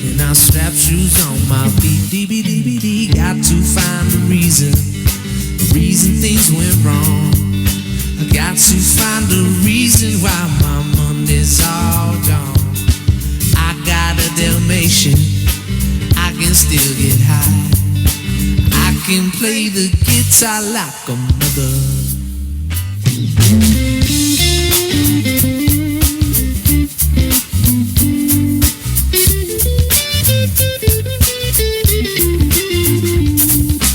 and I strap shoes on my feet. DBDBD, got to find the reason things went wrong. I got to find the reason why my Monday's all gone. I got a Dalmatian, I can still get high. I can play the guitar like a mother.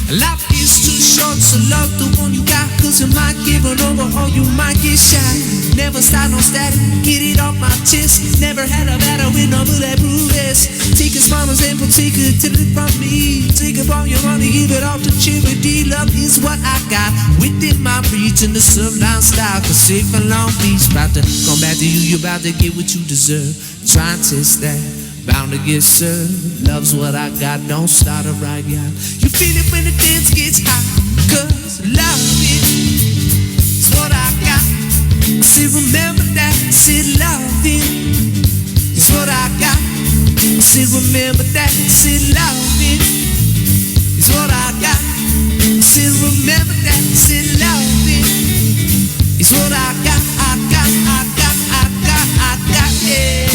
Life is too short, so love the one you got, 'cause you might give it over or you might get shot. Never start no static, get it off my chest. Never had a battle with no bulletproof vest. Take a small example, take it till it from me. Take up all your money, give it all to charity. Love is what I got within my reach in the sublime style. 'Cause safe and Long Beach, about to come back to you, you about to get what you deserve. Try and test that, bound to get served. Love's what I got, don't start a right, yeah. You feel it when the dance gets hot, 'cause love is what I got. See, remember that, see, loving is what I got. See, remember that, see, loving is what I got. See, remember that, see, loving is what I got. I got, yeah.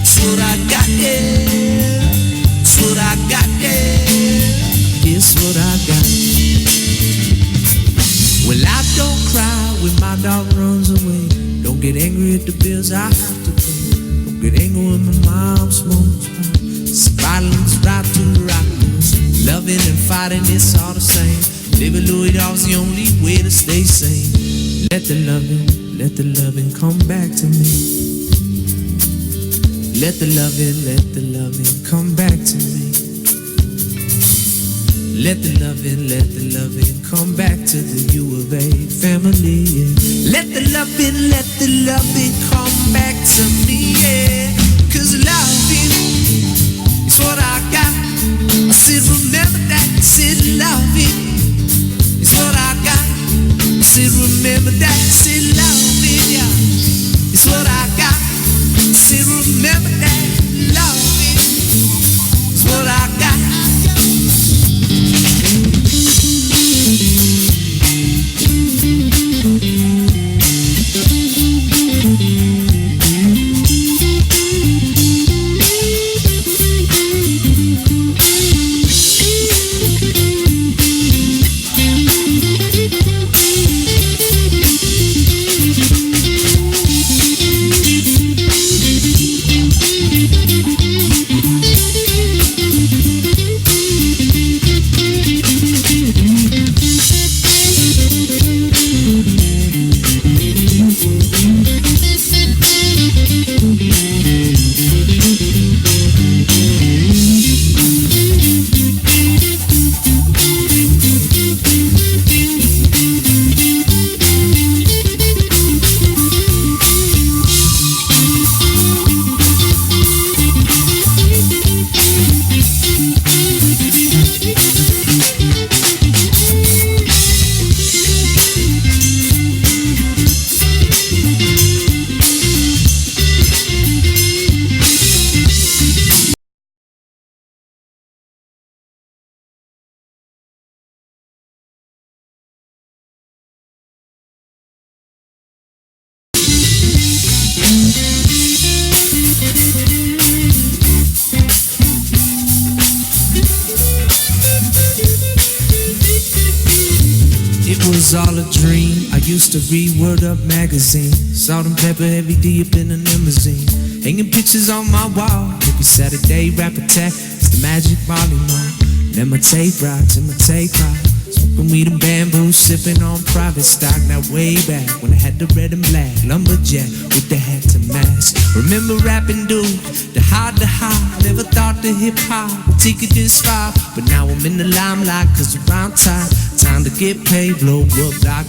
It's what I got, yeah. It's what I got, yeah. It's what I got. Well, I don't cry when my dog runs away. Don't get angry at the bills I have to pay. Don't get angry when my mom smokes pot. It's violence right to the rockers. Loving and fighting, it's all the same. Baby Louis Dog's the only way to stay sane. Let the loving come back to me. Let the loving come back to me. Let the loving come back to the U of A family, yeah. Let the loving come back to me, yeah. 'Cause loving is what I got. I said remember that, I said loving is what I got. I said remember that, I said loving, yeah, is what I got. I said remember that, loving is what I got. Was all a dream. I used to read Word Up magazine. Salt and pepper every day up in a limousine. Hanging pictures on my wall. Every Saturday rap attack. It's the magic Molly Mall. Let my tape rock to my tape rock. Smoking weed and bamboo, sipping on private stock. Now way back when I had the red and black lumberjack with the hat to match. Remember rapping dude, the hard to high. Never thought the hip hop would take it this far. But now I'm in the limelight 'cause around time to get paid, blow up like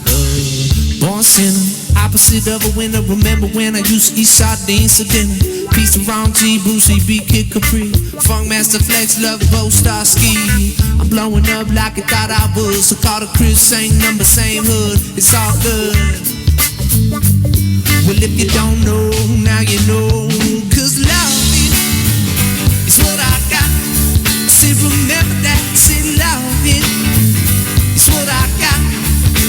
born sinner, opposite of a winner. Remember when I used to eat sardines for dinner? Piece of Ron G, Brucey B, Kid Capri, Funk Master Flex, Love Bo, Star Ski. I'm blowing up like I thought I was. So call the Chris, same number, same hood. It's all good. Well, if you don't know, now you know. 'Cause love remember that, say loving is what I got.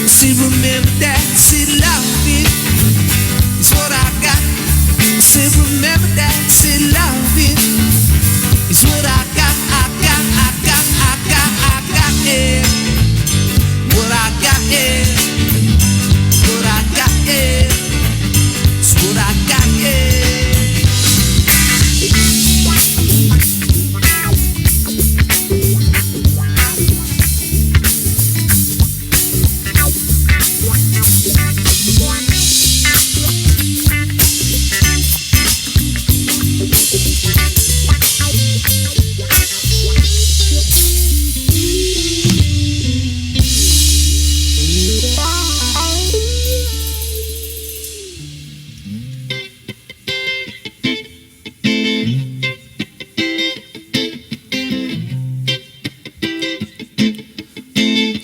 Say remember that, say loving is what I got. Say remember that, say loving is what I got. I got, yeah. What I got, yeah. What I got, yeah. It's what I got, yeah.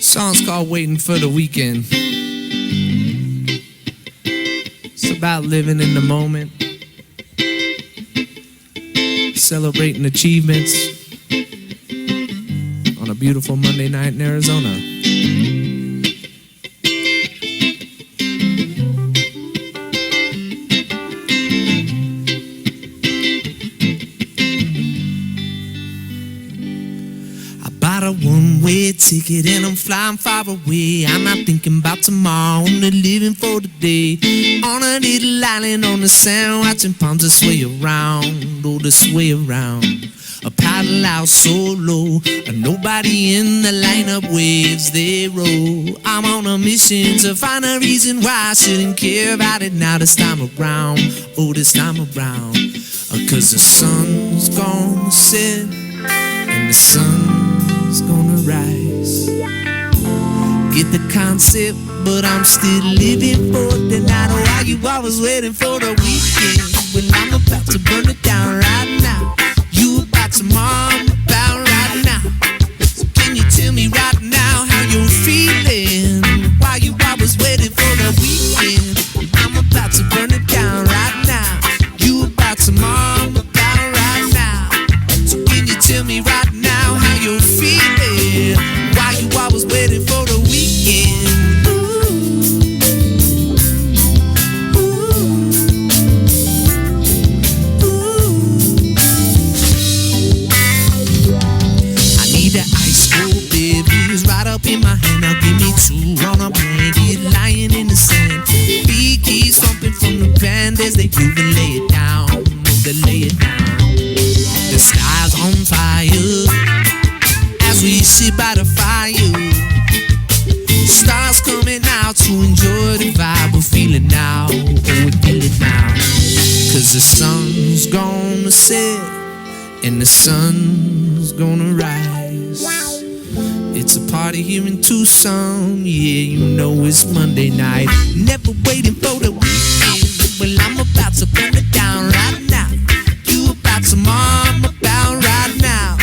Song's called Waiting for the Weekend. It's about living in the moment, celebrating achievements on a beautiful Monday night in Arizona. A one-way ticket and I'm flying far away. I'm not thinking about tomorrow, only living for the day. On a little island on the sand, watching palms that sway around, oh, they sway around. A paddle out solo, and nobody in the lineup waves they roll. I'm on a mission to find a reason why I shouldn't care about it now this time around, oh, this time around. 'Cause the sun's gonna set and the sun's gonna rise. Get the concept, but I'm still living for the night. Oh, why you always waiting for the weekend? Well, I'm about to burn it down right now. You about tomorrow, I'm about right now. So can you tell me right now how you're feeling? Why you always waiting for the weekend? I'm about to burn it down right now. You about tomorrow, I'm about right now. So can you tell me right now how you're feeling? Why you always waiting for the weekend? I need that ice cold babies right up in my hand. Now give me two on a blanket lying in the sand. Big keys thumping from the band as they groove and lay it down. They lay it down. The sky's on fire as we sit by the fire. Stars coming out to enjoy the vibe we're feeling now. Oh, we feel it now. 'Cause the sun's gonna set and the sun's gonna rise. It's a party here in Tucson, yeah, you know it's Monday night. Never waiting for the weekend. Well, I'm about to burn it down right now. You about tomorrow, I'm about right now.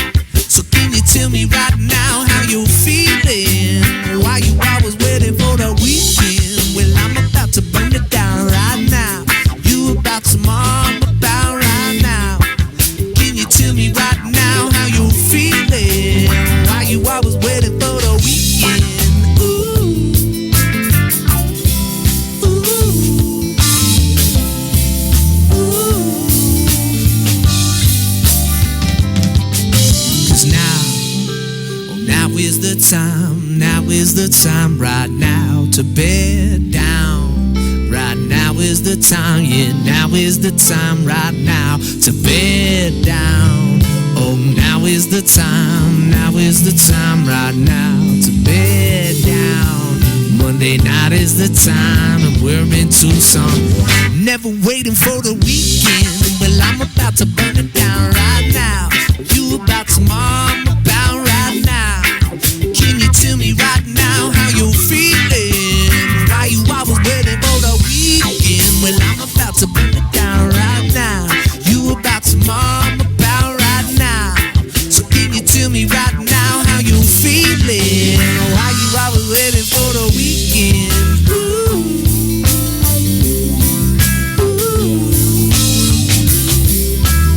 So can you tell me right now how you're feeling? Why you always waiting for the weekend? Well, I'm about to burn it down right now. You about tomorrow, I'm about right now. Can you tell me right now how you're feeling? Why you always waiting for the weekend? Ooh. Ooh. Ooh. 'Cause now, oh, now is the time, now is the time right now to bed down. Right now is the time, yeah, now is the time right now to bed down. Oh, now is the time, now is the time right now to bed down. Monday night is the time and we're in Tucson. Never waiting for the weekend. Well, I'm about to burn it down right now. You about tomorrow, I'm about right now. Can you tell me right now how you're feeling? Why you always waiting for the weekend? Well, I'm about to burn it down right now. You about tomorrow, I'm about right now. So can you tell me right now how you're feeling? Why you always waiting for the weekend? Ooh.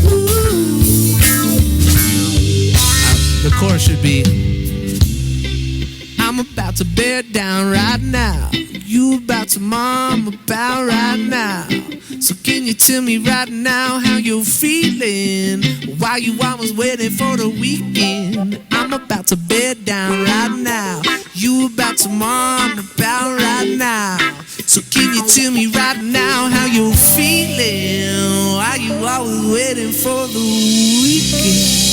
Ooh. I'm about to bear down right now. You about to mom about right now. So can you tell me right now how you're feeling? While you always waiting for the weekend. I'm about to bear down right now. You about to mom about right now. So can you tell me right now how you're feeling? While you always waiting for the weekend.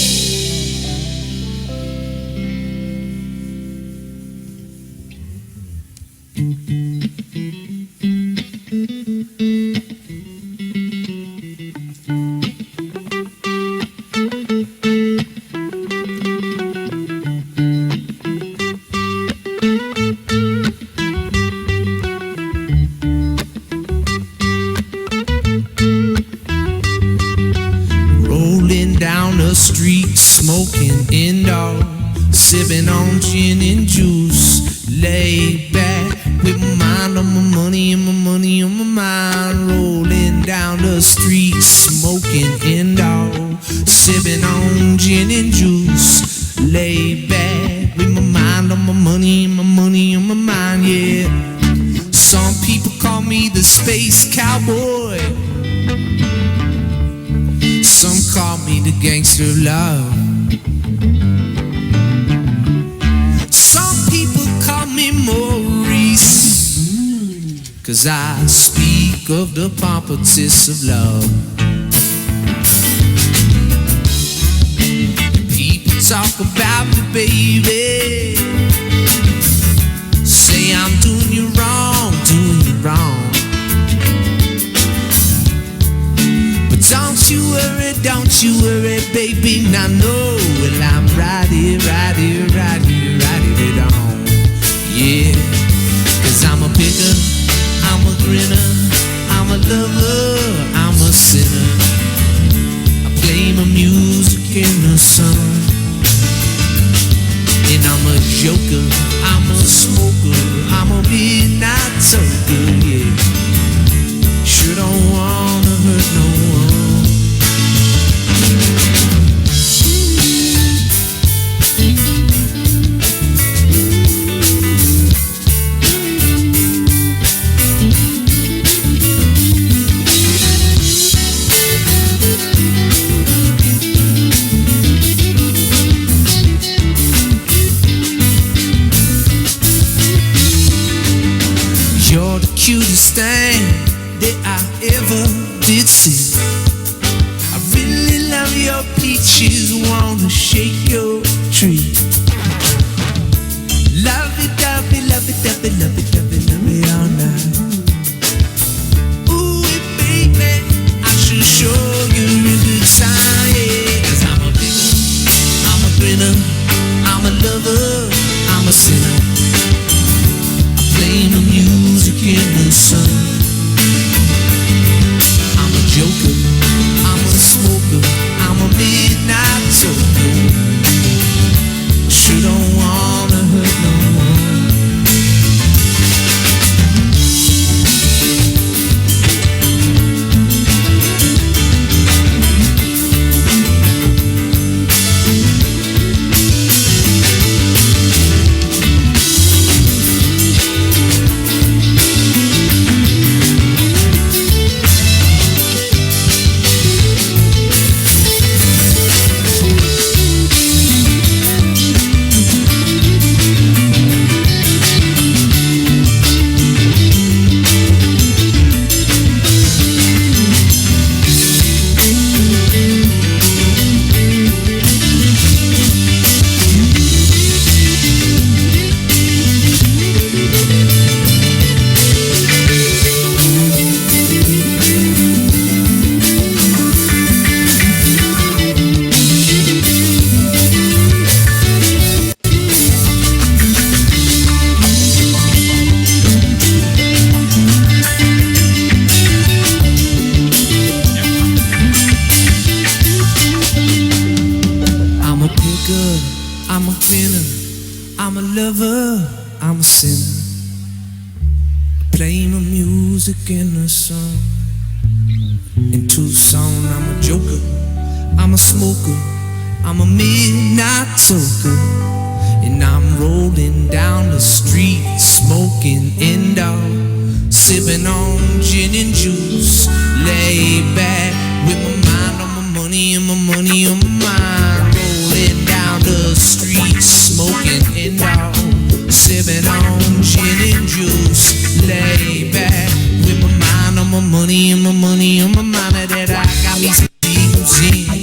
Street smoking indoor, sipping on gin and juice, laid back with my mind on my money and my money on my mind. Rolling down the street smoking indoor, sipping on gin and juice, laid back with my mind on my money and my money on my mind. Yeah, some people call me the space cowboy. Some call me the gangster of love. Some people call me Maurice, 'cause I speak of the pompatus of love. People talk about me, baby, say I'm doing you wrong, doing you wrong. Don't you worry, baby, now know, well, I'm right here, right here, right here, right here at home. Yeah, 'cause I'm a picker, I'm a grinner, I'm a lover, I'm a sinner. I play my music in the sun. And I'm a joker, I'm a smoker, I'm a midnight toker, yeah. Sure don't wanna hurt no one. You're the cutest thing that I ever did see. I really love your peaches, wanna shake your tree. Love it, love it, love it, love it, love it, love it, love it all night. Ooh, baby, I should show you a good time, yeah. 'Cause I'm a picker, I'm a grinner, I'm a lover, I'm a sinner. I play my music in the sun. I'm a joker, I'm a smoker, I'm a midnight toker. Sure don't wanna hurt no one. I'm a grinner, I'm a lover, I'm a sinner. Play my music in the sun. In Tucson, I'm a joker, I'm a smoker, I'm a midnight toker. And I'm rolling down the sipping on gin and juice. Lay back with my mind on my money and my money on my mind. That I got me in.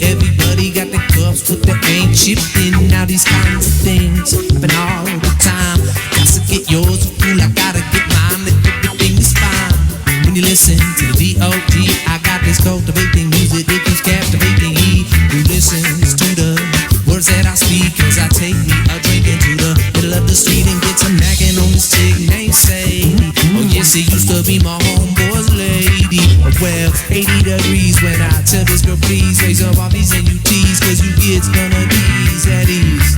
Everybody got the cups, but they ain't chipped in. Now these kinds of things happen all the time. Got to get yours, fool, I gotta get mine. Everything is fine when you listen to the D.O.D. I got this cultivating music, it keeps captivating. He who listens to the words that I speak, cause I take me a drink into the middle of the street and get some nagging on this chick named Sadie. Oh yes, it used to be my homeboy's lady. Well, 80 degrees when I tell this girl, please raise up all these NUTs, cause you kids none of these at ease.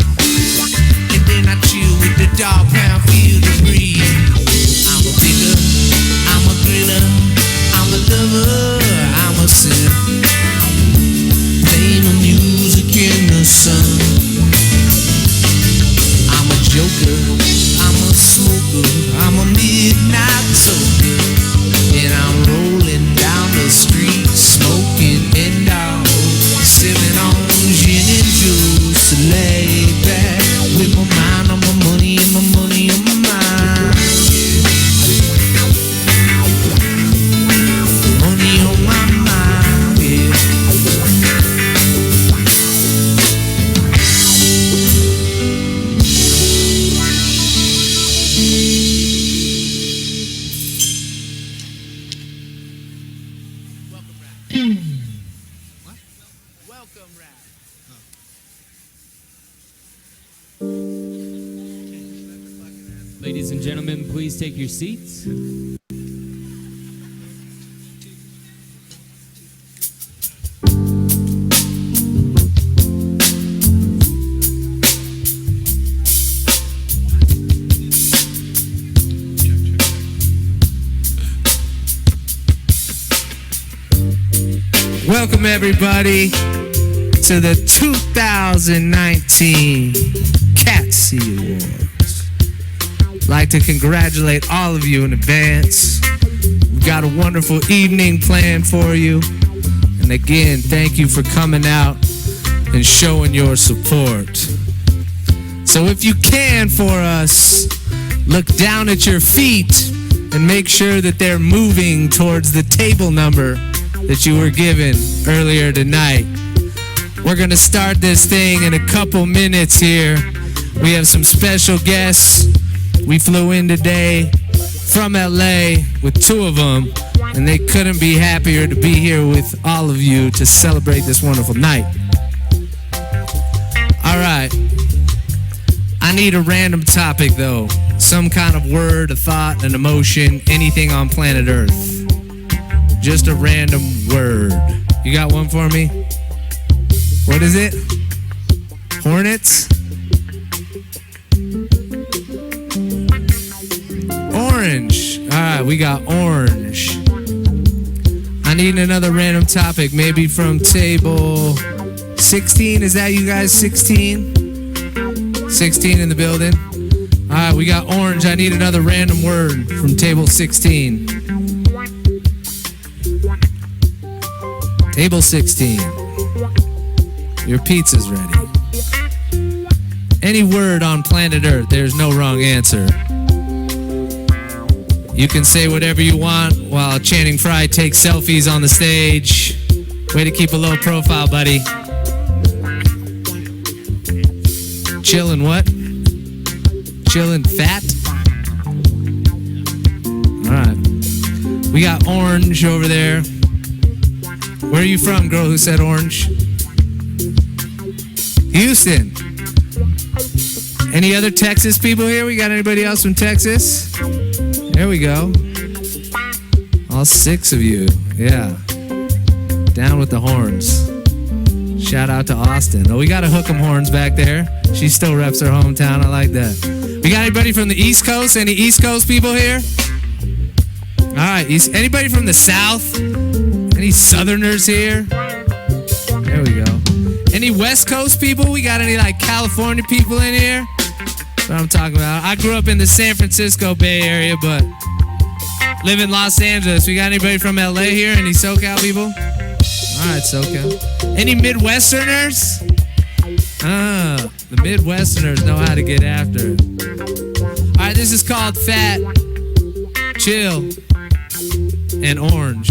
And then I chill with the dog pound, feel the breeze. I'm a picker, I'm a grinner, I'm a lover, I'm a sinner. Play my music in the sun. I'm a joker, I'm a smoker, I'm a midnight toker. And I'm rolling down the street, smoking and out, sipping on gin and juice. Lay back with my mind on my money and my money on my mind. Money on my mind, yeah. Welcome rap. Ladies and gentlemen, please take your seats. Welcome everybody to the 2019 Catsys Awards. I'd like to congratulate all of you in advance. We've got a wonderful evening planned for you. And again, thank you for coming out and showing your support. So if you can for us, look down at your feet and make sure that they're moving towards the table number that you were given earlier tonight. We're gonna start this thing in a couple minutes here. We have some special guests. We flew in today from LA with two of them, and they couldn't be happier to be here with all of you to celebrate this wonderful night. All right, I need a random topic though. Some kind of word, a thought, an emotion, anything on planet Earth. Just a random word. You got one for me? What is it? Hornets? Orange. All right, we got orange. I need another random topic, maybe from table 16. Is that you guys? 16? 16 in the building. All right, we got orange. I need another random word from table 16. Table 16. Your pizza's ready. Any word on planet Earth, there's no wrong answer. You can say whatever you want while Channing Frye takes selfies on the stage. Way to keep a low profile, buddy. Chillin' what? Chillin' fat? Alright. We got orange over there. Where are you from, girl who said orange? Houston. Any other Texas people here? We got anybody else from Texas? There we go. All 6 of you. Yeah. Down with the horns. Shout out to Austin. Oh, we got a Hook'em Horns back there. She still reps her hometown. I like that. We got anybody from the East Coast? Any East Coast people here? All right. Anybody from the South? Any Southerners here? There we go. Any West Coast people? We got any like California people in here? That's what I'm talking about. I grew up in the San Francisco Bay Area, but live in Los Angeles. We got anybody from LA here? Any SoCal people? All right, SoCal. Any Midwesterners? The Midwesterners know how to get after it. All right, This is called Fat, Chill, and Orange.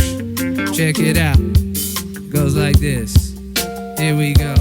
Check it out. Goes like this. Here we go.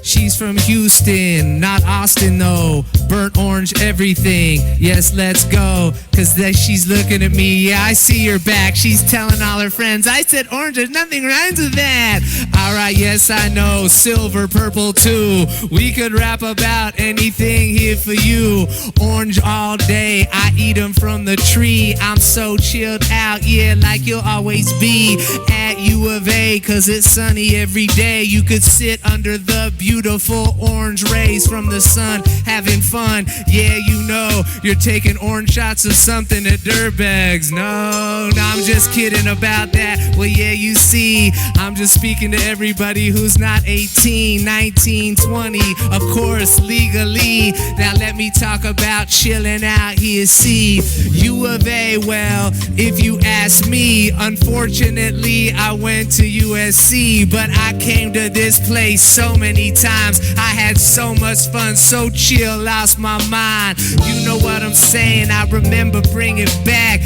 She's from Houston, not Austin though. Burnt orange everything, yes, let's go. Cause then she's looking at me, yeah, I see her back. She's telling all her friends, I said orange, there's nothing rhymes with that. Alright, yes, I know, silver, purple too. We could rap about anything here for you. Orange all day, I eat them from the tree. I'm so chilled out, yeah, like you'll always be at U of A. Cause it's sunny every day. You could sit under the beautiful orange rays from the sun, having fun. Yeah, you know, you're taking orange shots of something at dirtbags. No, I'm just kidding about that. Well, yeah, you see, I'm just speaking to everybody who's not 18, 19, 20, of course, legally. Now let me talk about chilling out here. See, U of A, well, if you ask me, unfortunately, I went to USC, but I came to this place so many times. I had so much fun, so chill, lost my mind. You know what I'm saying? I remember bringing back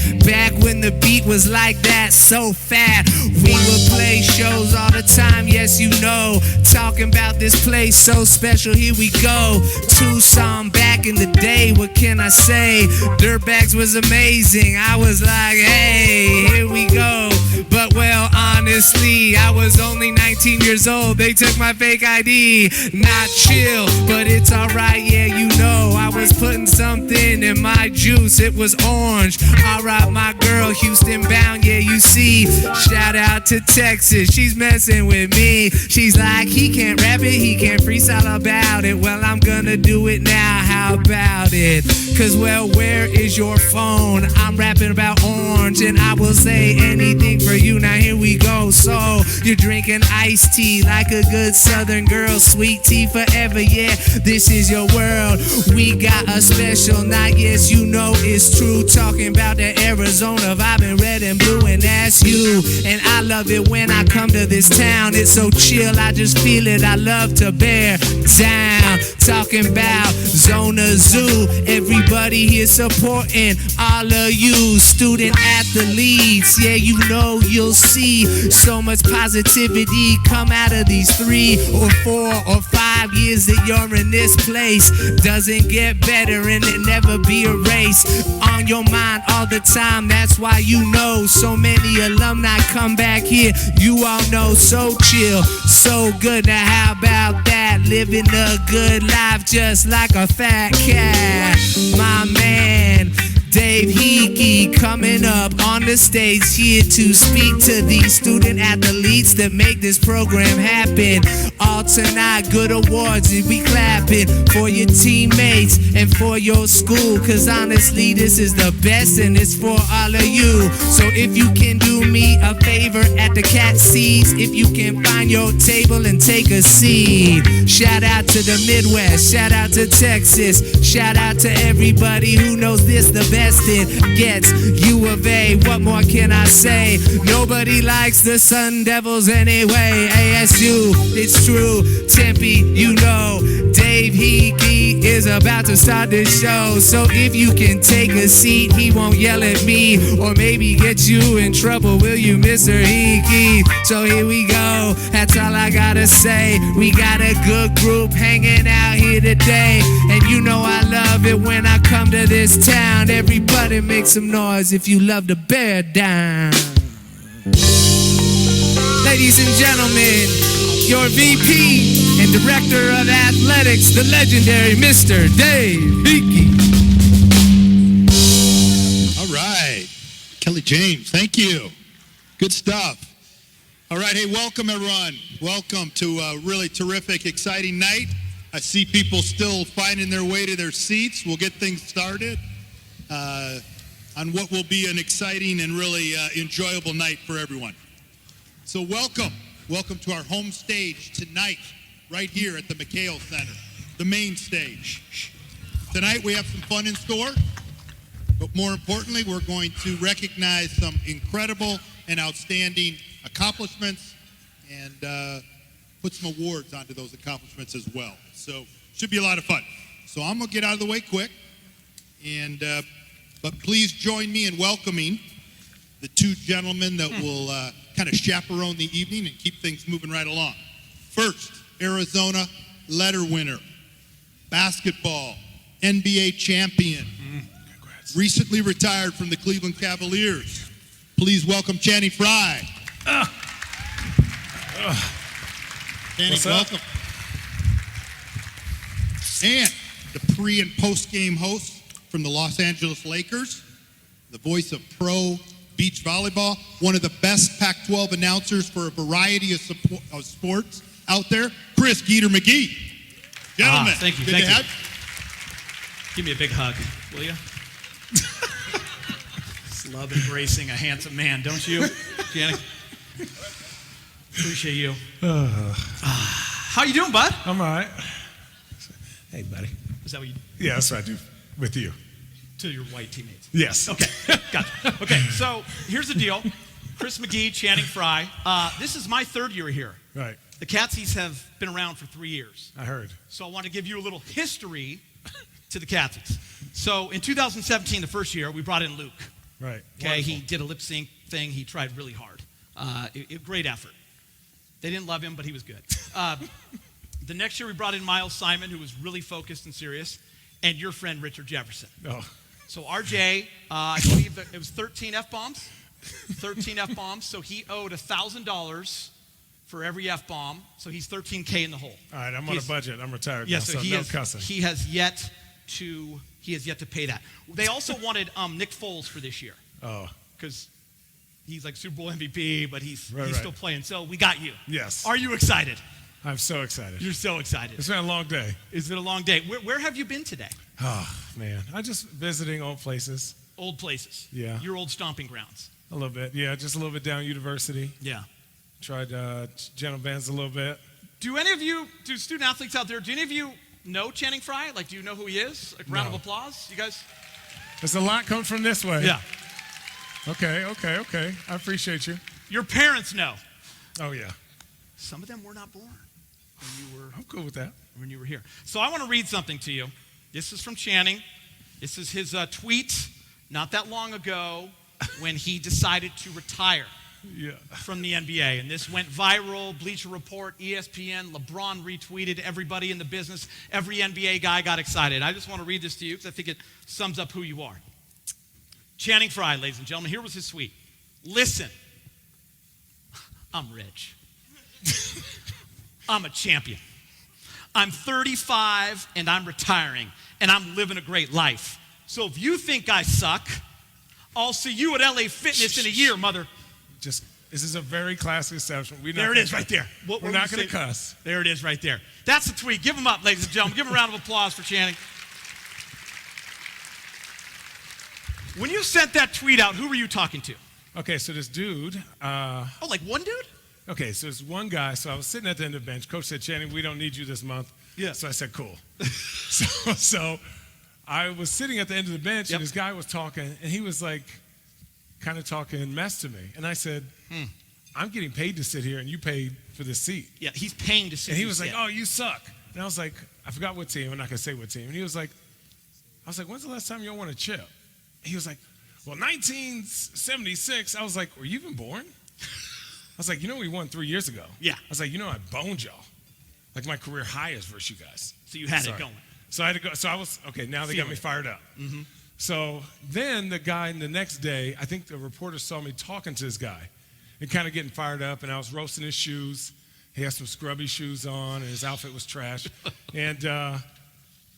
when the beat was like that, so fat. We would play shows all the time, yes, you know. Talking about this place so special, here we go. Tucson back in the day, what can I say? Dirtbags was amazing. I was like, hey, here we go. But well, honestly, I was only 19 years old. They took my fake ID. Not chill, but it's alright, yeah, you know. I was putting something in my juice, it was orange. Alright, my girl, Houston bound, yeah, you see. Shout out to Texas, she's messing with me. She's like, he can't rap it, he can't freestyle about it. Well, I'm gonna do it now, how about it? Cause well, where is your phone? I'm rapping about orange, and I will say anything for you. Now here we go. So you're drinking iced tea like a good southern girl, sweet tea forever, yeah, this is your world. We got a special night, yes, you know it's true. Talking about the Arizona vibe in red and blue, and that's you. And I love it when I come to this town. It's so chill, I just feel it. I love to bear down. Talking about Zona Zoo, everybody here supporting all of you student athletes. Yeah, you know you'll see so much positivity come out of these 3 or 4 or 5 years that you're in this place. Doesn't get better and it never be a race. On your mind all the time, that's why you know so many alumni come back here. You all know, so chill, so good. Now how about that? Living a good life just like a fat cat. My man Dave Hickey coming up on the stage here to speak to these student athletes that make this program happen. All tonight, good awards, and we clapping for your teammates and for your school. Cause honestly, this is the best and it's for all of you. So if you can do me a favor at the Catsys, if you can find your table and take a seat. Shout out to the Midwest, shout out to Texas, shout out to everybody who knows this the best it gets. U of A, what more can I say? Nobody likes the Sun Devils anyway. ASU, it's true. Tempe, you know. Dave Hickey is about to start this show. So if you can take a seat, he won't yell at me or maybe get you in trouble, will you, Mr. Hickey? So here we go, that's all I gotta say. We got a good group hanging out here today, and you know I love it when I come to this town. Everybody make some noise if you love to bear down. Ladies and gentlemen, your VP and Director of Athletics, the legendary Mr. Dave Hickey. All right, Kelly James, thank you. Good stuff. All right, hey, welcome everyone. Welcome to a really terrific, exciting night. I see people still finding their way to their seats. We'll get things started on what will be an exciting and really enjoyable night for everyone. So welcome to our home stage tonight, right here at the McHale Center, the main stage. Tonight we have some fun in store, but more importantly, we're going to recognize some incredible and outstanding accomplishments and put some awards onto those accomplishments as well. So should be a lot of fun. So I'm gonna get out of the way quick. And but please join me in welcoming the two gentlemen that will kind of chaperone the evening and keep things moving right along. First, Arizona letter winner, basketball, NBA champion, recently retired from the Cleveland Cavaliers. Please welcome Channing Frye. Channing, welcome. And the pre- and post-game host from the Los Angeles Lakers, the voice of pro beach volleyball, one of the best Pac-12 announcers for a variety of sports out there, Chris Geeter McGee. Gentlemen, thank you. Good to have you. Give me a big hug, will you? Just love embracing a handsome man, don't you, Janet? Appreciate you. How you doing, bud? I'm all right. Hey, buddy. Is that what you Yeah, that's what I do with you. to your white teammates? Yes. Okay, gotcha. Okay, so here's the deal. Chris McGee, Channing Frye. This is my third year here. Right. The Catsys have been around for 3 years. I heard. So I want to give you a little history to the Catsys. So in 2017, the first year, we brought in Luke. Right. Okay, Wonderful. he did a lip sync thing. He tried really hard. Great effort. They didn't love him, but he was good. The next year, we brought in Miles Simon, who was really focused and serious, and your friend, Richard Jefferson. Oh. So RJ, I believe that it was 13 F-bombs. 13 F-bombs. So he owed $1,000 for every F-bomb. So he's $13K in the hole. All right, I'm on a budget. I'm retired now, so he no has, cussing. He has yet to pay that. They also wanted Nick Foles for this year. Oh. Because he's like Super Bowl MVP, but he's Right. still playing. So we got you. Yes. Are you excited? I'm so excited. You're so excited. It's been a long day. Is it a long day? Where have you been today? Oh, man. I just visiting old places. Old places. Yeah. Your old stomping grounds. A little bit. Yeah, just a little bit down University. Yeah. Tried gentle bands a little bit. Do student athletes out there, do any of you know Channing Frye? Like, do you know who he is? Like, round of applause? You guys? There's a lot coming from this way. Yeah. Okay. I appreciate you. Your parents know. Oh, yeah. Some of them were not born I'm cool with that. when you were here. So I want to read something to you. This is from Channing. This is his tweet not that long ago when he decided to retire Yeah. from the NBA. And this went viral. Bleacher Report, ESPN, LeBron retweeted, everybody in the business, every NBA guy got excited. I just want to read this to you because I think it sums up who you are. Channing Frye, ladies and gentlemen, here was his tweet. Listen, I'm rich. I'm a champion. I'm 35 and I'm retiring and I'm living a great life. So if you think I suck, I'll see you at LA Fitness in a year, mother. This is a very classy establishment. There it is right there. We're not going to cuss. There it is right there. That's the tweet. Give him up, ladies and gentlemen. Give him a round of applause for Channing. When you sent that tweet out, who were you talking to? Okay, so this dude. Like one dude? Okay, so there's one guy. So I was sitting at the end of the bench. Coach said, Channing, we don't need you this month. Yeah. So I said, cool. so I was sitting at the end of the bench, and this guy was talking, and he was like kind of talking mess to me. And I said, I'm getting paid to sit here, and you paid for this seat. Yeah, he's paying to sit. And he was like, oh, you suck. And I was like, I forgot what team. I'm not going to say what team. And he was like, when's the last time you won a chip? He was like, well, 1976. I was like, were you even born? I was like, we won 3 years ago. Yeah. I was like, I boned y'all. Like my career highest versus you guys. So you had it going. So I had to go. So I was, okay, now they got me fired up. Mm-hmm. So then the guy, the next day, I think the reporter saw me talking to this guy and kind of getting fired up, and I was roasting his shoes. He had some scrubby shoes on, and his outfit was trash. And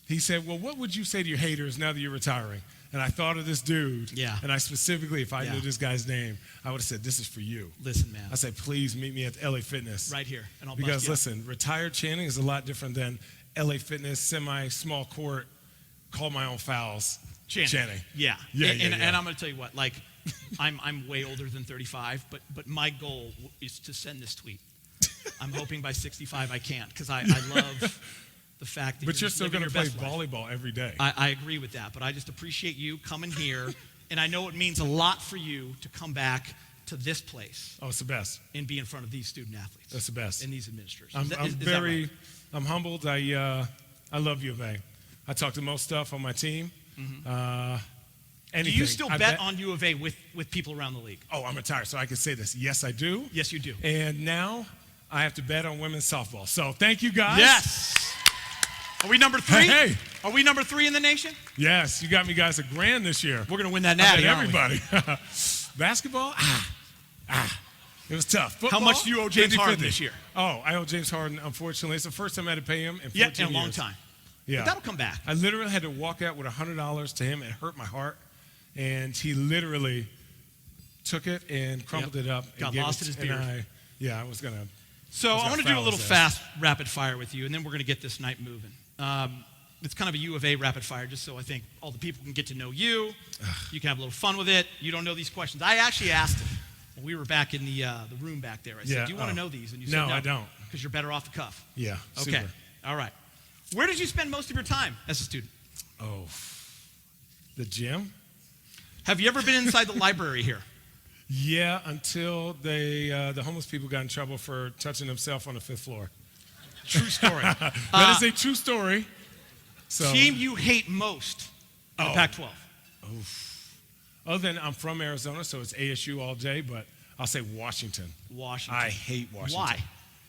he said, well, what would you say to your haters now that you're retiring? And I thought of this dude. Yeah. And I specifically, if I knew this guy's name, I would have said, this is for you. Listen, man. I said, please meet me at LA Fitness. Right here. And I'll Because bust you up. listen, retired Channing is a lot different than LA Fitness, semi-small court, call my own fouls. Channing. Yeah. Yeah, and yeah. I'm going to tell you what, like, I'm way older than 35, but my goal is to send this tweet. I'm hoping by 65 I can't, because I love the fact that But you're still going to play volleyball every day. I agree with that, but I just appreciate you coming here, and I know it means a lot for you to come back to this place. Oh, it's the best. And be in front of these student athletes. That's the best. And these administrators. I'm humbled. I love U of A. I talk the most stuff on my team. Do Anything. you still bet on U of A with people around the league? Oh, I'm retired, so I can say this. Yes, I do. Yes, you do. And now I have to bet on women's softball. So thank you, guys. Yes. Are we number 3? Hey. Are we number 3 in the nation? Yes, you got me guys $1,000 this year. We're going to win that I natty, bet aren't we? everybody. Basketball? It was tough. Football, How much do you owe James 50-50. Harden this year? Oh, I owe James Harden, unfortunately. It's the first time I had to pay him in 14 Yeah, years. in a long time. Yeah. But that'll come back. I literally had to walk out with $100 to him. It hurt my heart. And he literally took it and crumpled it up. Got and gave lost it, in his and beard. I was going to. So I want to do a foul little his fast rapid fire with you, and then we're going to get this night moving. It's kind of a U of A rapid fire, just so I think all the people can get to know you. You can have a little fun with it. You don't know these questions. I actually asked him when we were back in the room back there. I said, "Do you want to know these?" And you said, "No, I don't." Because you're better off the cuff. Yeah. Okay. Super. All right. Where did you spend most of your time as a student? Oh, the gym? Have you ever been inside the library here? Yeah, until the homeless people got in trouble for touching themselves on the 5th floor. True story. That is a true story. So, Team you hate most in the Pac-12? other than I'm from Arizona, so it's ASU all day, but I'll say Washington. Washington. I hate Washington. Why?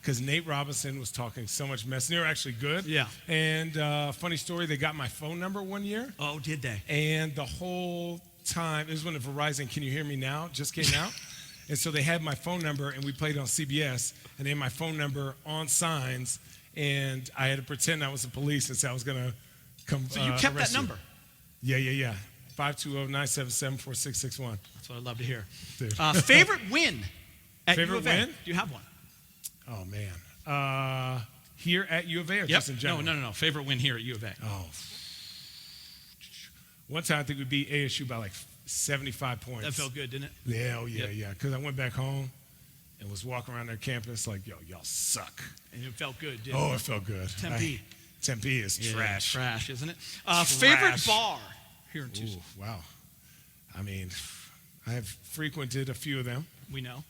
Because Nate Robinson was talking so much mess. And they were actually good. Yeah. And funny story, they got my phone number one year. Oh, did they? And the whole time, it was when the Verizon Can You Hear Me Now just came out. And so they had my phone number, and we played on CBS, and they had my phone number on signs, and I had to pretend I was the police and say I was going to come So you kept that arrest you. number? Yeah. 520-977-4661. That's what I'd love to hear. Dude. Favorite win at Favorite U of A? win? Do you have one? Oh, man. Here at U of A or just in general? No. Favorite win here at U of A. Oh. One time I think we beat ASU by like 75 points. That felt good, didn't it? Yeah, yeah. Because I went back home and was walking around their campus like, yo, y'all suck. And it felt good, didn't Oh, it? it felt good. Tempe. Tempe is trash. Trash, isn't it? Favorite bar here in Tucson? Ooh, wow. I mean, I have frequented a few of them. We know.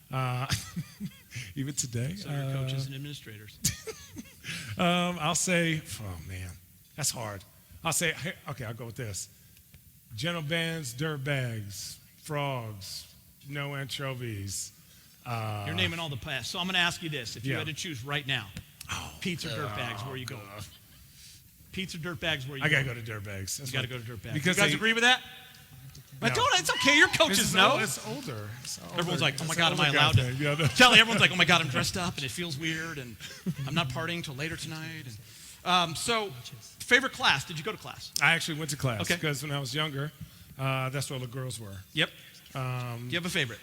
Even today. So your coaches and administrators. I'll say, oh, man, that's hard. I'll say, okay, I'll go with this. Gentle Bands, dirt bags, frogs, no anchovies. You're naming all the past. So I'm going to ask you this. If you Yeah. had to choose right now, pizza or dirt bags, where are you going? Pizza or dirt bags, where are you I going? gotta go to dirt bags. You got to go to dirt bags. Because you guys they- agree with that? I No. told it's okay. Your coaches know. It's older. Everyone's like, oh my It's God, am older I guy allowed to? thing. Yeah, no. Kelly, everyone's like, oh my God, I'm dressed up and it feels weird and I'm not partying till later tonight. And, so, favorite class? Did you go to class? I actually went to class Okay. because when I was younger, that's where all the girls were. Yep. Do you have a favorite?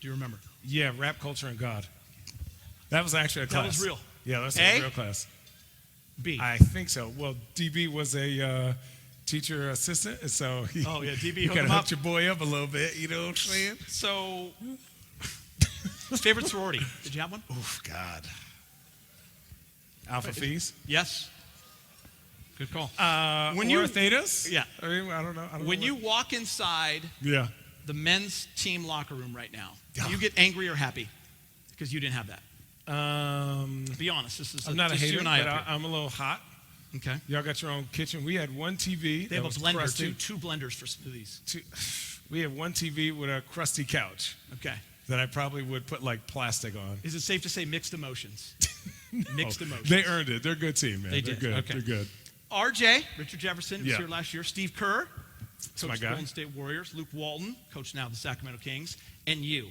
Do you remember? Yeah, rap culture and God. That was actually a class. That was real. Yeah, that's A? a real class. B. I think so. Well, DB was a teacher assistant, and so he, Oh, yeah, DB you hooked kind him of up. hooked your boy up a little bit. You know what I'm saying? So, favorite sorority? Did you have one? Oof, God. Alpha Phi's. Yes. Good call. When you Thetas? Yeah. I mean, I don't know. When you walk inside Yeah. the men's team locker room right now, do Yeah. you get angry or happy? Because you didn't have that. I'm Be honest. This is not a just you hater, and I but up here. I'm a little hot. Okay. Y'all got your own kitchen. We had one TV. They that have a was blender crusty. too. 2 blenders for smoothies. We had one TV with a crusty couch Okay. that I probably would put like plastic on. Is it safe to say mixed emotions? Mixed emotions. They earned it. They're a good team, man. They They're did. good. Okay. They're good. RJ, Richard Jefferson, was Yeah. here last year. Steve Kerr, my coach guy. Golden State Warriors. Luke Walton, coach now of the Sacramento Kings. And you,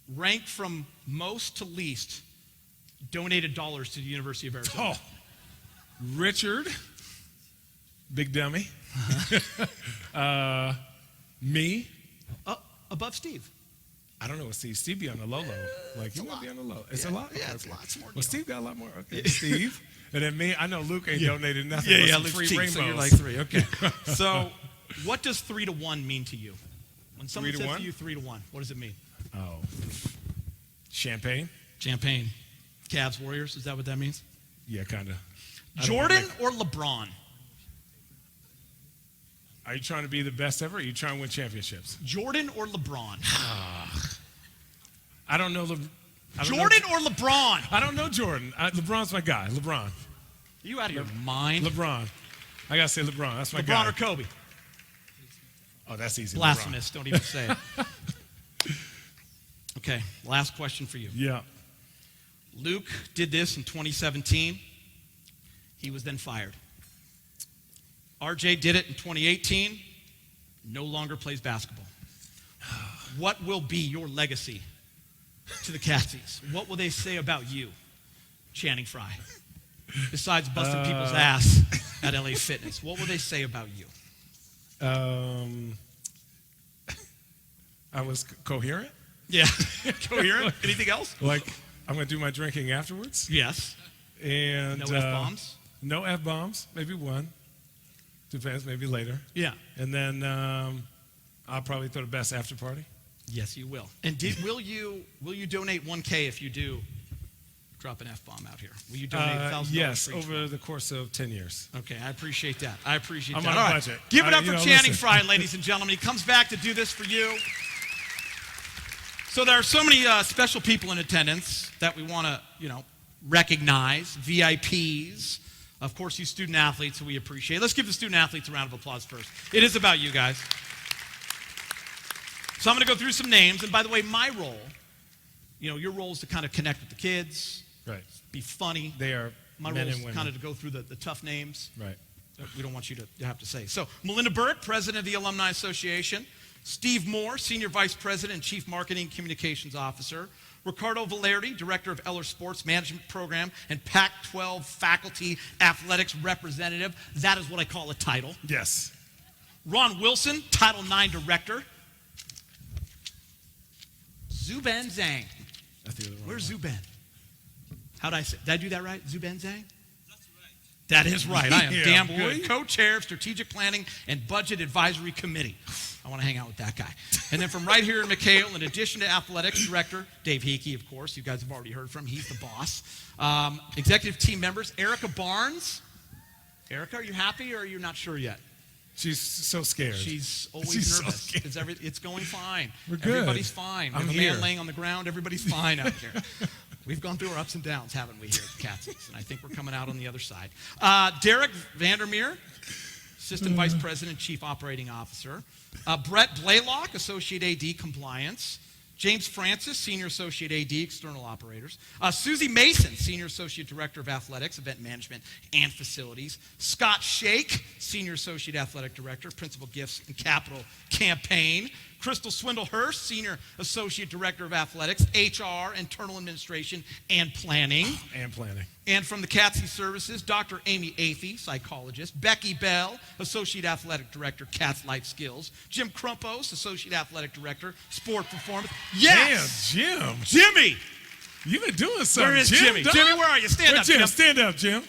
ranked from most to least, donated dollars to the University of Arizona. Oh, Richard, big dummy. Me. Above Steve. I don't know what Steve be on the low. Like, you might be on the low. It's a lot? Yeah, Okay, it's okay. lots more. Well, Steve got a lot more. Okay, Steve. And then me, I know Luke ain't donated nothing but some Luke's free cheap, rainbows. so you're like 3. Okay. So, what does 3 to 1 mean to you? When someone 3 to says 1? to you 3 to 1, what does it mean? Oh. Champagne? Champagne. Cavs, Warriors, is that what that means? Yeah, kind of. Jordan or LeBron? Are you trying to be the best ever, or are you trying to win championships? Jordan or LeBron? I don't know. Jordan or LeBron? I don't know Jordan. LeBron's my guy. LeBron. Are you out of your mind? LeBron. I got to say LeBron. That's my guy. LeBron or Kobe? Oh, that's easy. Blasphemous. Don't even say it. Okay, last question for you. Yeah. Luke did this in 2017. He was then fired. RJ did it in 2018. No longer plays basketball. What will be your legacy to the Catsys? What will they say about you, Channing Frye? Besides busting people's ass at LA Fitness, what will they say about you? I was coherent. Yeah, coherent. Anything else? Like, I'm going to do my drinking afterwards. Yes. And No F-bombs? No F-bombs. Maybe one. Depends, maybe later. Yeah. And then I'll probably throw the best after party. Yes, you will. And will you donate $1K if you do drop an F-bomb out here? Will you donate $1,000? Yes, over the course of 10 years. Okay, I appreciate that. I'm on All a right. budget. Give it up for Channing listen. Frye, ladies and gentlemen. He comes back to do this for you. So there are so many special people in attendance that we want to, recognize, VIPs. Of course, you student athletes who we appreciate. Let's give the student athletes a round of applause first. It is about you guys. So I'm going to go through some names. And by the way, my role, your role is to kind of connect with the kids, Right. be funny. They are My men role and is women. kind of to go through the tough names. Right. We don't want you to have to say. So, Melinda Burke, President of the Alumni Association. Steve Moore, Senior Vice President and Chief Marketing Communications Officer. Ricardo Valerdi, Director of Eller Sports Management Program and Pac-12 Faculty Athletics Representative. That is what I call a title. Yes. Ron Wilson, Title IX Director. Zuben Zhang. That's the other one. Where's Zuben? How'd I say? Did I do that right? Zuben Zhang? That is right. I am Yeah, damn boy. good. Co-chair of Strategic Planning and Budget Advisory Committee. I want to hang out with that guy. And then from right here in McHale, in addition to Athletics Director, Dave Hickey, of course, you guys have already heard from. He's the boss. Executive team members, Erica Barnes. Erica, are you happy or are you not sure yet? She's so scared. She's always She's so nervous. scared. It's going fine. We're good. Everybody's fine. We I'm have a here. man laying on the ground. Everybody's fine out here. We've gone through our ups and downs, haven't we, here at Catsys? And I think we're coming out on the other side. Derek Vandermeer, Assistant Vice President, Chief Operating Officer. Brett Blaylock, Associate AD, Compliance. James Francis, Senior Associate AD, External Operators. Susie Mason, Senior Associate Director of Athletics, Event Management and Facilities. Scott Shake, Senior Associate Athletic Director, Principal Gifts and Capital Campaign. Crystal Swindlehurst, Senior Associate Director of Athletics, HR, Internal Administration, and Planning. And planning. And from the Catsy Services, Dr. Amy Athey, psychologist. Becky Bell, Associate Athletic Director, Cats Life Skills. Jim Crumpos, Associate Athletic Director, Sport Performance. Yes! Damn, Jim. Jimmy! You've been doing something, Where is Jim, Jimmy? dog. Jimmy, where are you? Stand up, Jim. Jim. Stand up, Jim.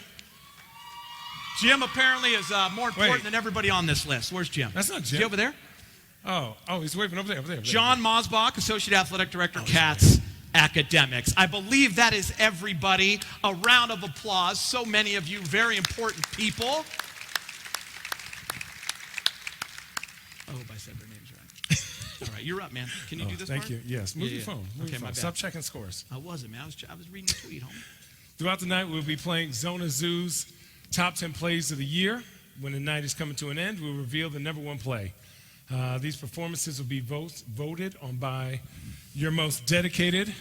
Jim apparently is more important Wait. than everybody on this list. Where's Jim? That's not Is Jim. he over there? Oh, he's waving over there. John Mosbach, Associate Athletic Director, Cats Academics. I believe that is everybody. A round of applause. So many of you very important people. I hope I said their names right. All right, you're up, man. Can you do this Thank part? you. Yes. Move Yeah, your yeah. phone. Move Okay, your my phone. bad. Stop checking scores. I wasn't, man. I was reading the tweet, homie. Throughout the night, we'll be playing Zona Zoo's top 10 plays of the year. When the night is coming to an end, we'll reveal the number one play. These performances will be voted on by your most dedicated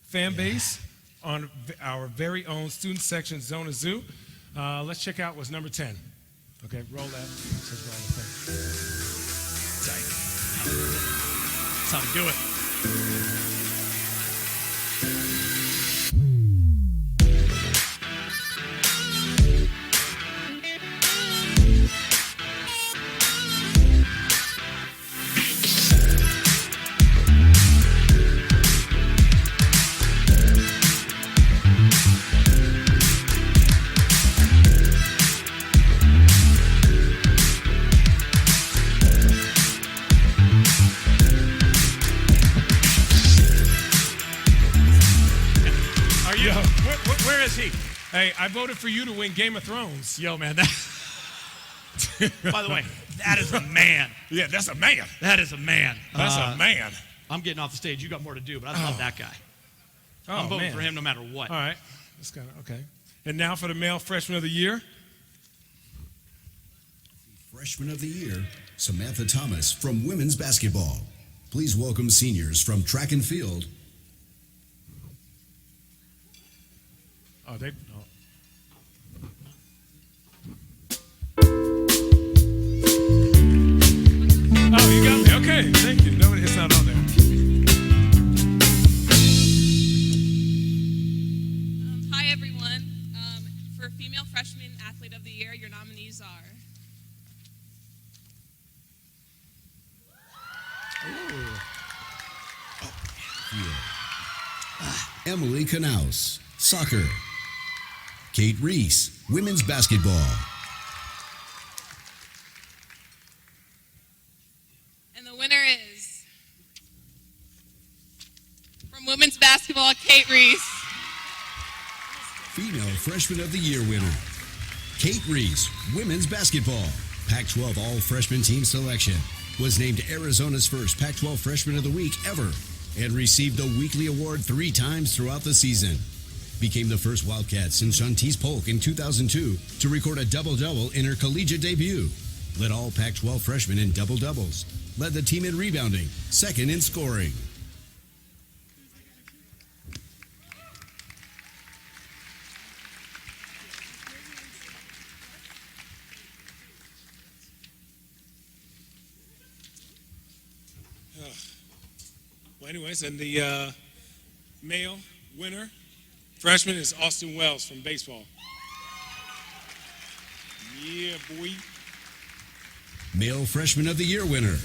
fan base on our very own student section, Zona Zoo. Let's check out what's number 10. Okay, roll that. Says roll the thing. That's how we do it. Are you? Where is he? Hey, I voted for you to win Game of Thrones. Yo, man. By the way, that is a man. Yeah, that's a man. That is a man. That's a man. I'm getting off the stage. You got more to do, but I love that guy. Oh, I'm voting man. for him no matter what. All right. That's kind of okay. And now for the male freshman of the year. Freshman of the Year, Samantha Thomas from women's basketball. Please welcome seniors from track and field. Oh, they. Oh, you got me. Okay, thank you. No, it's not on there. Hi, everyone. For Female Freshman Athlete of the Year, your nominees are Emily Knaus, soccer. Kate Reese, women's basketball. and the winner is from women's basketball, Kate Reese. Female Freshman of the Year winner, Kate Reese, women's basketball. Pac-12 All-Freshman Team selection. Was named Arizona's first Pac-12 Freshman of the Week ever and received the weekly award 3 times throughout the season. Became the first Wildcat since Shantice Polk in 2002 to record a double-double in her collegiate debut. Led all Pac-12 freshmen in double-doubles. Led the team in rebounding, second in scoring. Well, anyways, and the male winner, freshman, is Austin Wells from baseball. Yeah, boy. Male Freshman of the Year winner,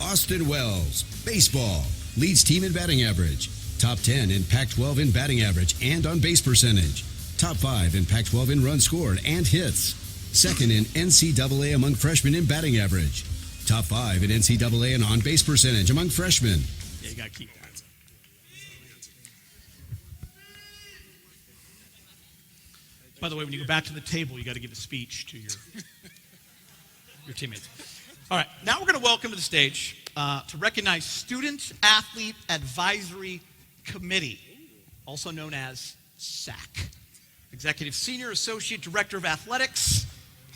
Austin Wells, baseball. Leads team in batting average. Top 10 in Pac-12 in batting average and on base percentage. Top 5 in Pac-12 in runs scored and hits. Second in NCAA among freshmen in batting average. Top 5 in NCAA and on base percentage among freshmen. Yeah, you got to keep that. By the way, when you go back to the table, you got to give a speech to your teammates. All right, now we're going to welcome to the stage to recognize Student Athlete Advisory Committee, also known as SAC. Executive Senior Associate Director of Athletics.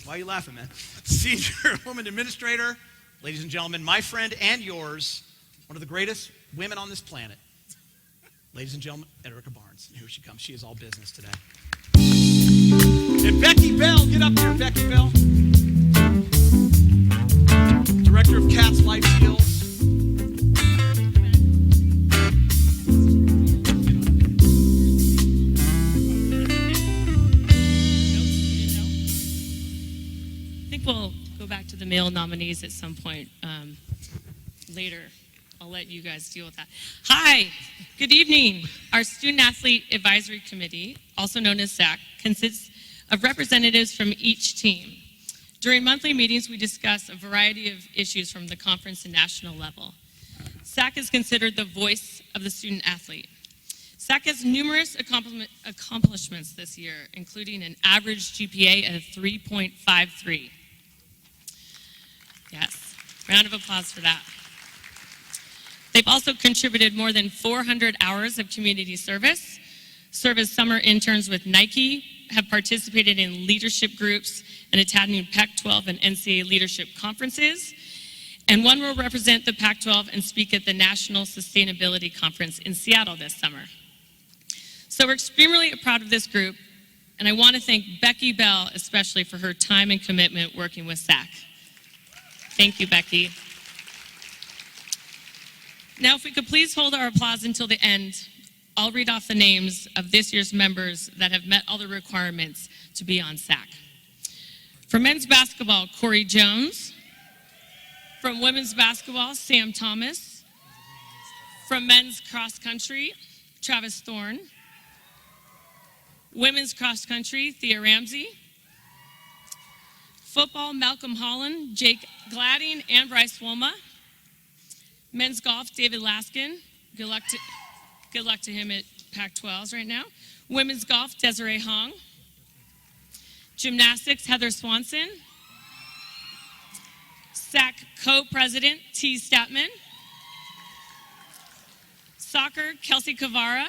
Why are you laughing, man? Senior Woman Administrator. Ladies and gentlemen, my friend and yours, one of the greatest women on this planet. Ladies and gentlemen, Erica Barnes. And here she comes. She is all business today. And Becky Bell, get up here, Becky Bell. Director of Catsys Life Skills. I think we'll go back to the male nominees at some point later. I'll let you guys deal with that. Hi, good evening. Our Student Athlete Advisory Committee, also known as SAC, consists of representatives from each team. During monthly meetings, we discuss a variety of issues from the conference and national level. SAC is considered the voice of the student athlete. SAC has numerous accomplishments this year, including an average GPA of 3.53. Yes, round of applause for that. They've also contributed more than 400 hours of community service, served as summer interns with Nike, have participated in leadership groups and attending Pac-12 and NCAA leadership conferences, and one will represent the Pac-12 and speak at the National Sustainability Conference in Seattle this summer. So we're extremely proud of this group, and I want to thank Becky Bell especially for her time and commitment working with SAC. Thank you, Becky. Now, if we could please hold our applause until the end, I'll read off the names of this year's members that have met all the requirements to be on SAC. For men's basketball, Corey Jones. From women's basketball, Sam Thomas. From men's cross country, Travis Thorne. Women's cross country, Thea Ramsey. Football, Malcolm Holland, Jake Gladding, and Bryce Wilma. Men's golf, David Laskin. Good luck to him at Pac-12s right now. Women's golf, Desiree Hong. Gymnastics, Heather Swanson. SAC co-president, T. Statman. Soccer, Kelsey Kavara.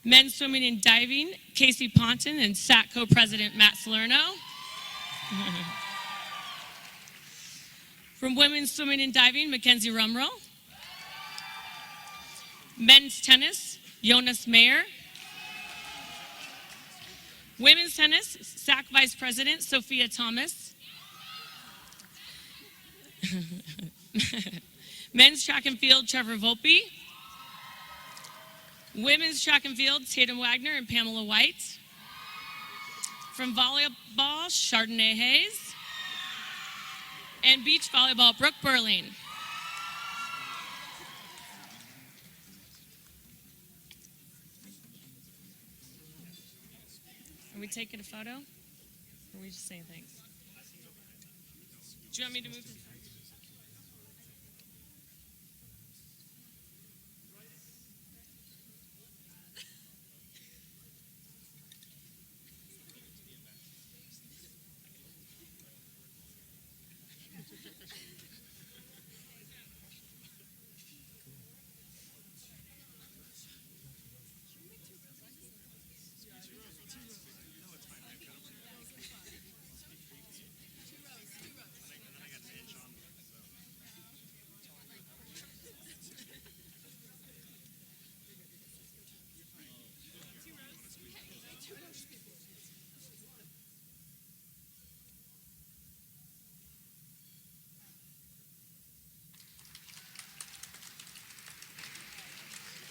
Men's swimming and diving, Casey Ponton and SAC co-president Matt Salerno. From women's swimming and diving, Mackenzie Rumrow. Men's tennis, Jonas Mayer. Women's tennis, SAC Vice President, Sophia Thomas. Men's track and field, Trevor Volpe. Women's track and field, Tatum Wagner and Pamela White. From volleyball, Chardonnay Hayes. And beach volleyball, Brooke Burling. Are we taking a photo? Or are we just saying thanks? Do you want me to move to the front?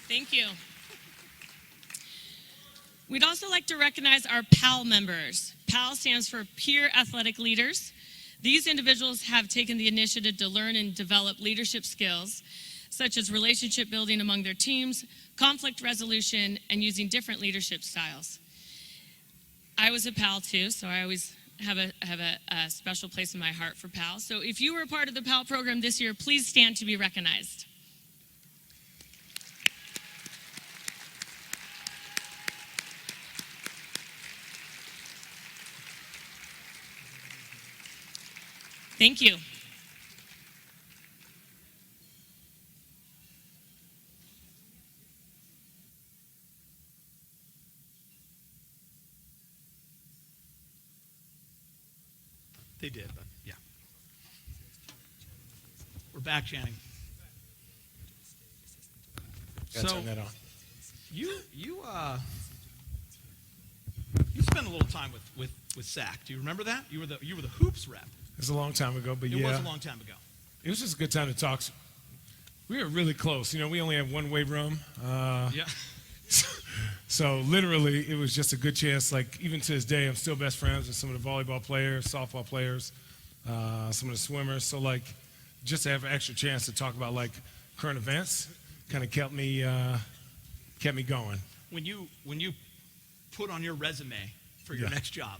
Thank you. We'd also like to recognize our PAL members. PAL stands for Peer Athletic Leaders. These individuals have taken the initiative to learn and develop leadership skills, such as relationship building among their teams, conflict resolution, and using different leadership styles. I was a PAL too, so I always have a special place in my heart for PAL. So if you were a part of the PAL program this year, please stand to be recognized. Thank you. They did, but yeah. We're back, Channing. Gotta So turn that on. you spent a little time with SAC. Do you remember that? You were the hoops rep. It was a long time ago, but It yeah. was a long time ago. It was just a good time to talk. We were really close. You know, we only had one weight room. Yeah. So literally, it was just a good chance. Like, even to this day, I'm still best friends with some of the volleyball players, softball players, some of the swimmers. So, like, just to have an extra chance to talk about, like, current events kind of kept me going. When you put on your resume for your Yeah. next job,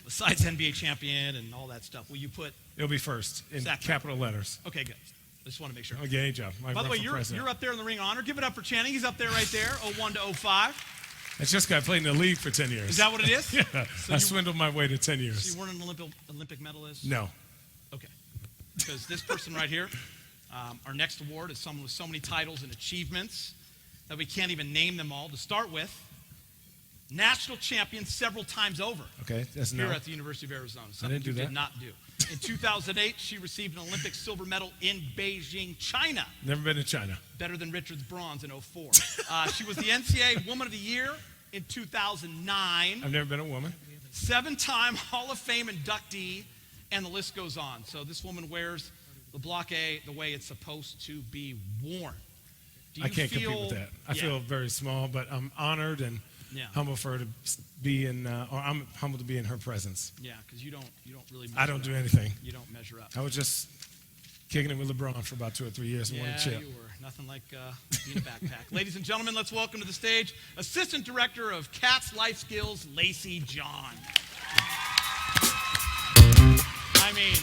besides NBA champion and all that stuff, will you put? It'll be first in SAC capital letters. Okay, good. I just want to make sure. I'll get a job. By the way, you're up there in the ring of honor. Give it up for Channing. He's up there right there, 01 to 05. That's just got played in the league for 10 years. Is that what it is? Yeah. So I swindled my way to 10 So years. you weren't an Olympic medalist? No. Okay. Because this person right here, our next award is someone with so many titles and achievements that we can't even name them all. To start with, national champion several times over. Okay, that's Here no. at the University of Arizona. Something didn't do you that. did not do. In 2008, she received an Olympic silver medal in Beijing, China. Never been to China. Better than Richard's bronze in 04. She was the NCAA Woman of the Year in 2009. I've never been a woman. 7-time Hall of Fame inductee, and the list goes on. So this woman wears the block A the way it's supposed to be worn. Do you I can't feel, compete with that. I yeah, feel very small, but I'm honored and Yeah. humble for her to be in, or I'm humbled to be in her presence. Yeah, because you don't really measure I don't up. do anything. You don't measure up. I was just kicking it with LeBron for about 2 or 3 years and won a Yeah, chip. you were. Nothing like being a backpack. Ladies and gentlemen, let's welcome to the stage Assistant Director of Cats Life Skills, Lacey John. I mean,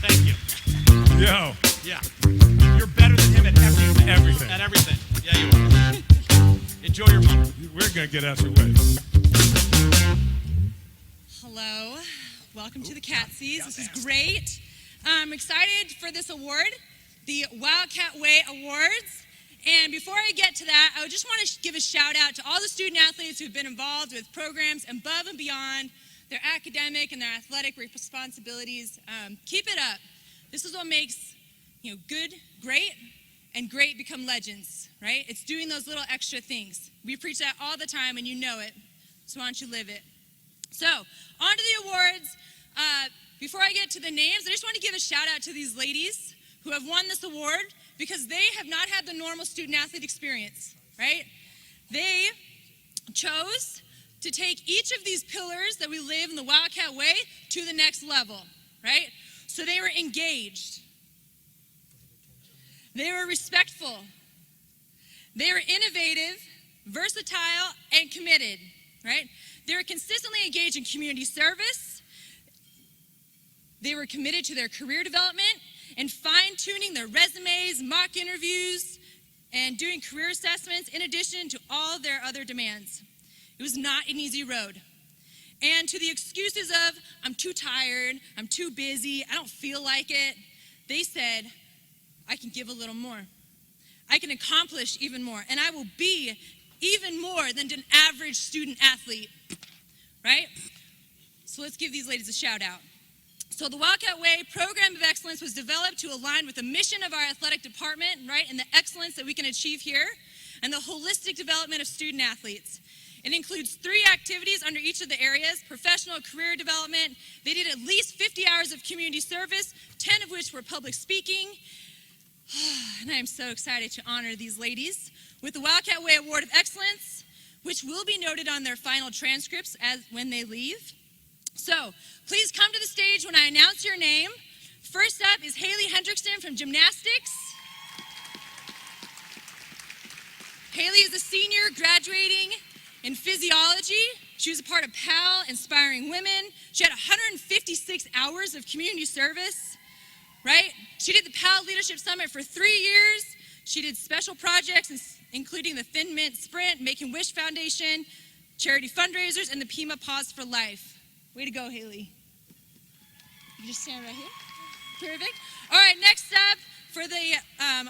thank you. Yo, Yeah. You're better than him at everything. Everything. At everything. Yeah, you are. Enjoy your moment. we're going to get out your way. Hello, welcome to the Catsys. This is great. I'm excited for this award, the Wildcat Way Awards. And before I get to that, I just want to give a shout out to all the student athletes who've been involved with programs above and beyond their academic and their athletic responsibilities. Keep it up. This is what makes good great, and great become legends, right? It's doing those little extra things. We preach that all the time, and you know it. So why don't you live it? So on to the awards. Before I get to the names, I just want to give a shout out to these ladies who have won this award because they have not had the normal student athlete experience, right? They chose to take each of these pillars that we live in the Wildcat Way to the next level, right? So they were engaged. They were respectful. They were innovative, versatile, and committed, right? They were consistently engaged in community service. They were committed to their career development and fine-tuning their resumes, mock interviews, and doing career assessments in addition to all their other demands. It was not an easy road. And to the excuses of, I'm too tired, I'm too busy, I don't feel like it, they said, I can give a little more. I can accomplish even more, and I will be even more than an average student athlete, right? So let's give these ladies a shout out. So the Wildcat Way Program of Excellence was developed to align with the mission of our athletic department, right, and the excellence that we can achieve here, and the holistic development of student athletes. It includes 3 activities under each of the areas: professional career development. They did at least 50 hours of community service, 10 of which were public speaking. And I am so excited to honor these ladies with the Wildcat Way Award of Excellence, which will be noted on their final transcripts when they leave. So please come to the stage when I announce your name. First up is Haley Hendrickson from gymnastics. Haley is a senior graduating in physiology. She was a part of PAL, Inspiring Women. She had 156 hours of community service, right? She did the PAL Leadership Summit for 3 years. She did special projects, including the Thin Mint Sprint, Make-A-Wish Foundation, charity fundraisers, and the Pima Pause for Life. Way to go, Haley. You just stand right here. Perfect. All right, next up for the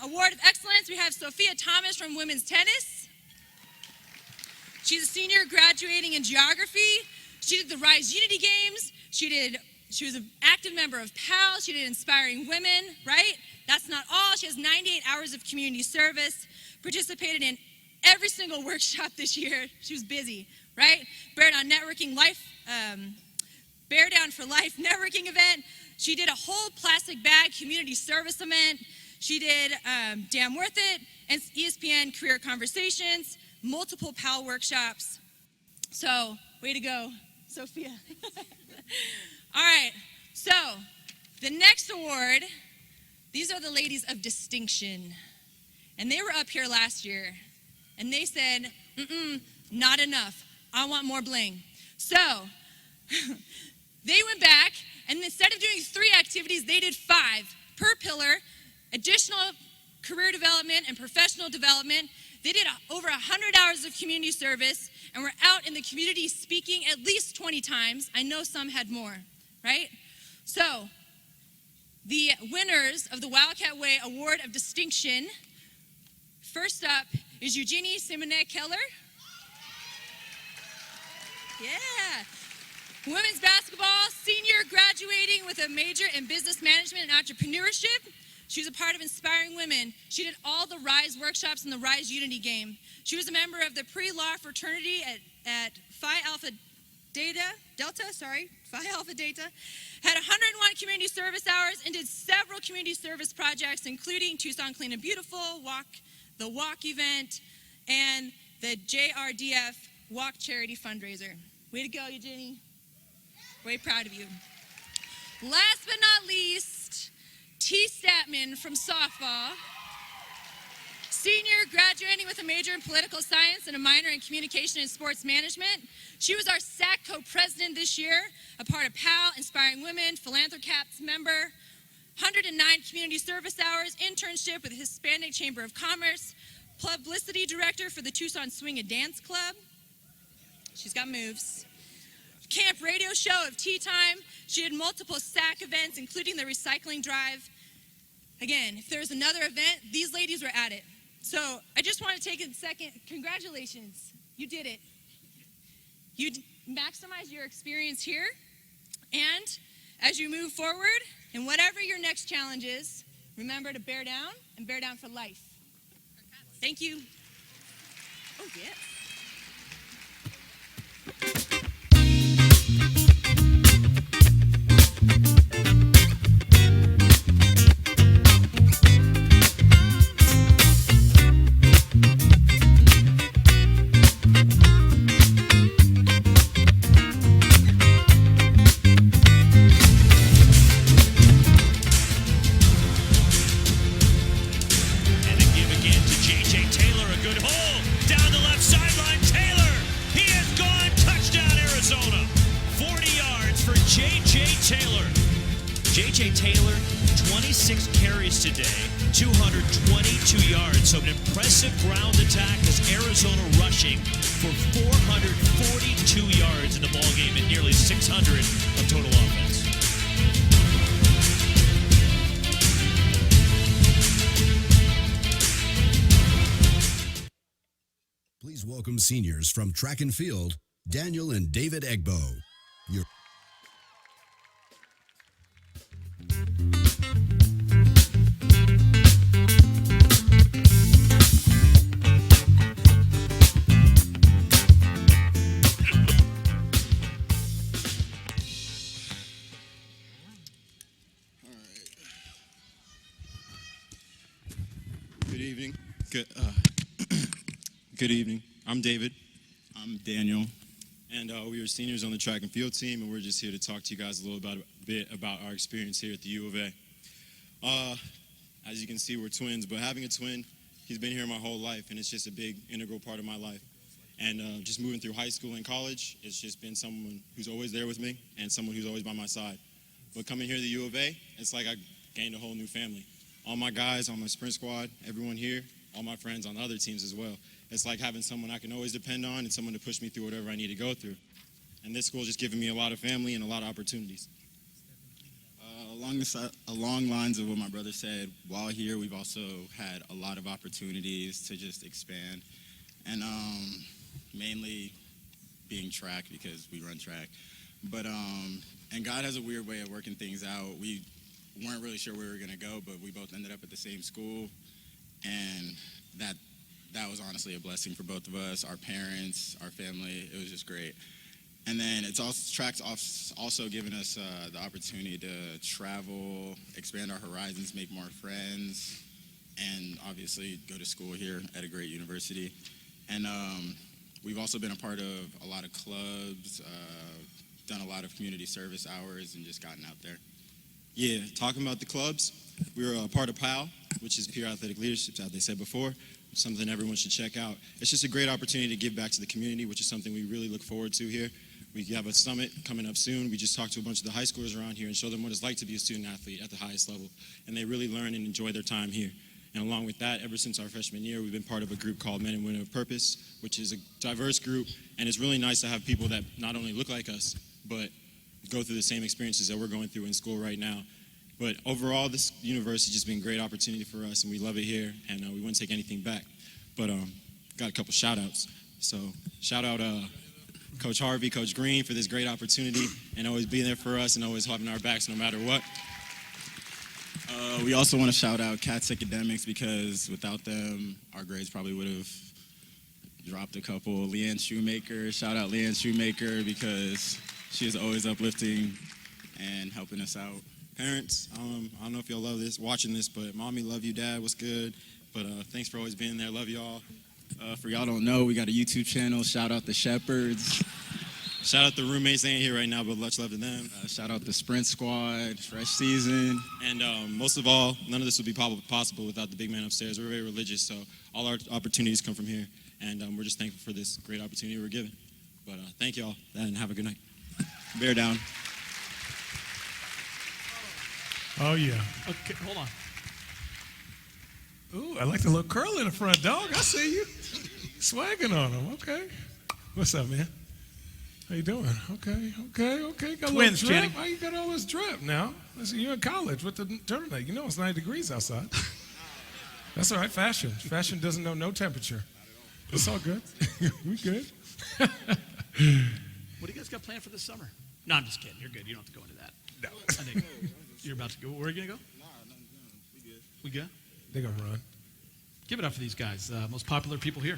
Award of Excellence, we have Sophia Thomas from women's tennis. She's a senior graduating in geography. She did the Rise Unity Games. She was an active member of PAL. She did Inspiring Women, right? That's not all. She has 98 hours of community service, participated in every single workshop this year. She was busy, right? Bear Down for Life networking event. She did a whole plastic bag community service event. She did Damn Worth It and ESPN Career Conversations, multiple PAL workshops. So, way to go, Sophia. All right, so the next award, these are the ladies of distinction. And they were up here last year, and they said, not enough. I want more bling. So, they went back, and instead of doing 3 activities, they did 5 per pillar: additional career development and professional development. They did over 100 hours of community service, and were out in the community speaking at least 20 times. I know some had more, right? So, the winners of the Wildcat Way Award of Distinction, first up is Eugenie Simonet Keller. Yeah. Women's basketball, senior, graduating with a major in business management and entrepreneurship. She was a part of Inspiring Women. She did all the RISE workshops in the RISE Unity game. She was a member of the pre-law fraternity at Phi Alpha Delta, had 101 community service hours and did several community service projects, including Tucson Clean and Beautiful, the Walk event, and the JRDF Walk charity fundraiser. Way to go, Eugenie. Very proud of you. Last but not least, T. Statman from softball. Senior, graduating with a major in political science and a minor in communication and sports management. She was our SAC co-president this year, a part of PAL, Inspiring Women, Philanthrocaps member, 109 community service hours, internship with the Hispanic Chamber of Commerce, publicity director for the Tucson Swing and Dance Club. She's got moves. Camp radio show of Tea Time. She did multiple SAC events, including the recycling drive. Again, if there's another event, these ladies were at it. So I just want to take a second. Congratulations. You did it. You maximize your experience here. And as you move forward, and whatever your next challenge is, remember to bear down and bear down for life. Thank you. Oh, yes. J.J. Taylor, 26 carries today, 222 yards. So an impressive ground attack as Arizona rushing for 442 yards in the ballgame and nearly 600 of total offense. Please welcome seniors from track and field, Daniel and David Egbo. Good evening. I'm David. I'm Daniel. And we are seniors on the track and field team, and we're just here to talk to you guys a little bit about our experience here at the U of A. As you can see, we're twins, but having a twin, he's been here my whole life, and it's just a big integral part of my life. And just moving through high school and college, it's just been someone who's always there with me and someone who's always by my side. But coming here to the U of A, it's like I gained a whole new family. All my guys on my sprint squad, everyone here, all my friends on the other teams as well. It's like having someone I can always depend on and someone to push me through whatever I need to go through. And this school has just given me a lot of family and a lot of opportunities. Along lines of what my brother said, while here we've also had a lot of opportunities to just expand. And mainly being track because we run track. But, and God has a weird way of working things out. We weren't really sure where we were gonna go, but we both ended up at the same school. And that was honestly a blessing for both of us, our parents, our family. It was just great. And then track's also given us the opportunity to travel, expand our horizons, make more friends, and obviously go to school here at a great university. And we've also been a part of a lot of clubs, done a lot of community service hours, and just gotten out there. Yeah, talking about the clubs, we were a part of PAL, which is Peer Athletic Leadership, as they said before, something everyone should check out. It's just a great opportunity to give back to the community, which is something we really look forward to here. We have a summit coming up soon. We just talked to a bunch of the high schoolers around here and show them what it's like to be a student athlete at the highest level. And they really learn and enjoy their time here. And along with that, ever since our freshman year, we've been part of a group called Men and Women of Purpose, which is a diverse group. And it's really nice to have people that not only look like us, but go through the same experiences that we're going through in school right now. But overall, this university has just been a great opportunity for us, and we love it here, and we wouldn't take anything back. But got a couple shout-outs. So shout out Coach Harvey, Coach Green for this great opportunity and always being there for us and always having our backs no matter what. We also want to shout out Catsys Academics because without them, our grades probably would have dropped a couple. Leanne Shoemaker, shout out Leanne Shoemaker because she is always uplifting and helping us out. Parents, I don't know if y'all love this, watching this, but mommy, love you, dad, what's good? But thanks for always being there, love y'all. For y'all don't know, we got a YouTube channel, shout out the Shepherds. Shout out the roommates, they ain't here right now, but much love to them. Shout out the Sprint Squad, fresh season. And most of all, none of this would be possible without the big man upstairs. We're very religious, so all our opportunities come from here. And we're just thankful for this great opportunity we're given. But thank y'all, and have a good night. Bear down. Oh, yeah. Okay, hold on. Ooh, I like the little curl in the front, dog. I see you. Swagging on them. Okay. What's up, man? How you doing? Okay. Got a Twins, little drip. Jenny. Why you got all this drip now? Listen, you're in college with the turtleneck. You know it's 90 degrees outside. That's all right. Fashion. Fashion doesn't know no temperature. It's all good. We good. What do you guys got planned for this summer? No, I'm just kidding. You're good. You don't have to go into that. No. I think you're about to go. Where are you going to go? We good. We good? They're going to run. Give it up for these guys. Most popular people here.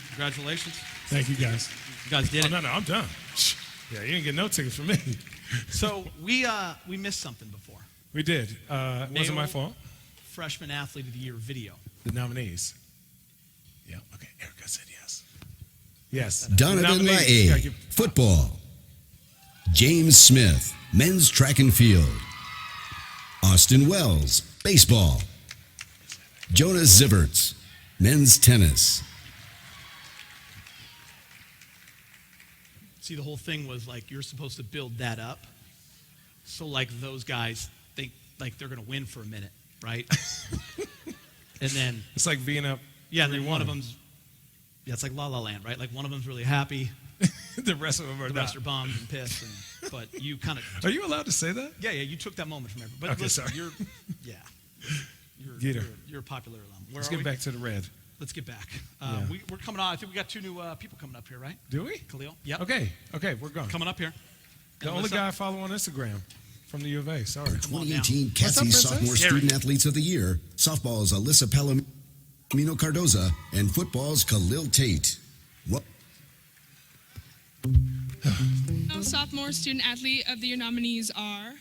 Congratulations. Thank you, guys. You guys did it. No, I'm done. Yeah, you didn't get no tickets from me. So we missed something before. We did. It wasn't my fault. Freshman Athlete of the Year video. The nominees. Yeah, okay. Erica said yes. Yes. Donovan The Lae, nominees. football. James Smith, men's track and field. Austin Wells, baseball. Jonas Zivert, men's tennis. See, the whole thing was like you're supposed to build that up. So like those guys think like they're going to win for a minute, right? And then It's like being up. yeah, and then one of them's it's like La La Land, right? Like one of them's really happy, The rest of them are the not. rest are bummed and pissed, but you kind of Are you allowed to say that? yeah, you took that moment from everybody. But Okay, listen, sorry. you're Get her. you're a popular alum. Where Let's are get we? back to the red. Let's get back. Yeah. We're coming on. I think we got two new people coming up here, right? Do we? Khalil. Yep. Okay, we're going. Coming up here. The And only what's guy I up? follow on Instagram from the U of A. Sorry. on now. 2018 What's up, Catsys Princess? Sophomore Gary. Student Athletes of the Year. Softball's Alyssa Palomino Cardoza and football's Khalil Tate. What? Sophomore Student Athlete of the Year nominees are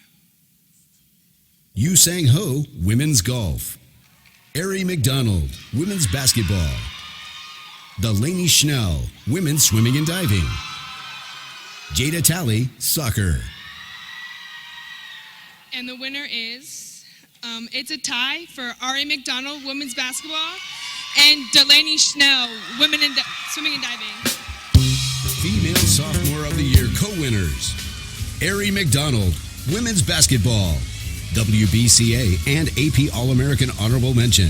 Yu Sang Ho, women's golf. Ari McDonald, women's basketball. Delaney Schnell, women's swimming and diving. Jada Talley, soccer. and the winner is it's a tie for Ari McDonald, women's basketball, and Delaney Schnell, women in swimming and diving. Female Sophomore of the Year co-winners. Ari McDonald, women's basketball. WBCA and AP All-American Honorable Mention.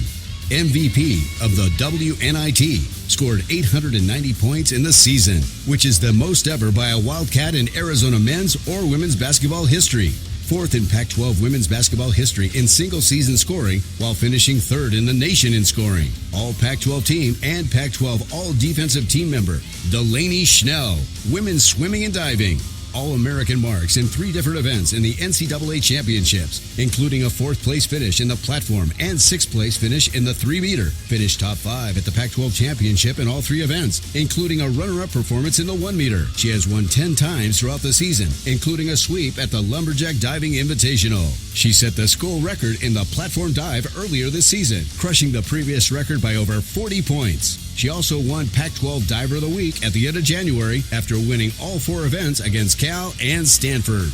MVP of the WNIT, scored 890 points in the season, which is the most ever by a Wildcat in Arizona men's or women's basketball history. Fourth in Pac-12 women's basketball history in single-season scoring, while finishing third in the nation in scoring. All Pac-12 team and Pac-12 all-defensive team member, Delaney Schnell, women's swimming and diving. All-American marks in 3 different events in the NCAA championships, including a 4th place finish in the platform and 6th place finish in the 3-meter. Finished top 5 at the Pac-12 championship in all 3 events, including a runner-up performance in the 1-meter. She has won 10 times throughout the season, including a sweep at the Lumberjack Diving Invitational. She set the school record in the platform dive earlier this season, crushing the previous record by over 40 points. She also won Pac-12 Diver of the Week at the end of January after winning all 4 events against Cal and Stanford.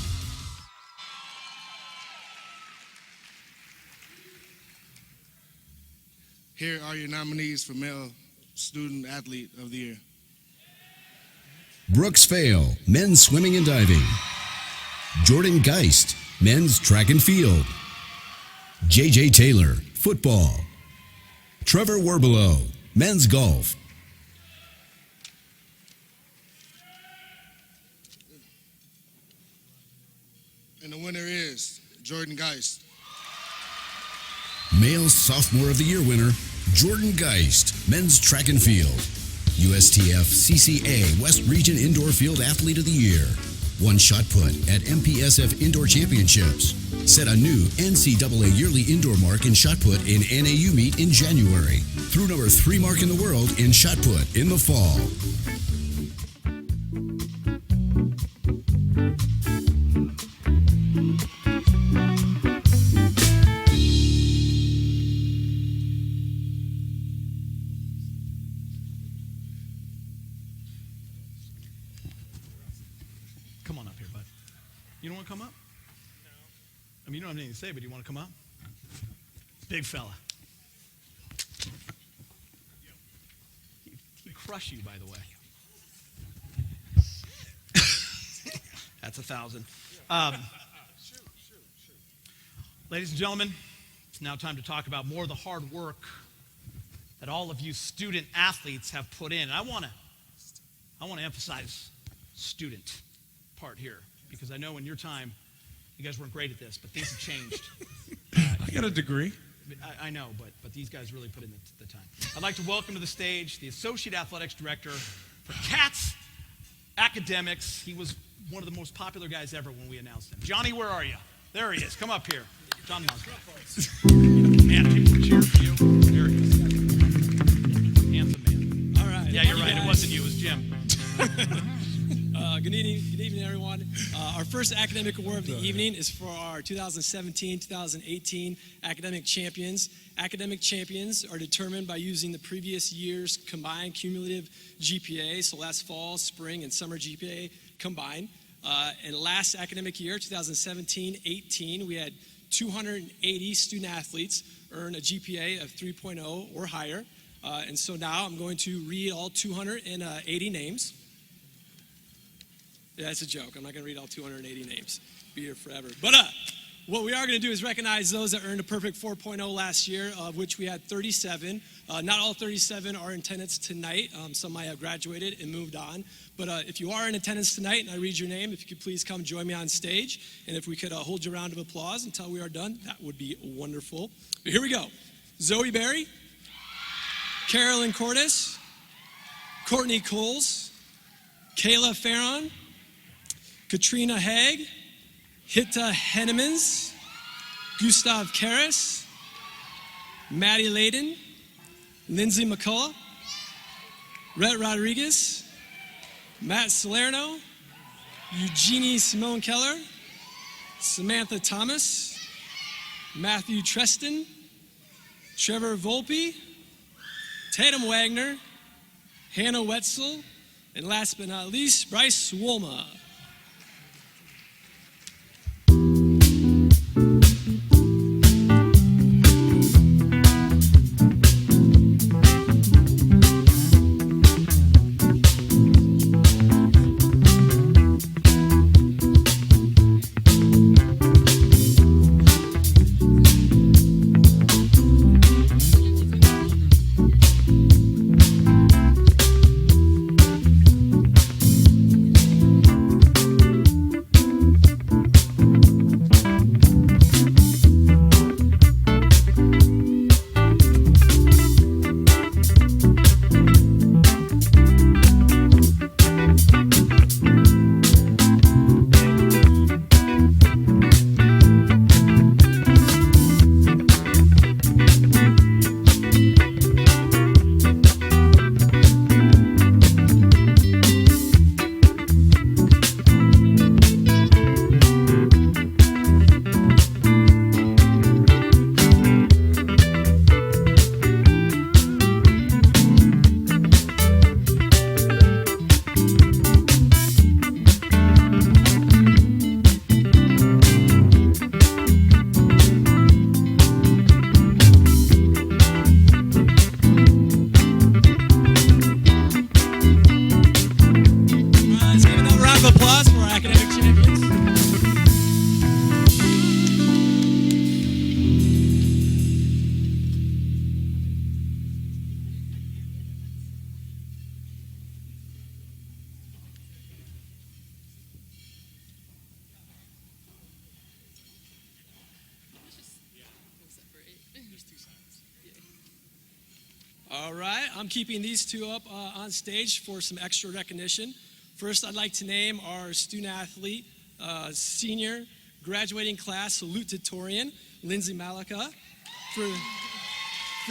Here are your nominees for Male Student Athlete of the Year. Brooks Fail, men's swimming and diving. Jordan Geist, men's track and field. J.J. Taylor, football. Trevor Werbelow, men's golf. And the winner is Jordan Geist. Male Sophomore of the Year winner, Jordan Geist, men's track and field. USTF CCA West Region Indoor Field Athlete of the Year. Won shot put at MPSF Indoor Championships. Set a new NCAA yearly indoor mark in shot put in NAU meet in January. Threw number 3 mark in the world in shot put in the fall. Come on up here, bud. You don't want to come up? No. I mean, you don't have anything to say, but you want to come up? Big fella. He'd crush you, by the way. That's 1,000. Ladies and gentlemen, it's now time to talk about more of the hard work that all of you student athletes have put in. And I want to emphasize student part here, because I know in your time you guys weren't great at this, but things have changed. I got a degree. I know, but these guys really put in the time. I'd like to welcome to the stage the Associate Athletics Director for Cats at academics. He was one of the most popular guys ever when we announced him. Johnny, where are you? There he is. Come up here. John Musgrave. Man, people cheer for you. There he is. Handsome man. All right. Yeah, you're right. It wasn't you. It was Jim. Good evening, everyone. Our first academic award of the evening is for our 2017-2018 academic champions. Academic champions are determined by using the previous year's combined cumulative GPA, so last fall, spring, and summer GPA combined. And last academic year, 2017-18, we had 280 student athletes earn a GPA of 3.0 or higher. And so now I'm going to read all 280 names. Yeah, it's a joke. I'm not going to read all 280 names. Be here forever. But what we are going to do is recognize those that earned a perfect 4.0 last year, of which we had 37. Not all 37 are in attendance tonight. Some might have graduated and moved on. But if you are in attendance tonight and I read your name, if you could please come join me on stage. And if we could hold you a round of applause until we are done, that would be wonderful. But here we go. Zoe Berry, Carolyn Cordes, Courtney Coles, Kayla Farron, Katrina Haig, Hitta Hennemans, Gustav Karras, Maddie Layden, Lindsay McCullough, Rhett Rodriguez, Matt Salerno, Eugenie Simone Keller, Samantha Thomas, Matthew Treston, Trevor Volpe, Tatum Wagner, Hannah Wetzel, and last but not least, Bryce Wolma. All right, I'm keeping these two up on stage for some extra recognition. First, I'd like to name our student athlete, senior graduating class salutatorian, Lindsay Malika, for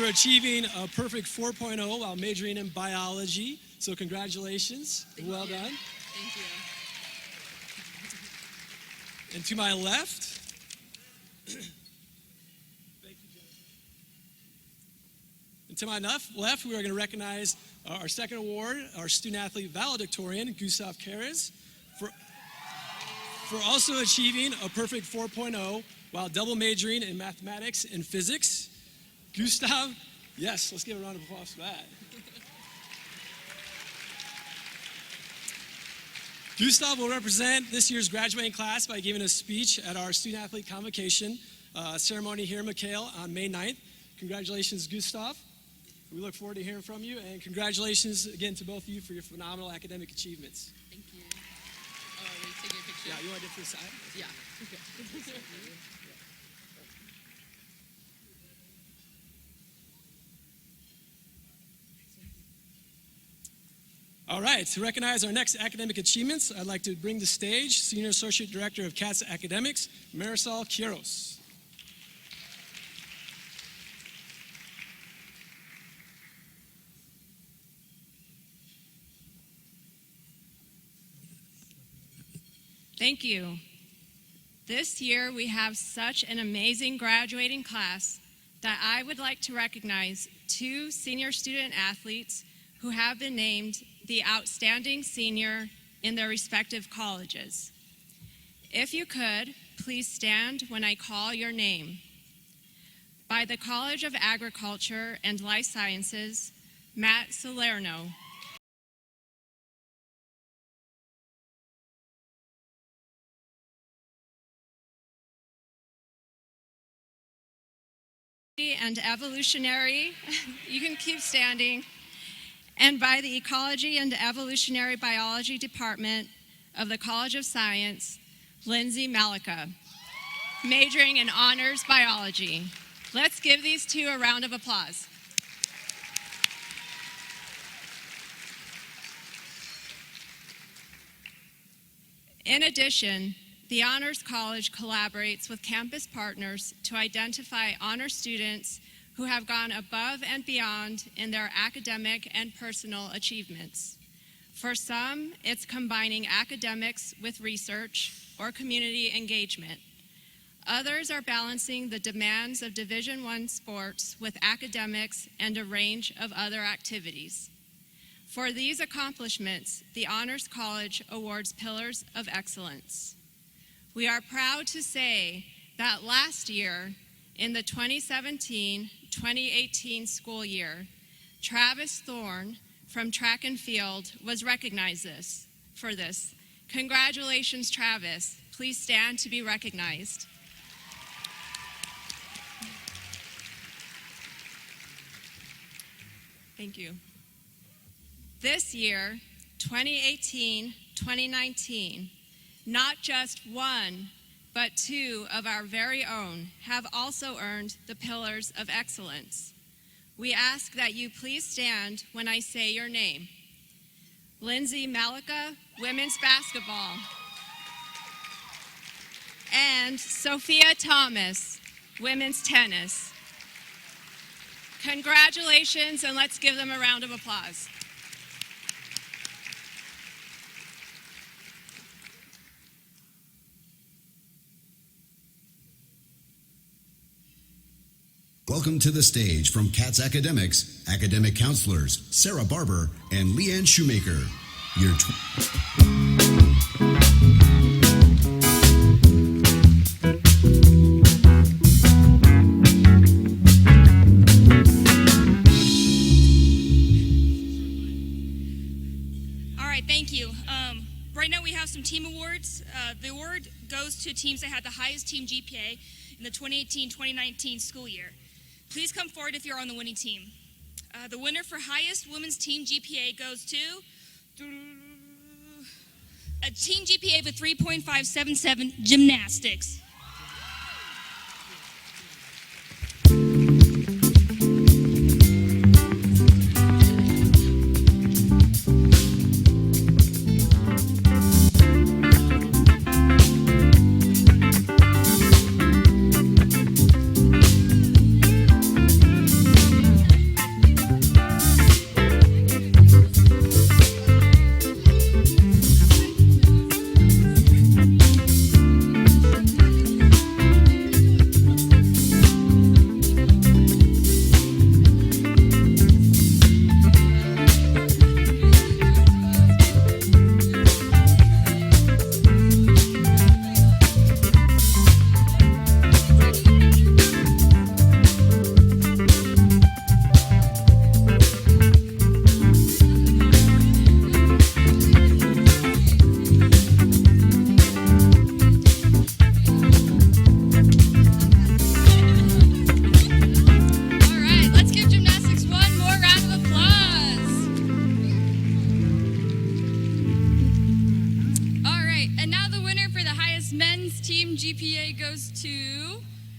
achieving a perfect 4.0 while majoring in biology. So congratulations, well done. Thank you. And to my left, and to my left, we are going to recognize our second award, our student athlete valedictorian, Gustav Karras, for also achieving a perfect 4.0 while double majoring in mathematics and physics. Gustav, yes, let's give a round of applause for that. Gustav will represent this year's graduating class by giving a speech at our student athlete convocation ceremony here in McHale on May 9th. Congratulations, Gustav. We look forward to hearing from you, and congratulations again to both of you for your phenomenal academic achievements. Thank you. Oh, are we taking a picture? Yeah, you want to do it for the side? Yeah. Okay. All right, to recognize our next academic achievements, I'd like to bring to stage Senior Associate Director of Catsys Academics, Marisol Quiros. Thank you. This year we have such an amazing graduating class that I would like to recognize 2 senior student athletes who have been named the Outstanding Senior in their respective colleges. If you could, please stand when I call your name. By the College of Agriculture and Life Sciences, Matt Salerno. And evolutionary, you can keep standing, and by the Ecology and Evolutionary Biology Department of the College of Science, Lindsay Malika, majoring in honors biology. Let's give these 2 a round of applause. In addition, the Honors College collaborates with campus partners to identify honor students who have gone above and beyond in their academic and personal achievements. For some, it's combining academics with research or community engagement. Others are balancing the demands of Division I sports with academics and a range of other activities. For these accomplishments, the Honors College awards Pillars of Excellence. We are proud to say that last year, in the 2017-2018 school year, Travis Thorne from track and field was recognized for this. Congratulations, Travis. Please stand to be recognized. Thank you. This year, 2018-2019, not just 1, but 2 of our very own have also earned the Pillars of Excellence. We ask that you please stand when I say your name. Lindsay Malika, women's basketball. And Sophia Thomas, women's tennis. Congratulations, and let's give them a round of applause. Welcome to the stage from Cats Academics, academic counselors Sarah Barber and Leanne Shoemaker. All right, thank you. Right now we have some team awards. The award goes to teams that had the highest team GPA in the 2018-2019 school year. Please come forward if you're on the winning team. The winner for highest women's team GPA goes to a team GPA of a 3.577, gymnastics.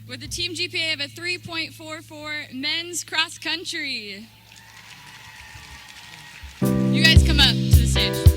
With a team GPA of a 3.44, men's cross country. You guys come up to the stage.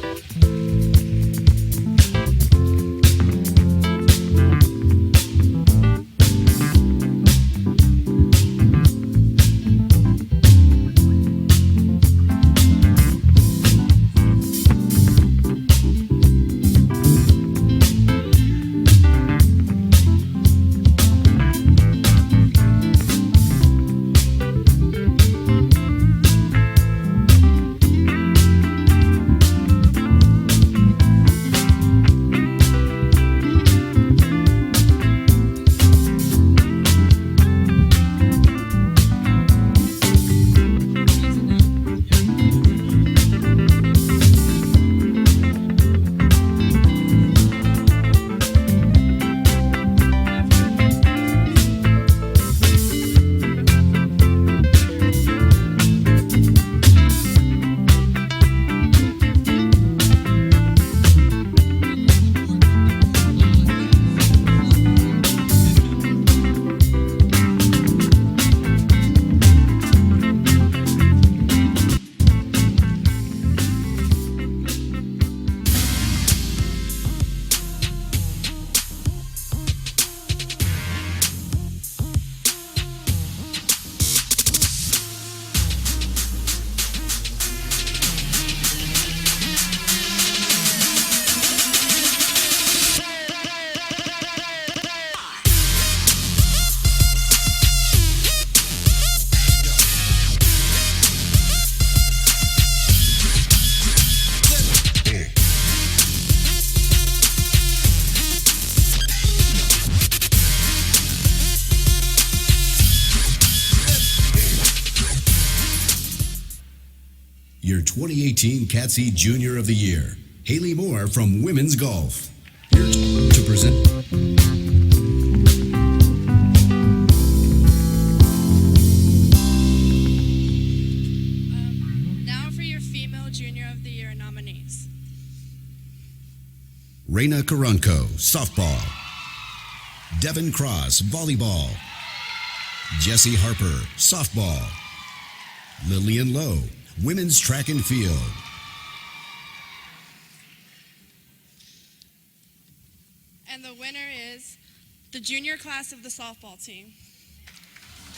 Your 2018 Catsys Junior of the Year, Haley Moore from Women's Golf. Here to present. Now for your Female Junior of the Year nominees. Raina Karanko, softball. Devin Cross, volleyball. Jessie Harper, softball. Lillian Lowe, women's track and field. And the winner is the junior class of the softball team.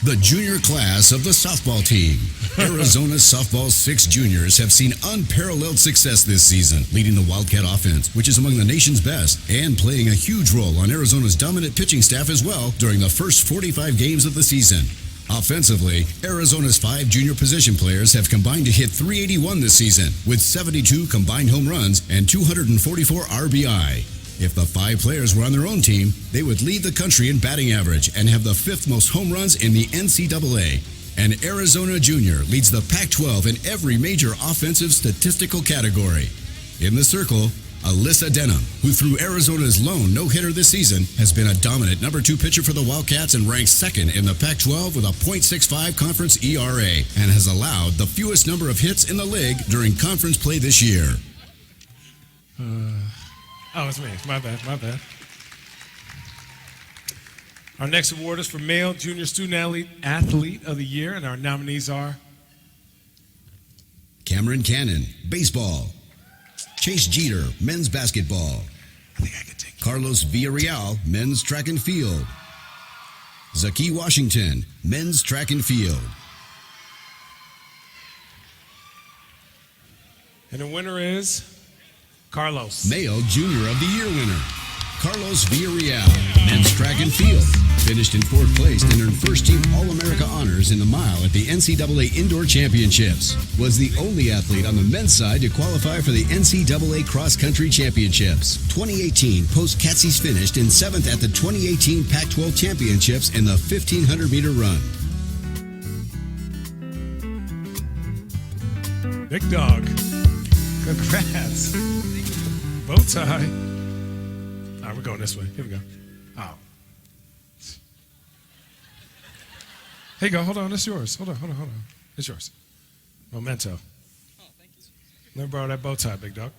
The junior class of the softball team. Arizona's softball 6 juniors have seen unparalleled success this season, leading the Wildcat offense, which is among the nation's best, and playing a huge role on Arizona's dominant pitching staff as well during the first 45 games of the season. Offensively, Arizona's 5 junior position players have combined to hit .381 this season, with 72 combined home runs and 244 RBI. If the 5 players were on their own team, they would lead the country in batting average and have the 5th most home runs in the NCAA. And Arizona Junior leads the Pac-12 in every major offensive statistical category. In the circle, Alyssa Denham, who threw Arizona's lone no-hitter this season, has been a dominant number 2 pitcher for the Wildcats and ranks 2nd in the Pac-12 with a .65 conference ERA and has allowed the fewest number of hits in the league during conference play this year. Oh, it's me. My bad. Our next award is for Male Junior Student Athlete of the Year, and our nominees are Cameron Cannon, baseball. Chase Jeter, men's basketball. Carlos Villarreal, men's track and field. Zaki Washington, men's track and field. And the winner is Carlos. Male Junior of the Year winner, Carlos Villarreal, men's track and field. Finished in 4th place and earned first-team All-America honors in the mile at the NCAA Indoor Championships. Was the only athlete on the men's side to qualify for the NCAA Cross Country Championships. 2018 post-Catsys finished in 7th at the 2018 Pac-12 Championships in the 1,500-meter run. Big dog. Congrats. Bow tie. All right, we're going this way. Here we go. Oh. Hey, go. Hold on. It's yours. Hold on. It's yours. Memento. Oh, thank you. Let me borrow that bow tie, big dog.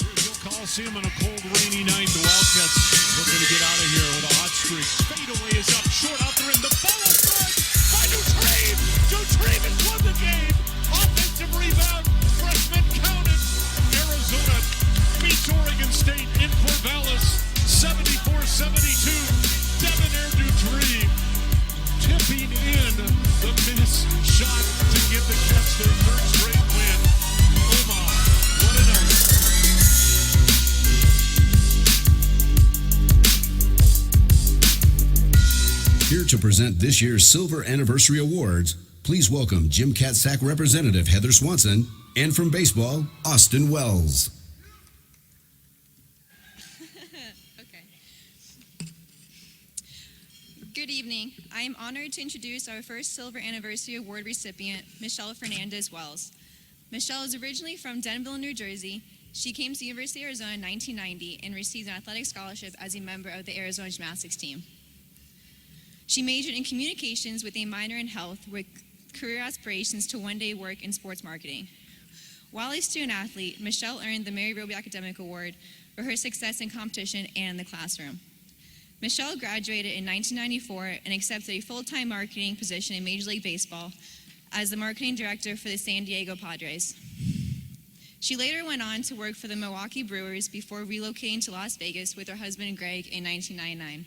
Here's your Coliseum on a cold, rainy night. The Wildcats looking to get out of here with a hot streak. Fadeaway is up, short out there in the follow thread by Dutrave. Dutrave has won the game. Offensive rebound. Freshman last shot to give the Cats their third straight win. Oh my, what a night. Here to present this year's Silver Anniversary Awards, please welcome Jim Catsack Representative Heather Swanson and from baseball, Austin Wells. Good evening. I am honored to introduce our first Silver Anniversary Award recipient, Michelle Fernandez Wells. Michelle is originally from Denville, New Jersey. She came to the University of Arizona in 1990 and received an athletic scholarship as a member of the Arizona gymnastics team. She majored in communications with a minor in health with career aspirations to one day work in sports marketing. While a student athlete, Michelle earned the Mary Roby Academic Award for her success in competition and in the classroom. Michelle graduated in 1994 and accepted a full-time marketing position in Major League Baseball as the marketing director for the San Diego Padres. She later went on to work for the Milwaukee Brewers before relocating to Las Vegas with her husband Greg in 1999.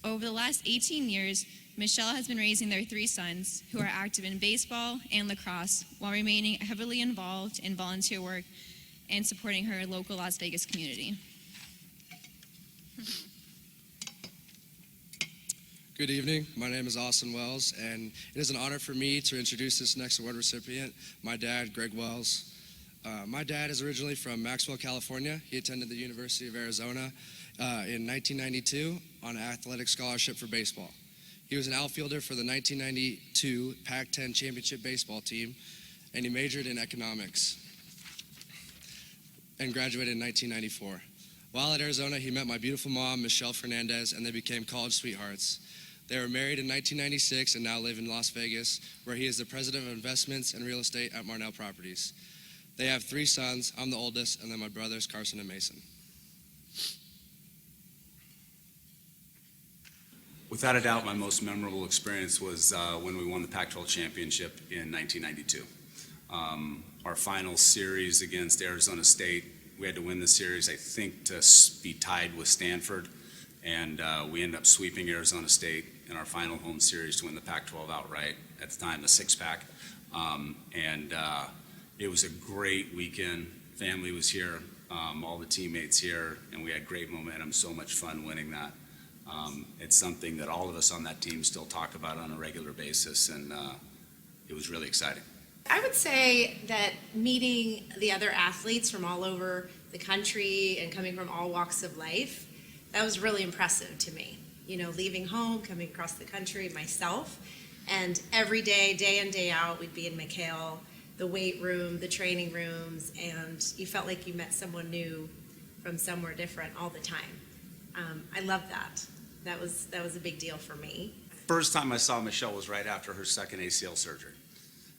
Over the last 18 years, Michelle has been raising their 3 sons who are active in baseball and lacrosse while remaining heavily involved in volunteer work and supporting her local Las Vegas community. Good evening. My name is Austin Wells, and it is an honor for me to introduce this next award recipient, my dad, Greg Wells. My dad is originally from Maxwell, California. He attended the University of Arizona in 1992 on an athletic scholarship for baseball. He was an outfielder for the 1992 Pac-10 championship baseball team, and he majored in economics and graduated in 1994. While at Arizona, he met my beautiful mom, Michelle Fernandez, and they became college sweethearts. They were married in 1996 and now live in Las Vegas, where he is the president of investments and real estate at Marnell Properties. They have 3 sons. I'm the oldest, and then my brothers, Carson and Mason. Without a doubt, my most memorable experience was when we won the Pac-12 championship in 1992. Our final series against Arizona State, we had to win the series, I think, to be tied with Stanford, and we ended up sweeping Arizona State in our final home series to win the Pac-12 outright, at the time the 6-pack. It was a great weekend. Family was here, all the teammates here, and we had great momentum, so much fun winning that. It's something that all of us on that team still talk about on a regular basis, and it was really exciting. I would say that meeting the other athletes from all over the country and coming from all walks of life, that was really impressive to me. You know, leaving home, coming across the country myself, and every day, day in, day out, we'd be in McHale, the weight room, the training rooms, and you felt like you met someone new from somewhere different all the time. I love that. That was a big deal for me. First time I saw Michelle was right after her second ACL surgery.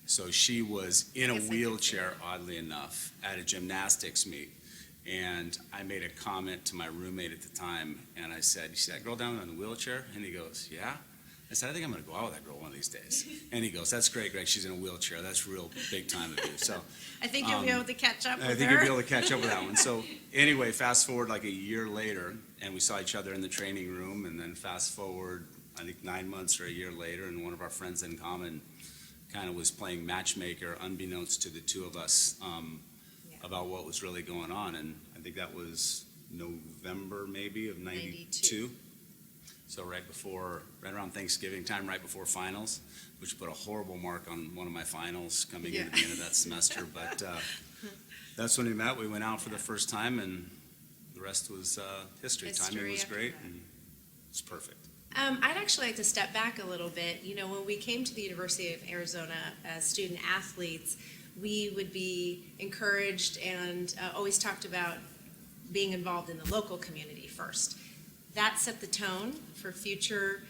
So she was in a wheelchair, oddly enough, at a gymnastics meet. And I made a comment to my roommate at the time, and I said, "You see that girl down in the wheelchair?" And he goes, "Yeah." I said, "I think I'm going to go out with that girl one of these days." And he goes, "That's great, Greg. She's in a wheelchair. That's real big time of you." So I think you'll be able to catch up with her. I think you'll be able to catch up with that one. So anyway, fast forward like a year later, and we saw each other in the training room, and then fast forward, I think 9 months or a year later, and one of our friends in common kind of was playing matchmaker, unbeknownst to the two of us, about what was really going on. And I think that was November maybe of 92. So right around Thanksgiving time, right before finals, which put a horrible mark on one of my finals coming into the end of that semester. But that's when we met. We went out for the first time, and the rest was history. Timing was great, and it's perfect. I'd actually like to step back a little bit. You know, when we came to the University of Arizona as student athletes, we would be encouraged and always talked about being involved in the local community first. That set the tone for future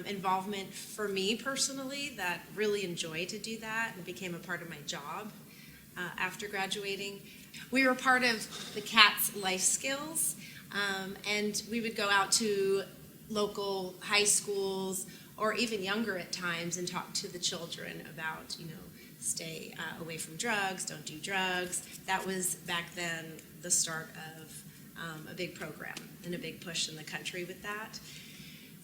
involvement for me personally, that really enjoyed to do that and became a part of my job after graduating. We were part of the Cats Life Skills, and we would go out to local high schools or even younger at times and talk to the children about, you know, stay away from drugs, don't do drugs. That was back then the start of a big program and a big push in the country with that.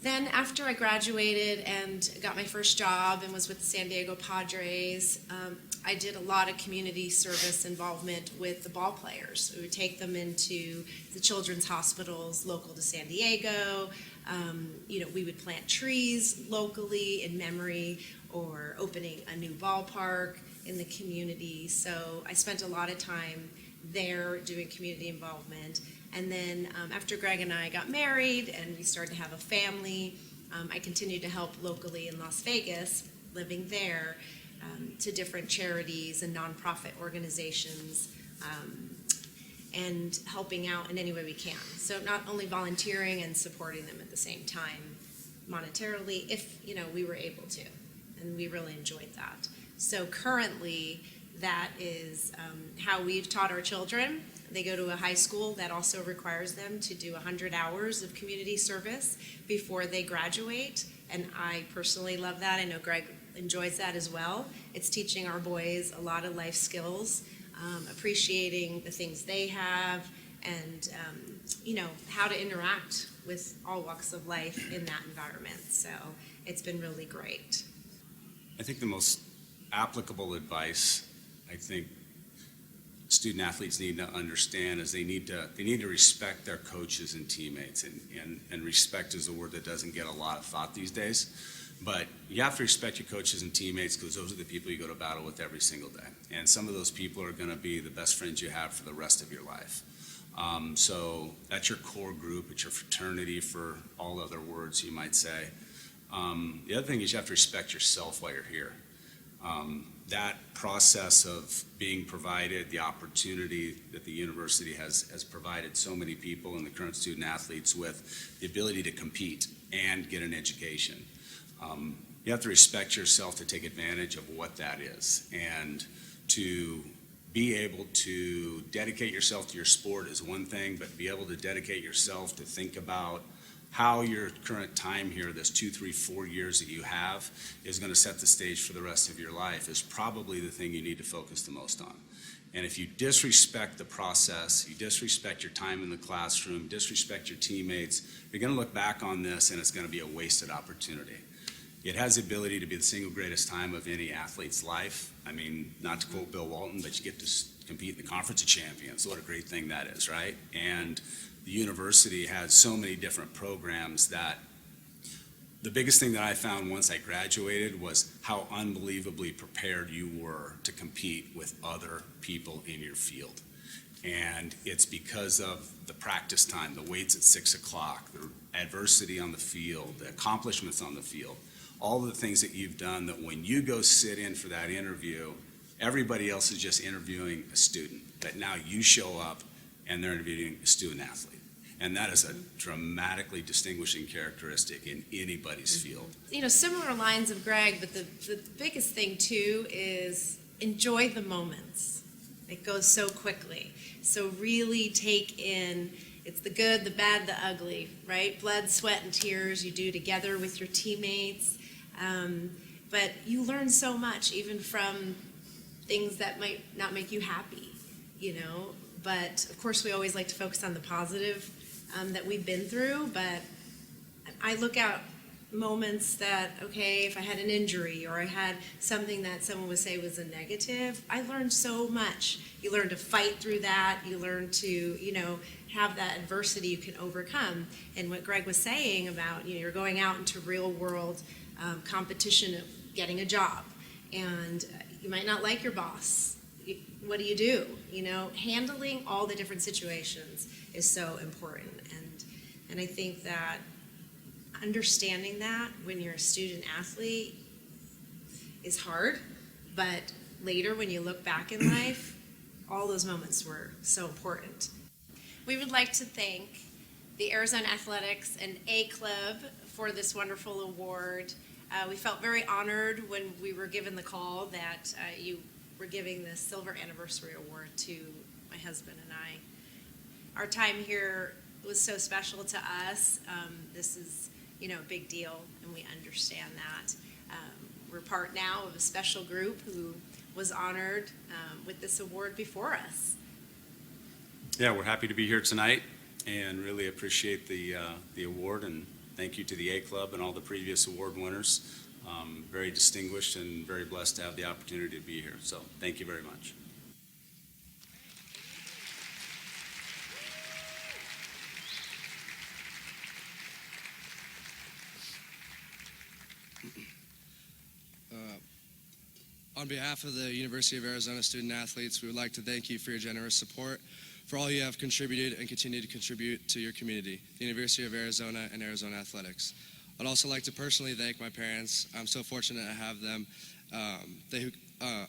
Then after I graduated and got my first job and was with the San Diego Padres, I did a lot of community service involvement with the ball players. We would take them into the children's hospitals local to San Diego. We would plant trees locally in memory, or opening a new ballpark in the community. So I spent a lot of time there doing community involvement. And then after Greg and I got married and we started to have a family, I continued to help locally in Las Vegas, living there, to different charities and nonprofit organizations, and helping out in any way we can. So not only volunteering and supporting them at the same time monetarily, if we were able to, and we really enjoyed that. So currently, that is how we've taught our children. They go to a high school that also requires them to do 100 hours of community service before they graduate, and I personally love that. I know Greg enjoys that as well. It's teaching our boys a lot of life skills, appreciating the things they have, and how to interact with all walks of life in that environment. So it's been really great. I think the most applicable advice, I think student athletes need to understand, is they need to respect their coaches and teammates, and respect is a word that doesn't get a lot of thought these days. But you have to respect your coaches and teammates, because those are the people you go to battle with every single day. And some of those people are going to be the best friends you have for the rest of your life. So that's your core group. It's your fraternity, for all other words you might say. The other thing is you have to respect yourself while you're here. That process of being provided the opportunity that the university has provided so many people and the current student athletes with the ability to compete and get an education. You have to respect yourself to take advantage of what that is, and to be able to dedicate yourself to your sport is one thing, but be able to dedicate yourself to think about how your current time here, this 2, 3, 4 years that you have, is going to set the stage for the rest of your life, is probably the thing you need to focus the most on. And if you disrespect the process, you disrespect your time in the classroom, disrespect your teammates, you're going to look back on this and it's going to be a wasted opportunity. It has the ability to be the single greatest time of any athlete's life. I mean, not to quote Bill Walton, but you get to compete in the Conference of Champions. What a great thing that is, right? And the university has so many different programs that the biggest thing that I found once I graduated was how unbelievably prepared you were to compete with other people in your field. And it's because of the practice time, the weights at 6 o'clock, the adversity on the field, the accomplishments on the field, all the things that you've done, that when you go sit in for that interview, everybody else is just interviewing a student. That now you show up and they're interviewing a student athlete. And that is a dramatically distinguishing characteristic in anybody's field. Similar lines of Greg, but the biggest thing too is enjoy the moments. It goes so quickly. So really take in, it's the good, the bad, the ugly, right? Blood, sweat, and tears you do together with your teammates. But you learn so much, even from things that might not make you happy, But of course, we always like to focus on the positive that we've been through. But I look at moments that, okay, if I had an injury or I had something that someone would say was a negative, I learned so much. You learn to fight through that. You learn to, have that adversity you can overcome. And what Greg was saying about, you're going out into real world competition of getting a job, and you might not like your boss. What do you do? Handling all the different situations is so important. And I think that understanding that when you're a student athlete is hard, but later when you look back in life, all those moments were so important. We would like to thank the Arizona Athletics and A Club for this wonderful award. We felt very honored when we were given the call that you were giving the Silver Anniversary Award to my husband and I. Our time here was so special to us. This is, a big deal, and we understand that. We're part now of a special group who was honored with this award before us. Yeah, we're happy to be here tonight and really appreciate the award, and thank you to the A Club and all the previous award winners. Very distinguished and very blessed to have the opportunity to be here. So thank you very much. On behalf of the University of Arizona student athletes, we would like to thank you for your generous support, for all you have contributed and continue to contribute to your community, the University of Arizona and Arizona Athletics. I'd also like to personally thank my parents. I'm so fortunate to have them. They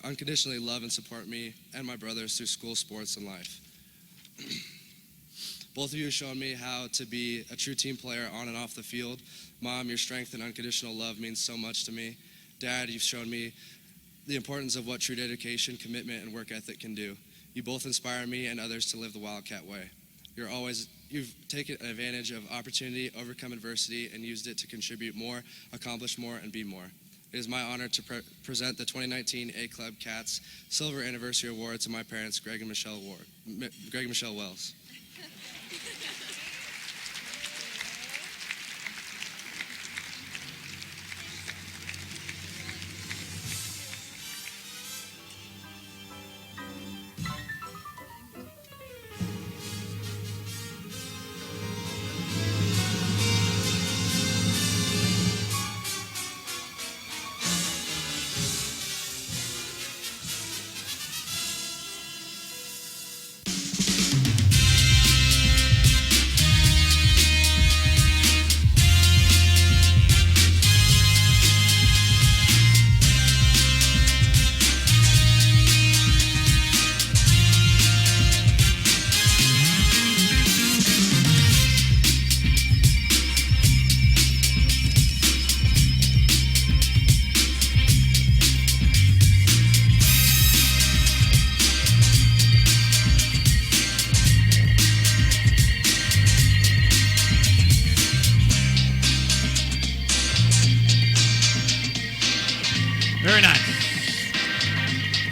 unconditionally love and support me and my brothers through school, sports, and life. Both of you have shown me how to be a true team player on and off the field. Mom, your strength and unconditional love means so much to me. Dad, you've shown me the importance of what true dedication, commitment, and work ethic can do. You both inspire me and others to live the Wildcat way. You've taken advantage of opportunity, overcome adversity, and used it to contribute more, accomplish more, and be more. It is my honor to present the 2019 A Club Cats Silver Anniversary Award to my parents, Greg and Michelle Wells. Very nice.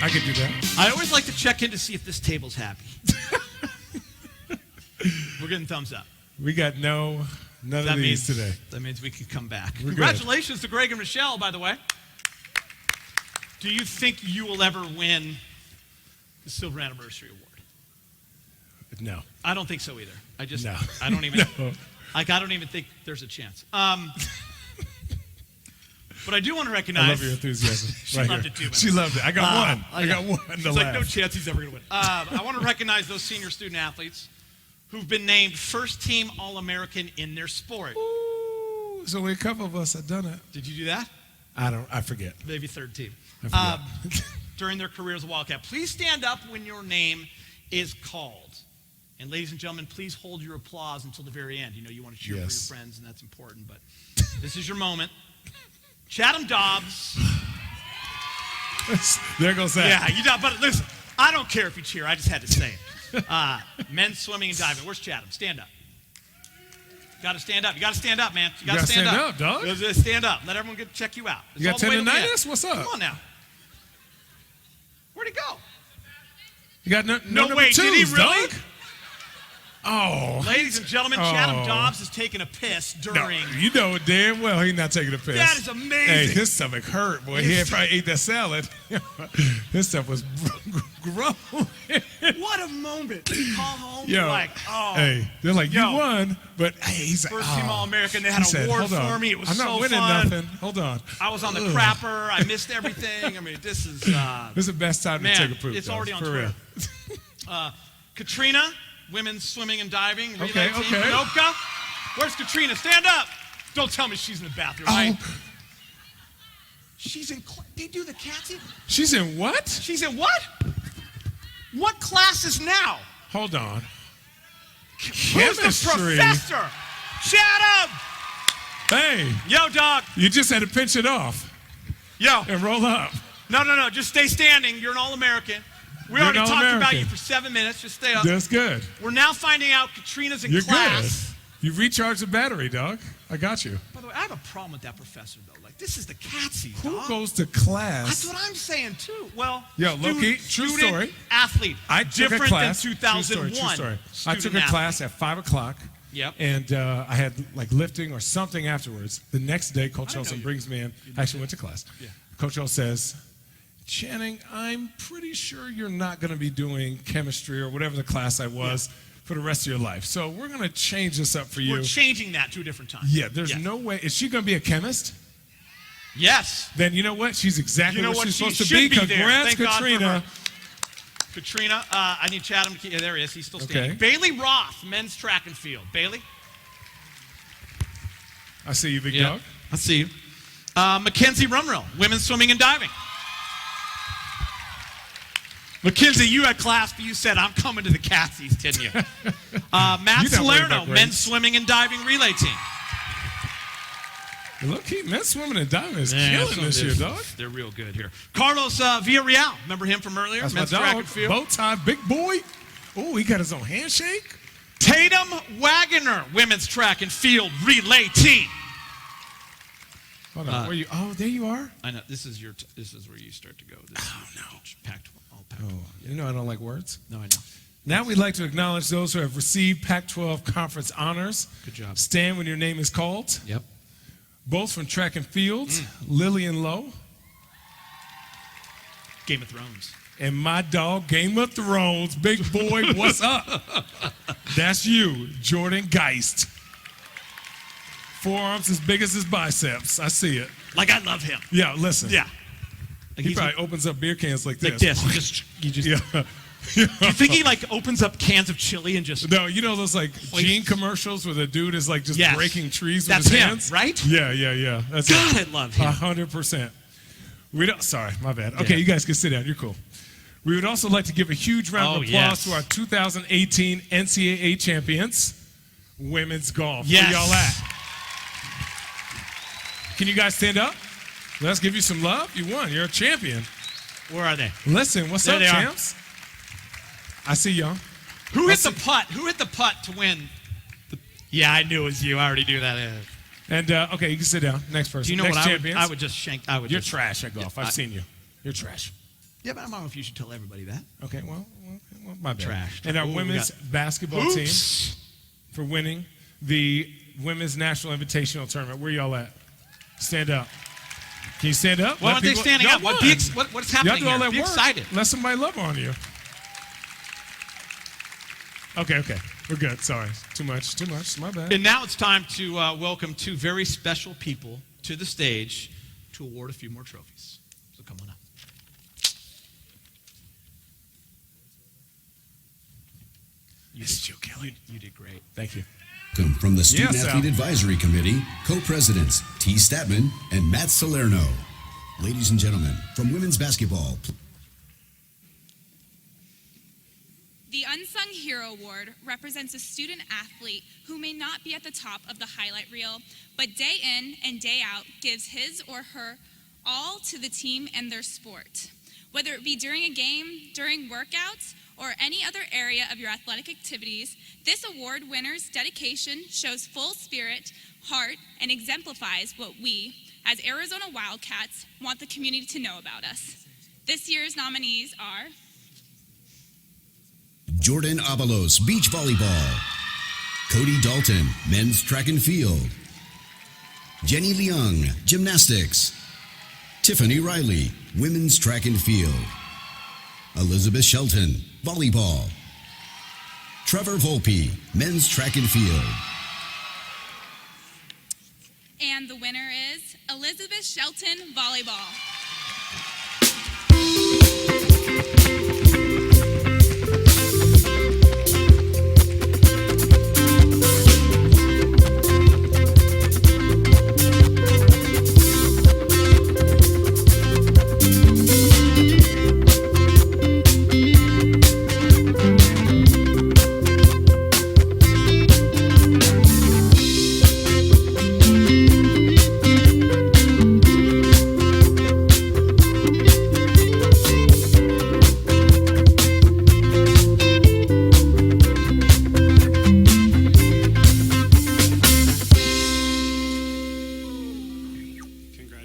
I could do that. I always like to check in to see if this table's happy. We're getting thumbs up. We got none of these today. That means we can come back. We're Congratulations to Greg and Michelle, by the way. Do you think you will ever win the Silver Anniversary Award? No. I don't think so either. No. I don't even. No. I don't even think there's a chance. But I do want to recognize. I love your enthusiasm. She right loved here. it too, man. She loved it. I got one. I got one. She's to like, laugh. no chance he's ever going to win. I want to recognize those senior student athletes who've been named first team All-American in their sport. Ooh, so a couple of us have done it. Did you do that? I forget. Maybe third team. I forget. During their career as a Wildcat. Please stand up when your name is called. And ladies and gentlemen, please hold your applause until the very end. You know you want to cheer for your friends, and that's important, but this is your moment. Chatham Dobbs. There goes that. Yeah, you don't, but listen, I don't care if you cheer. I just had to say it. Men's swimming and diving. Where's Chatham? Stand up. Got to stand up. You got to stand up, man. You got to stand up, dog. Stand up. Let everyone check you out. You got tendonitis? What's up? Come on now. Where'd he go? You got no wait, twos, did he really? dog? Oh. Ladies and gentlemen, Chatham Dobbs is taking a piss during. No, you know damn well he's not taking a piss. That is amazing. Hey, his stomach hurt, boy. He probably ate that salad. His stuff was gross. What a moment. You call home, Yo, like, oh. Hey, they're like, you won, but hey, he's like, First team All-American. They had He an said, award "Hold on. for me. It was I'm so not winning fun. nothing. Hold on. I was on the crapper. I missed everything. I mean, this is. This is the best time man, to take a poop. It's though, already on for Twitter. real. Katrina, women's swimming and diving. Relay Okay, team. okay. Konopka. Where's Katrina? Stand up. Don't tell me she's in the bathroom, right? She's in. They do the Catsys. She's in what? She's in what? What class is now? Hold on. Who's the Chemistry. professor? Shut up! Hey. Yo, dog. You just had to pinch it off. Yo. And roll up. No. Just stay standing. You're an All-American. We You're already an talked about All-American. you for 7 minutes. Just stay up. That's good. We're now finding out Katrina's in You're class. good. You recharged the battery, dog. I got you. By the way, I have a problem with that professor, though. Like, this is the Catsys, Who dog. goes to class? That's what I'm saying, too. Well, Yo, low-key, true student, story. Athlete. I took Different a class. than 2001. True story. I took a student class at 5 o'clock. Yep. And I had like lifting or something afterwards. The next day, Coach I didn't know Olson you- brings me in. I actually went to class. Yeah. Coach O says, Channing, I'm pretty sure you're not going to be doing chemistry or whatever the class I was for the rest of your life. So we're going to change this up for you. We're changing that to a different time. Yeah, there's no way. Is she going to be a chemist? Yes. Then you know what? She's exactly You know what what? she's She supposed to should be. be there. Congrats, Thank God for Katrina. her. Katrina, I need Chatham. Yeah, there he is. He's still standing. Okay. Bailey Roth, men's track and field. Bailey? I see you, big dog. I see you. Mackenzie Rumrill, women's swimming and diving. Mackenzie, you had class, but you said, I'm coming to the Catsys, didn't you? Matt You're not worried Salerno, about men's grades. swimming and diving relay team. Look, men's swimming and diving is killing this year, dog. They're real good here. Carlos Villarreal, remember him from earlier? That's men's my track dog. and field. Bow tie, big boy. Oh, he got his own handshake. Tatum Wagoner, women's track and field relay team. Hold on, where you? Oh, there you are. I know this is where you start to go. Oh no, Pac-12. All Pac-12. Oh, you know I don't like words. No, I know. Now we'd like to acknowledge those who have received Pac-12 conference honors. Good job. Stand when your name is called. Yep. Both from track and field, Lillian Lowe. Game of Thrones. And my dog, Game of Thrones, big boy, what's up? That's you, Jordan Geist. Forearms as big as his biceps. I see it. Like I love him. Yeah, listen. Yeah. He probably opens up beer cans like Like this. this. You just Yeah. You think he like opens up cans of chili and just No, you know those like Gene commercials where the dude is like just Yes. breaking trees with That's his him, hands? right? Yeah. That's God, it. I love him. 100%. We don't. Sorry, my bad. Okay, Yeah. you guys can sit down. You're cool. We would also like to give a huge round of applause yes. to our 2018 NCAA champions, women's golf. Yes. Where y'all at? Can you guys stand up? Let's give you some love. You won. You're a champion. Where are they? Listen, what's There up, they are. champs? I see y'all. Who hit the putt? Who hit the putt to win? Yeah, I knew it was you. I already knew that. And okay, you can sit down. Next person. Do you know Next what champions. I would just shank? I would. You're just, trash at golf. Yeah, I've seen you. You're trash. Yeah, but I don't know if you should tell everybody that. Okay, well my bad. Trash. And our Ooh, we women's got- basketball Oops. team for winning the Women's National Invitational Tournament. Where y'all at? Stand up. Can you stand up? Why Let aren't they people- standing Y'all up? won. What's Y'all happening do all here? that Be work. excited. Let somebody love on you. Okay. We're good. Sorry. Too much. My bad. And now it's time to welcome two very special people to the stage to award a few more trophies. So come on up. This is Joe Kelly. You did great. Thank you. Welcome from the Student Yes, Athlete Al. Advisory Committee, co-presidents T. Statman and Matt Salerno. Ladies and gentlemen, from women's basketball, The Unsung Hero Award represents a student athlete who may not be at the top of the highlight reel, but day in and day out gives his or her all to the team and their sport. Whether it be during a game, during workouts, or any other area of your athletic activities, this award winner's dedication shows full spirit, heart, and exemplifies what we, as Arizona Wildcats, want the community to know about us. This year's nominees are Jordan Abalos, beach volleyball. Cody Dalton, men's track and field. Jenny Leung, gymnastics. Tiffany Riley, women's track and field. Elizabeth Shelton, volleyball. Trevor Volpe, men's track and field. And the winner is Elizabeth Shelton Volleyball.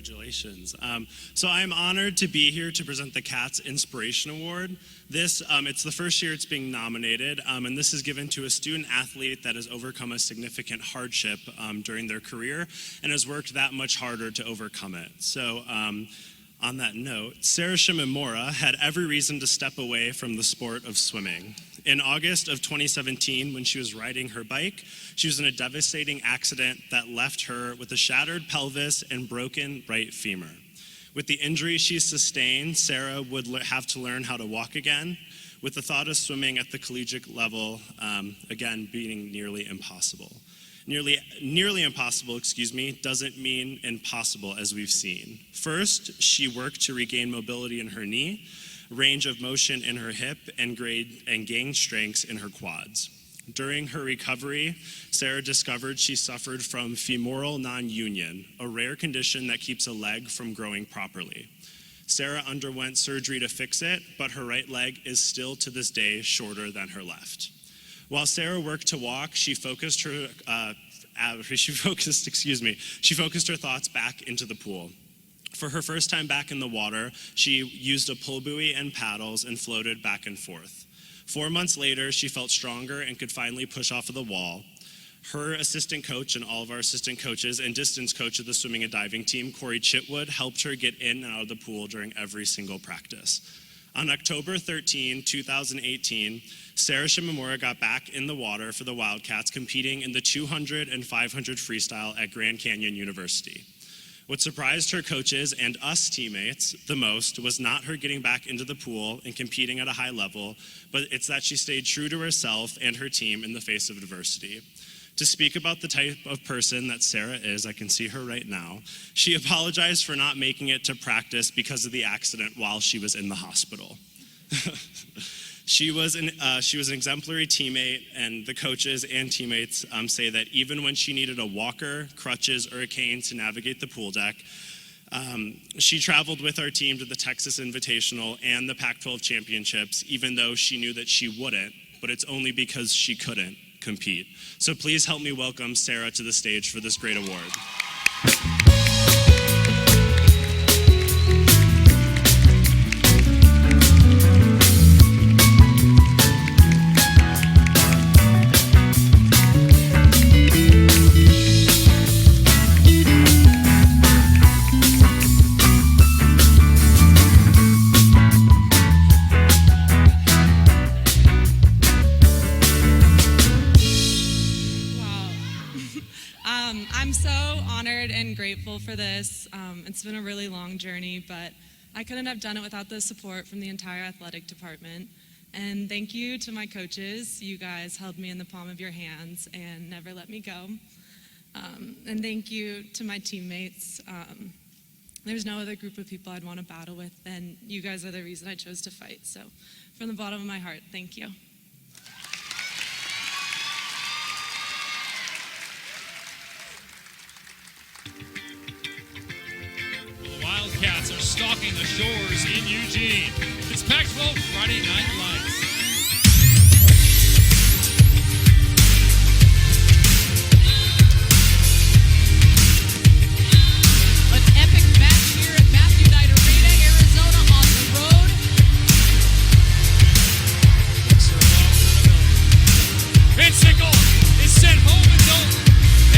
Congratulations. So I'm honored to be here to present the CATS Inspiration Award. It's the first year it's being nominated, and this is given to a student athlete that has overcome a significant hardship during their career and has worked that much harder to overcome it. So on that note, Sarah Shimamura had every reason to step away from the sport of swimming. In August of 2017, when she was riding her bike, she was in a devastating accident that left her with a shattered pelvis and broken right femur. With the injury she sustained, Sarah would have to learn how to walk again, with the thought of swimming at the collegiate level, again, being nearly impossible. Nearly impossible, doesn't mean impossible, as we've seen. First, she worked to regain mobility in her knee, range of motion in her hip, and gain strengths in her quads. During her recovery, Sarah discovered she suffered from femoral non-union, a rare condition that keeps a leg from growing properly. Sarah underwent surgery to fix it, but her right leg is still to this day shorter than her left. While Sarah worked to walk, she focused her thoughts back into the pool. For her first time back in the water, she used a pull buoy and paddles and floated back and forth. 4 months later, she felt stronger and could finally push off of the wall. Her assistant coach and all of our assistant coaches and distance coach of the swimming and diving team, Corey Chitwood, helped her get in and out of the pool during every single practice. On October 13, 2018, Sarah Shimamura got back in the water for the Wildcats, competing in the 200 and 500 freestyle at Grand Canyon University. What surprised her coaches and us teammates the most was not her getting back into the pool and competing at a high level, but it's that she stayed true to herself and her team in the face of adversity. To speak about the type of person that Sarah is, I can see her right now. She apologized for not making it to practice because of the accident while she was in the hospital. She was an exemplary teammate, and the coaches and teammates say that even when she needed a walker, crutches, or a cane to navigate the pool deck, she traveled with our team to the Texas Invitational and the Pac-12 championships, even though she knew that she wouldn't, but it's only because she couldn't compete. So please help me welcome Sarah to the stage for this great award. I'm so honored and grateful for this. It's been a really long journey, but I couldn't have done it without the support from the entire athletic department. And thank you to my coaches. You guys held me in the palm of your hands and never let me go. And thank you to my teammates. There's no other group of people I'd want to battle with, and you guys are the reason I chose to fight. So from the bottom of my heart, thank you. The Wildcats are stalking the shores in Eugene. It's Pac-12 Friday Night Lights. An epic match here at Matthew Knight Arena, Arizona on the road. Vinsicle is sent home in zone.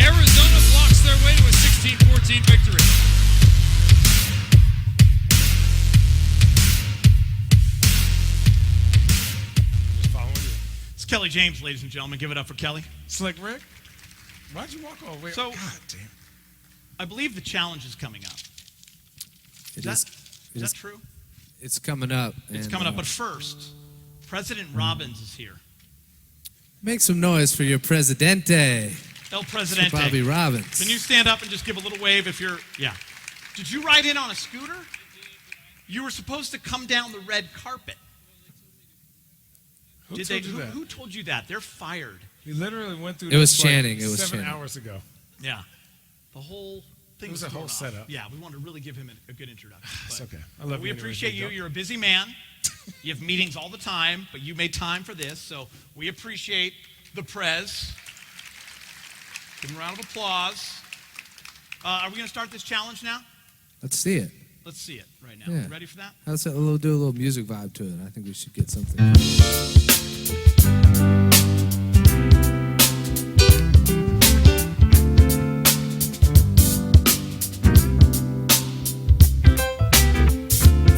Arizona blocks their way to a 16-14 victory. It's Kelly James, ladies and gentlemen. Give it up for Kelly. Slick Rick, why'd you walk all the way? So, God damn. I believe the challenge is coming up. Is that true? It's coming up. It's coming up, but first, President Robbins is here. Make some noise for your Presidente. El Presidente. Mr. Bobby Robbins. Can you stand up and just give a little wave if you're, yeah. Did you ride in on a scooter? You were supposed to come down the red carpet. Who told you that? Who told you that? They're fired. We literally went through It was this Channing. like It was 7 Channing. hours ago. Yeah. The whole thing It was a whole thrown off. setup. Yeah, we wanted to really give him a good introduction. It's But okay. I love we you anyways, appreciate big you. dog. You're a busy man. You have meetings all the time, but you made time for this, so we appreciate the Prez. Give him a round of applause. Are we going to start this challenge now? Let's see it. Let's see it right now. Yeah. Ready for that? Let's do a little music vibe to it. I think we should get something.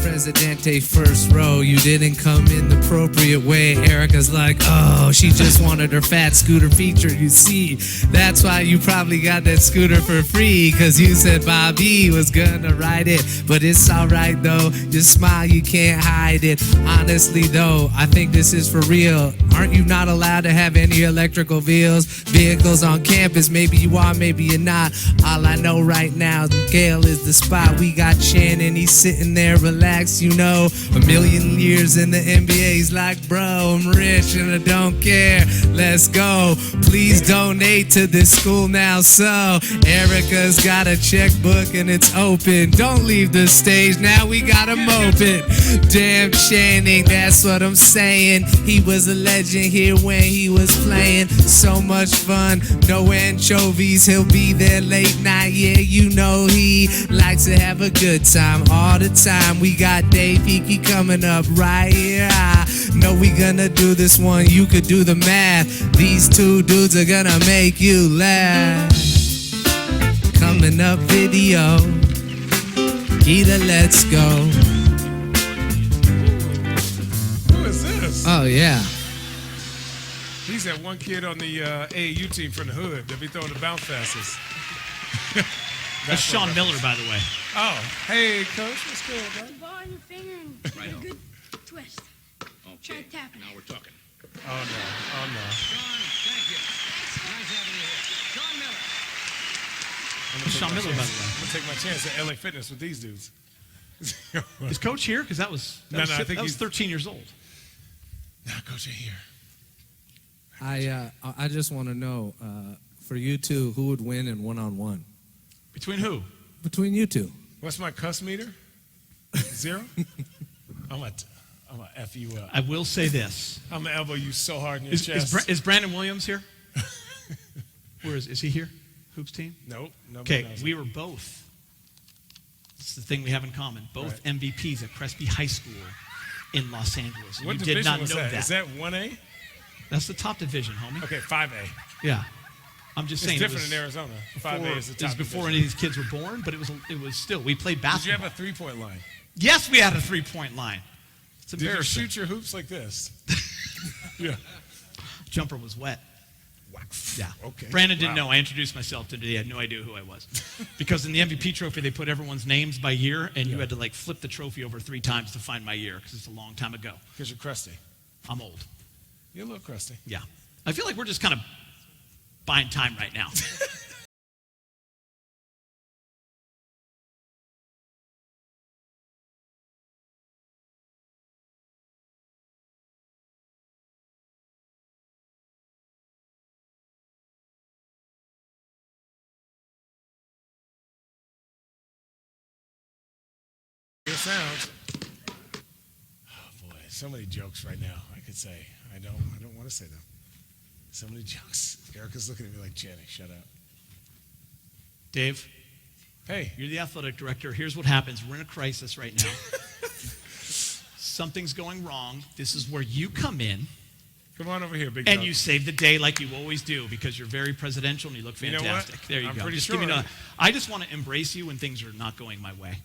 Presidente first row, you didn't come in the appropriate way. Erica's like, oh, she just wanted her fat scooter feature, you see. That's why you probably got that scooter for free, cause you said Bobby was gonna ride it. But it's alright though, your smile, you can't hide it. Honestly though, I think this is for real. Aren't you not allowed to have any electrical vehicles on campus? Maybe you are, maybe you're not. All I know right now, Gale is the spot. We got Shannon, he's sitting there relaxed, you know. A million years in the NBA's like, bro, I'm rich and I don't care. Let's go. Please donate to this school now. So Erica's got a checkbook and it's open. Don't leave the stage, now we gotta mope it. Damn Channing, that's what I'm saying. He was a legend here when he was playing. So much fun, no anchovies. He'll be there late night, yeah, you know he likes to have a good time all the time. We got Dave Hickey coming up right here. I know we gonna do this one, you could do the math. These two dudes are gonna make you laugh. Coming up video, Gita, let's go. Who is this? Oh yeah. He's that one kid on the AAU team from the hood that be throwing the bounce passes. That's Sean Miller, by the way. Oh, hey, coach, what's good, bro? Ball on your finger and Right a on. good twist. Try tapping. Now we're talking. Oh, no. Oh, no. Sean, thank you. Nice having you here. Sean Miller. Sean Miller, by the way. I'm going to take my chance at LA Fitness with these dudes. Is Coach here? Because that was I think that was he's 13 years old. Nah, Coach ain't here. I just want to know, for you two, who would win in one-on-one? Between who? Between you two. What's my cuss meter? 0? I'm going to F you up. I will say this. I'm going to elbow you so hard in your chest. Is Brandon Williams here? Where is he here? Hoops team? Nope. Nobody Okay, knows we it. were both. It's the thing we have in common. Both Right. MVPs at Crespi High School in Los Angeles. What you division did not was know that? Is that 1A? That's the top division, homie. Okay, 5A. Yeah. I'm just It's saying. different it was in Arizona. Before, 5A is the top it was before division. any of these kids were born, but it was still. We played Did you basketball. have a three-point line? Yes, we had a three-point line. It's Did you embarrassing. shoot your hoops like this? Yeah. Jumper was wet. Yeah. Okay. Brandon didn't Wow. know. I introduced myself today. He had no idea who I was. Because in the MVP trophy, they put everyone's names by year, and you had to like flip the trophy over 3 times to find my year because it's a long time ago. Because you're crusty. I'm old. You're a little crusty. Yeah. I feel like we're just kind of buying time right now. Good sounds. Oh boy, so many jokes right now. I could say. I don't want to say them. So many jokes. Erica's looking at me like, Jenny, shut up. Dave, Hey, you're the athletic director. Here's what happens. We're in a crisis right now. Something's going wrong. This is where you come in. come on over here, big And dog. you save the day like you always do because you're very presidential and you look You know what? fantastic. There you I'm go. pretty Just sure. give me I just want to embrace you when things are not going my way.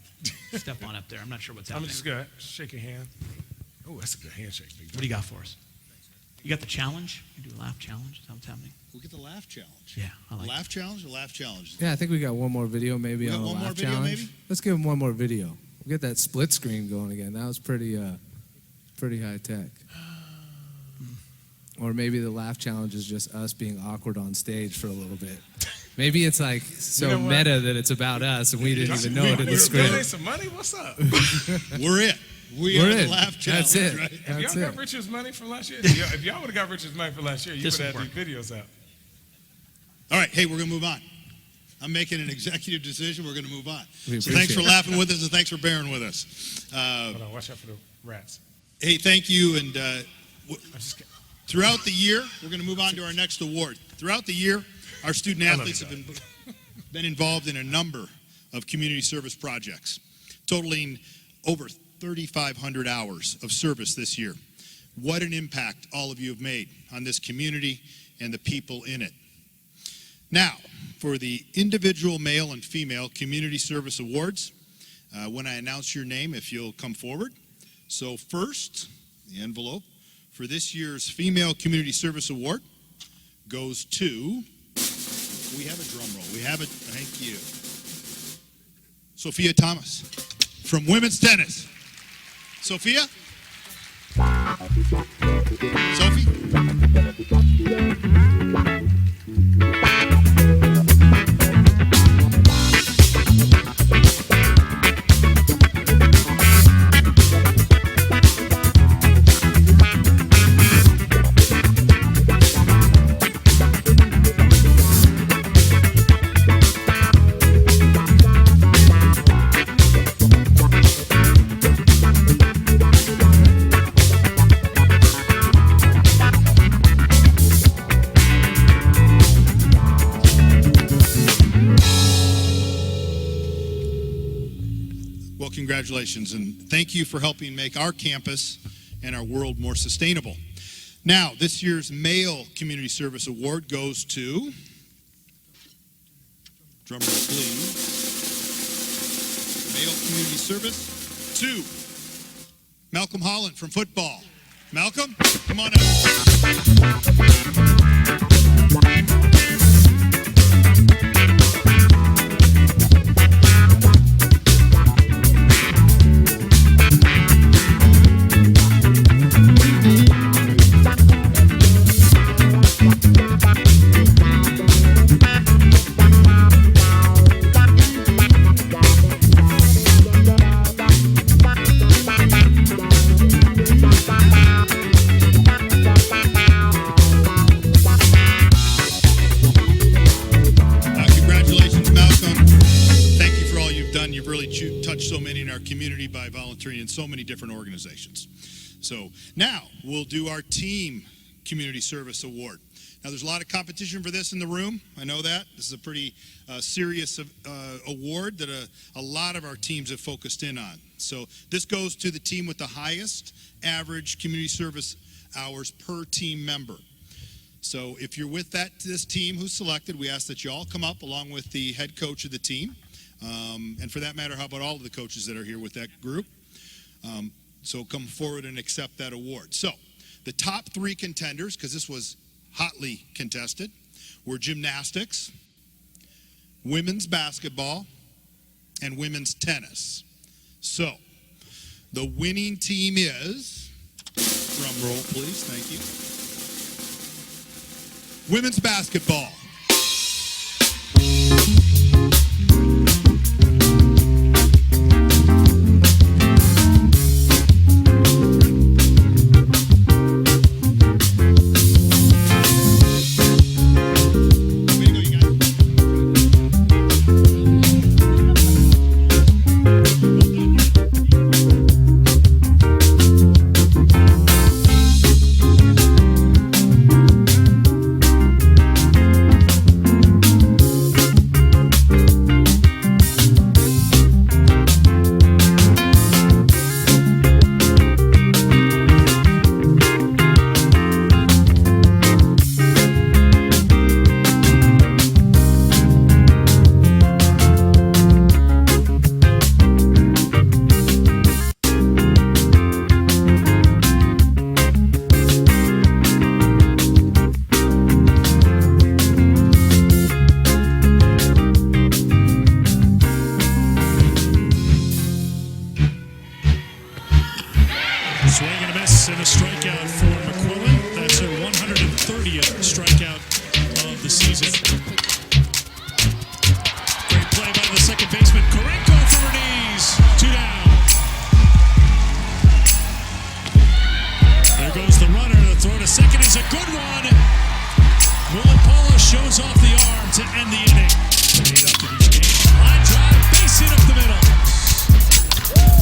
Step on up there. I'm not sure what's I'm happening. just going to shake your hand. Oh, that's a good handshake, big dog. What do you got for us? You got the challenge? You do a laugh challenge? Is that what's happening? We'll get the laugh challenge. Yeah, I like Laugh challenge or laugh challenge? Yeah, I think we got one more video maybe We got on the one more laugh video, challenge. maybe? Let's give him one more video. We'll get that split screen going again. That was pretty high tech. Or maybe the laugh challenge is just us being awkward on stage for a little bit. Maybe it's like so You know what? meta that it's about us and we didn't even know it in the Donate script. some money? What's up? We're it. We We're are the in. laugh challenge. That's it. Right? If That's y'all it. got Richard's money from last year, if y'all would have got Richard's money from last year, you would This have would had these videos out. All right, hey, we're going to move on. I'm making an executive decision. We're going to move on. We So thanks for appreciate it. laughing with us and thanks for bearing with us. Hold on, watch out for the rats. Hey, thank you. And I'm just kidding. throughout the year, we're going to move on to our next award. Throughout the year, our student I love athletes you, have been involved in a number of community service projects, totaling over 3,500 hours of service this year. What an impact all of you have made on this community and the people in it. Now, for the individual male and female community service awards, when I announce your name, if you'll come forward. So first, the envelope for this year's Female Community Service Award goes to, we have a drum roll, we have it, thank you, Sophia Thomas from women's tennis. Sophia? Sophie? Congratulations, and thank you for helping make our campus and our world more sustainable. Now, this year's Male Community Service Award goes to, drum roll please, Male Community Service to Malcolm Holland from football. Malcolm, come on up. In so many different organizations. So now we'll do our Team Community Service Award. Now there's a lot of competition for this in the room. I know that. This is a pretty serious award that a lot of our teams have focused in on. So this goes to the team with the highest average community service hours per team member. So if you're with this team who's selected, we ask that you all come up along with the head coach of the team. And for that matter, how about all of the coaches that are here with that group? So come forward and accept that award. So the top three contenders, because this was hotly contested, were gymnastics, women's basketball, and women's tennis. So the winning team is, drum roll please, thank you, women's basketball.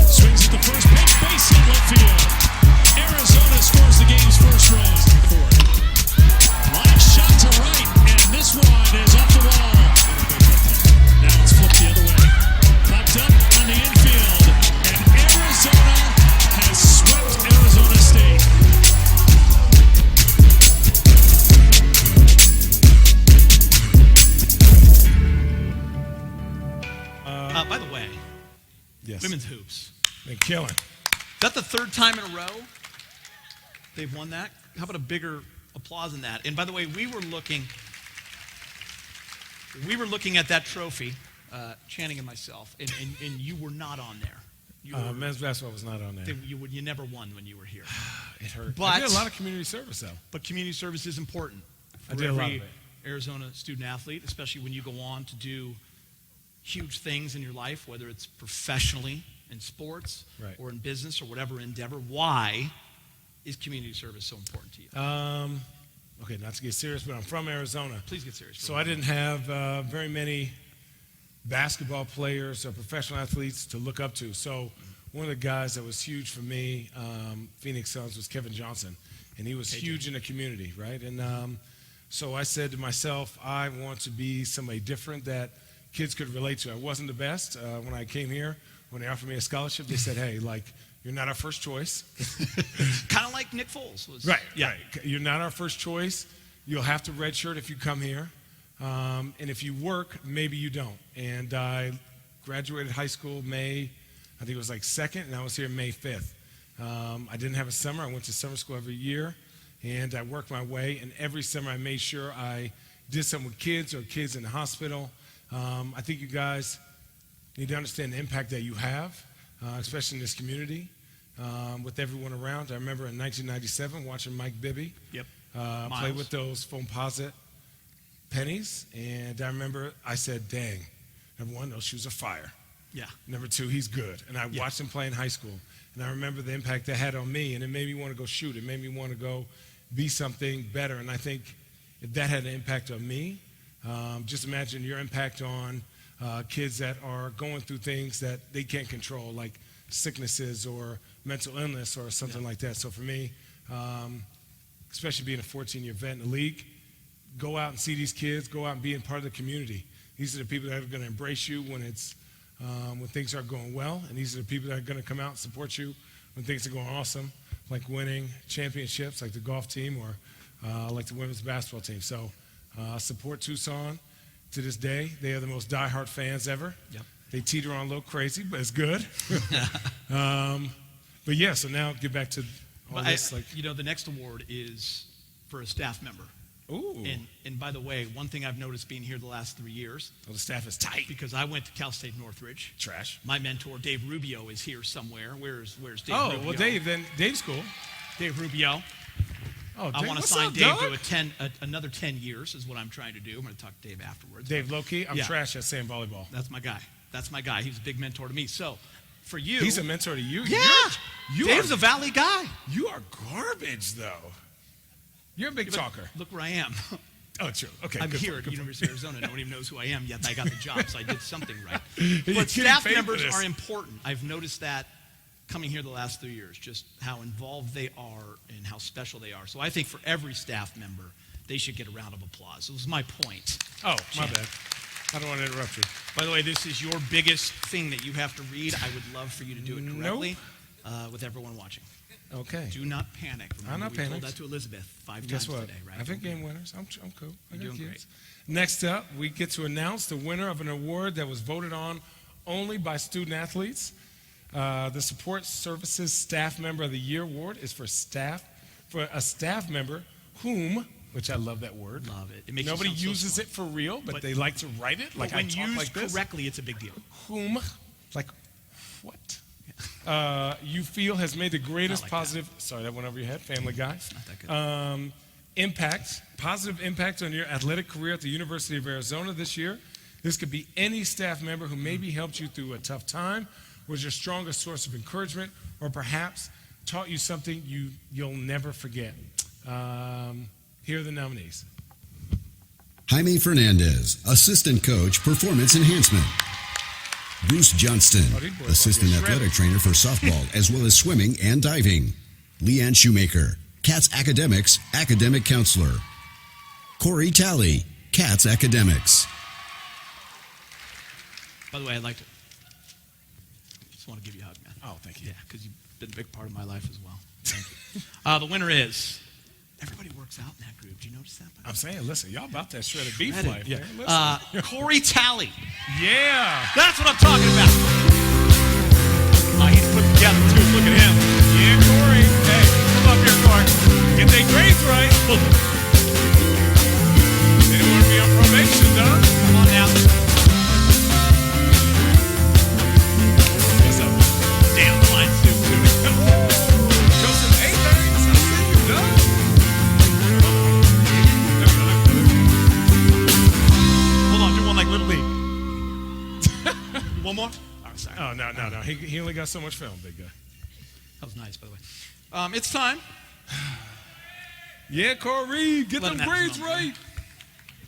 Swings at the first pitch, base hit left field. Arizona scores the game's hoops. Been killing. Is that the third time in a row they've won that? How about a bigger applause than that? And by the way, we were looking at that trophy, Channing and myself, and you were not on there. Men's basketball was not on there. You never won when you were here. It hurt. But I did a lot of community service, though. But community service is important for I did a lot every of it. Arizona student athlete, especially when you go on to do huge things in your life, whether it's professionally in sports Right. or in business or whatever endeavor. Why is community service so important to you? Okay, not to get serious, but I'm from Arizona. Please get serious. So I didn't have very many basketball players or professional athletes to look up to. So one of the guys that was huge for me, Phoenix Suns, was Kevin Johnson. And he was huge in the community, right? And so I said to myself, I want to be somebody different that kids could relate to. I wasn't the best. When I came here, when they offered me a scholarship, they said, hey, like, you're not our first choice. Kind of like Nick Foles was. Right. You're not our first choice. You'll have to redshirt if you come here. And if you work, maybe you don't. And I graduated high school May, I think it was like 2nd, and I was here May 5th. I didn't have a summer. I went to summer school every year, and I worked my way. And every summer I made sure I did something with kids or kids in the hospital. I think you guys need to understand the impact that you have, especially in this community, with everyone around. I remember in 1997 watching Mike Bibby play with those Foamposite pennies, and I remember I said, dang, number one, those shoes are fire. Yeah. Number two, he's good. And I watched him play in high school, and I remember the impact that had on me, and it made me want to go shoot. It made me want to go be something better. And I think if that had an impact on me, just imagine your impact on kids that are going through things that they can't control, like sicknesses or mental illness or something like that. So for me, especially being a 14-year vet in the league, go out and see these kids, go out and be a part of the community. These are the people that are going to embrace you when things are going well, and these are the people that are going to come out and support you when things are going awesome, like winning championships, like the golf team or like the women's basketball team. So support Tucson to this day. They are the most diehard fans ever. Yep. They teeter on a little crazy, but it's good. But yeah, so now get back to all this. The next award is for a staff member. Ooh. And by the way, one thing I've noticed being here the last 3 years. Well, the staff is tight. Because I went to Cal State Northridge. Trash. My mentor, Dave Rubio, is here somewhere. Where's Dave Rubio? Oh, well, Dave's cool. Dave Rubio. Oh, Dave, I want to what's sign up, Dave dog? to another 10 years is what I'm trying to do. I'm going to talk to Dave afterwards. Dave, low-key, I'm trash at saying volleyball. That's my guy. He's a big mentor to me. So, for you. He's a mentor to you? Yeah. Dave's a Valley guy. You are garbage, though. You're a big talker. Look where I am. Oh, true. Okay, I'm good here point, at University of Arizona. No one even knows who I am, yet I got the job, so I did something right. You're But getting staff paid for members this. are important. I've noticed that coming here the last 3 years, just how involved they are and how special they are. So I think for every staff member, they should get a round of applause. It was my point. Oh, my bad. I don't want to interrupt you. By the way, this is your biggest thing that you have to read. I would love for you to do it correctly with everyone watching. Okay. Do not panic. Remember, I'm not we told panicked. that to Elizabeth 5 Guess times what? today, right? I think game winners. I'm cool. I You're got doing kids. Next up, we get to announce the winner of an award that was voted on only by student athletes. The Support Services Staff Member of the Year award is for a staff member whom, which I love that word. Love it. It makes Nobody you sound so uses smart. it for real, but they like to write it. Like But when I talk used like this. correctly, it's a big deal. Whom, like what? You feel has made the greatest positive. Sorry, that went over your head. Family Guy. Not that good. Positive impact on your athletic career at the University of Arizona this year. This could be any staff member who maybe helped you through a tough time, was your strongest source of encouragement, or perhaps taught you something you'll never forget. Here are the nominees. Jaime Fernandez, Assistant Coach, Performance Enhancement. Bruce Johnston, Assistant Athletic Trainer for softball as well as swimming and diving. Leanne Shoemaker, Cats Academics, Academic Counselor. Corey Talley, Cats Academics. By the way, I'd like to just want to give you a hug, man. Oh, thank you. Yeah, because you've been a big part of my life as well. Thank you. The winner is, everybody works out in that group. Do you notice that? I'm saying, listen, y'all about that shredded beef Shredded, life. yeah. Man. Listen. Corey Talley. Yeah. That's what I'm talking about. he only got so much film, big guy. That was nice, by the way. It's time. Yeah, Corey, get Let them him have his grades moment. right.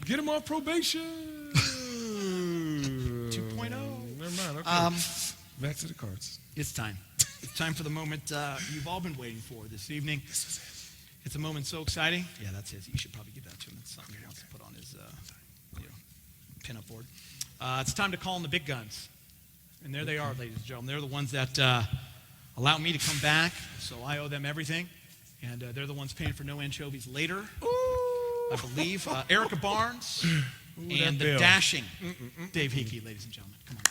Get him off probation. 2.0. Never mind. Okay. Back to the cards. It's time. It's time for the moment you've all been waiting for this evening. It's a moment so exciting. Yeah, that's his. You should probably give that to him. It's something he wants to put on his pin-up board. It's time to call in the big guns. And there they are, ladies and gentlemen. They're the ones that allow me to come back, so I owe them everything. And they're the ones paying for no anchovies later, I believe. Erica Barnes and the bill. dashing Dave Hickey, ladies and gentlemen. Come on.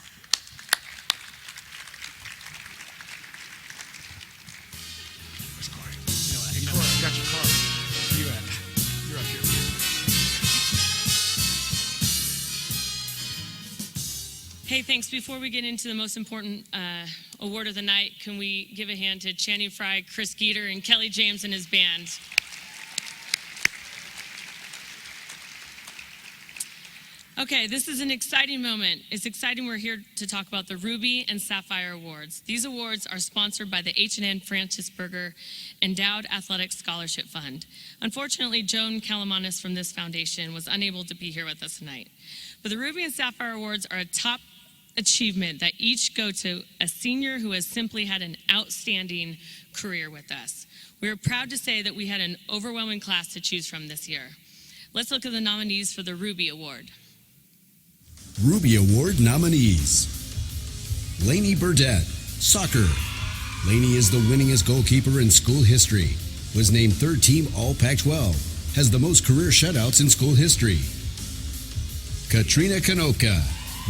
Hey, Corey, I got your card. Where you at? You're up here. Hey, thanks. Before we get into the most important award of the night, can we give a hand to Channing Frye, Chris Geeter, and Kelly James and his band? Okay, this is an exciting moment. It's exciting we're here to talk about the Ruby and Sapphire Awards. These awards are sponsored by the H&N Francisberger Endowed Athletic Scholarship Fund. Unfortunately, Joan Kalamanis from this foundation was unable to be here with us tonight. But the Ruby and Sapphire Awards are a top achievement that each go to a senior who has simply had an outstanding career with us. We are proud to say that we had an overwhelming class to choose from this year. Let's look at the nominees for the Ruby Award. Ruby Award nominees. Lainey Burdett, soccer. Lainey is the winningest goalkeeper in school history. Was named third team All Pac-12. Has the most career shutouts in school history. Katrina Kanoka,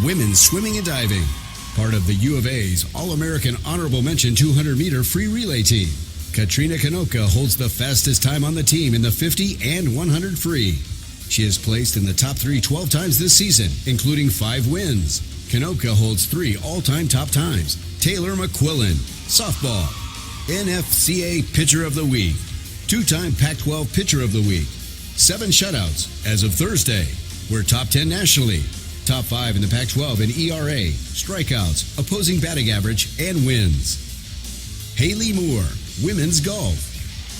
women's swimming and diving. Part of the U of A's All-American Honorable Mention 200-meter free relay team. Katrina Kanoka holds the fastest time on the team in the 50 and 100 free. She has placed in the top 3 12 times this season, including 5 wins. Kanoka holds 3 all-time top times. Taylor McQuillan, softball. NFCA Pitcher of the Week. 2-time Pac-12 Pitcher of the Week. 7 shutouts as of Thursday. We're top 10 nationally. Top 5 in the Pac-12 in ERA, strikeouts, opposing batting average, and wins. Haley Moore, women's golf.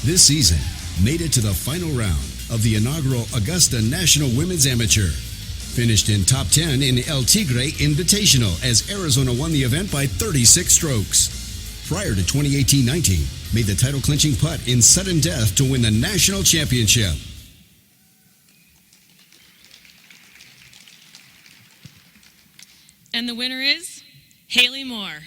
This season, made it to the final round of the inaugural Augusta National Women's Amateur. Finished in top 10 in El Tigre Invitational as Arizona won the event by 36 strokes. Prior to 2018-19, made the title-clinching putt in sudden death to win the national championship. And the winner is Haley Moore.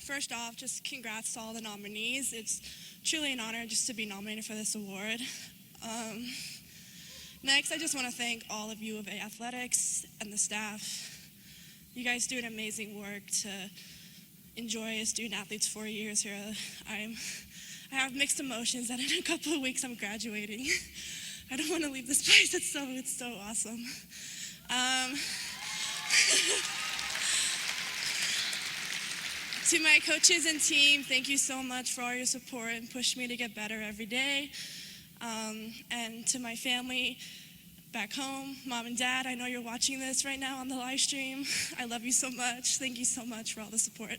First off, just congrats to all the nominees. It's truly an honor just to be nominated for this award. Next, I just want to thank all of U of A Athletics and the staff. You guys do an amazing work to enjoy as student athletes 4 years here. I have mixed emotions that in a couple of weeks I'm graduating. I don't want to leave this place. It's so awesome. To my coaches and team, thank you so much for all your support and push me to get better every day. And to my family back home, Mom and Dad, I know you're watching this right now on the live stream. I love you so much. Thank you so much for all the support.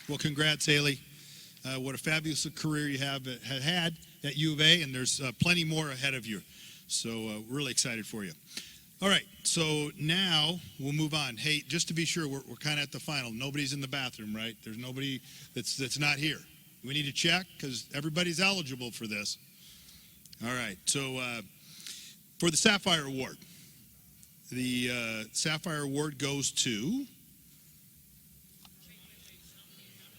Well, congrats, Haley. What a fabulous career you have had at U of A, and there's plenty more ahead of you. So really excited for you. All right, so now we'll move on. Hey, just to be sure, we're kind of at the final. Nobody's in the bathroom, right? There's nobody that's not here. We need to check because everybody's eligible for this. All right, so for the Sapphire Award, the Sapphire Award goes to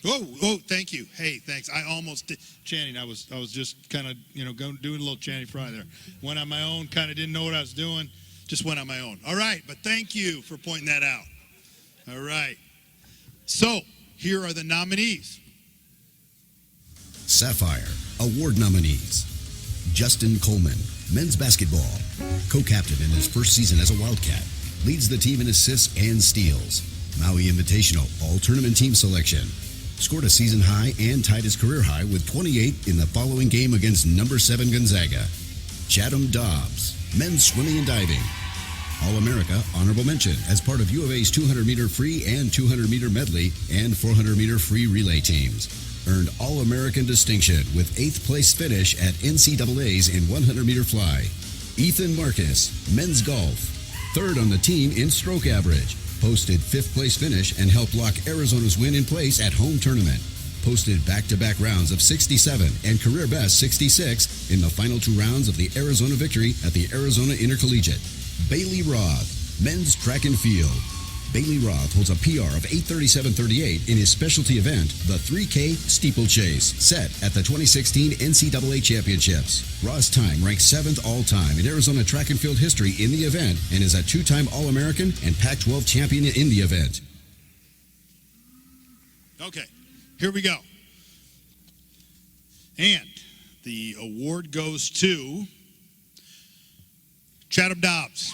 Oh, thank you. Hey, thanks. I almost did. Channing, I was just kind of, doing a little Channing Frye there. Went on my own, kind of didn't know what I was doing. Just went on my own. All right, but thank you for pointing that out. All right. So, here are the nominees. Sapphire Award nominees: Justin Coleman, men's basketball, co-captain in his first season as a Wildcat, leads the team in assists and steals. Maui Invitational all-tournament team selection. Scored a season high and tied his career high with 28 in the following game against number 7 Gonzaga. Chatham Dobbs, men's swimming and diving. All-America honorable mention as part of U of A's 200-meter free and 200-meter medley and 400-meter free relay teams. Earned All-American distinction with 8th place finish at NCAA's in 100-meter fly. Ethan Marcus, men's golf. Third on the team in stroke average. Posted 5th place finish and helped lock Arizona's win in place at home tournament. Posted back-to-back rounds of 67 and career best 66 in the final 2 rounds of the Arizona victory at the Arizona Intercollegiate. Bailey Roth, men's track and field. Bailey Roth holds a PR of 8:37.38 in his specialty event, the 3K Steeplechase, set at the 2016 NCAA Championships. Roth's time ranks 7th all-time in Arizona track and field history in the event and is a 2-time All-American and Pac-12 champion in the event. Okay, here we go. And the award goes to Chatham Dobbs.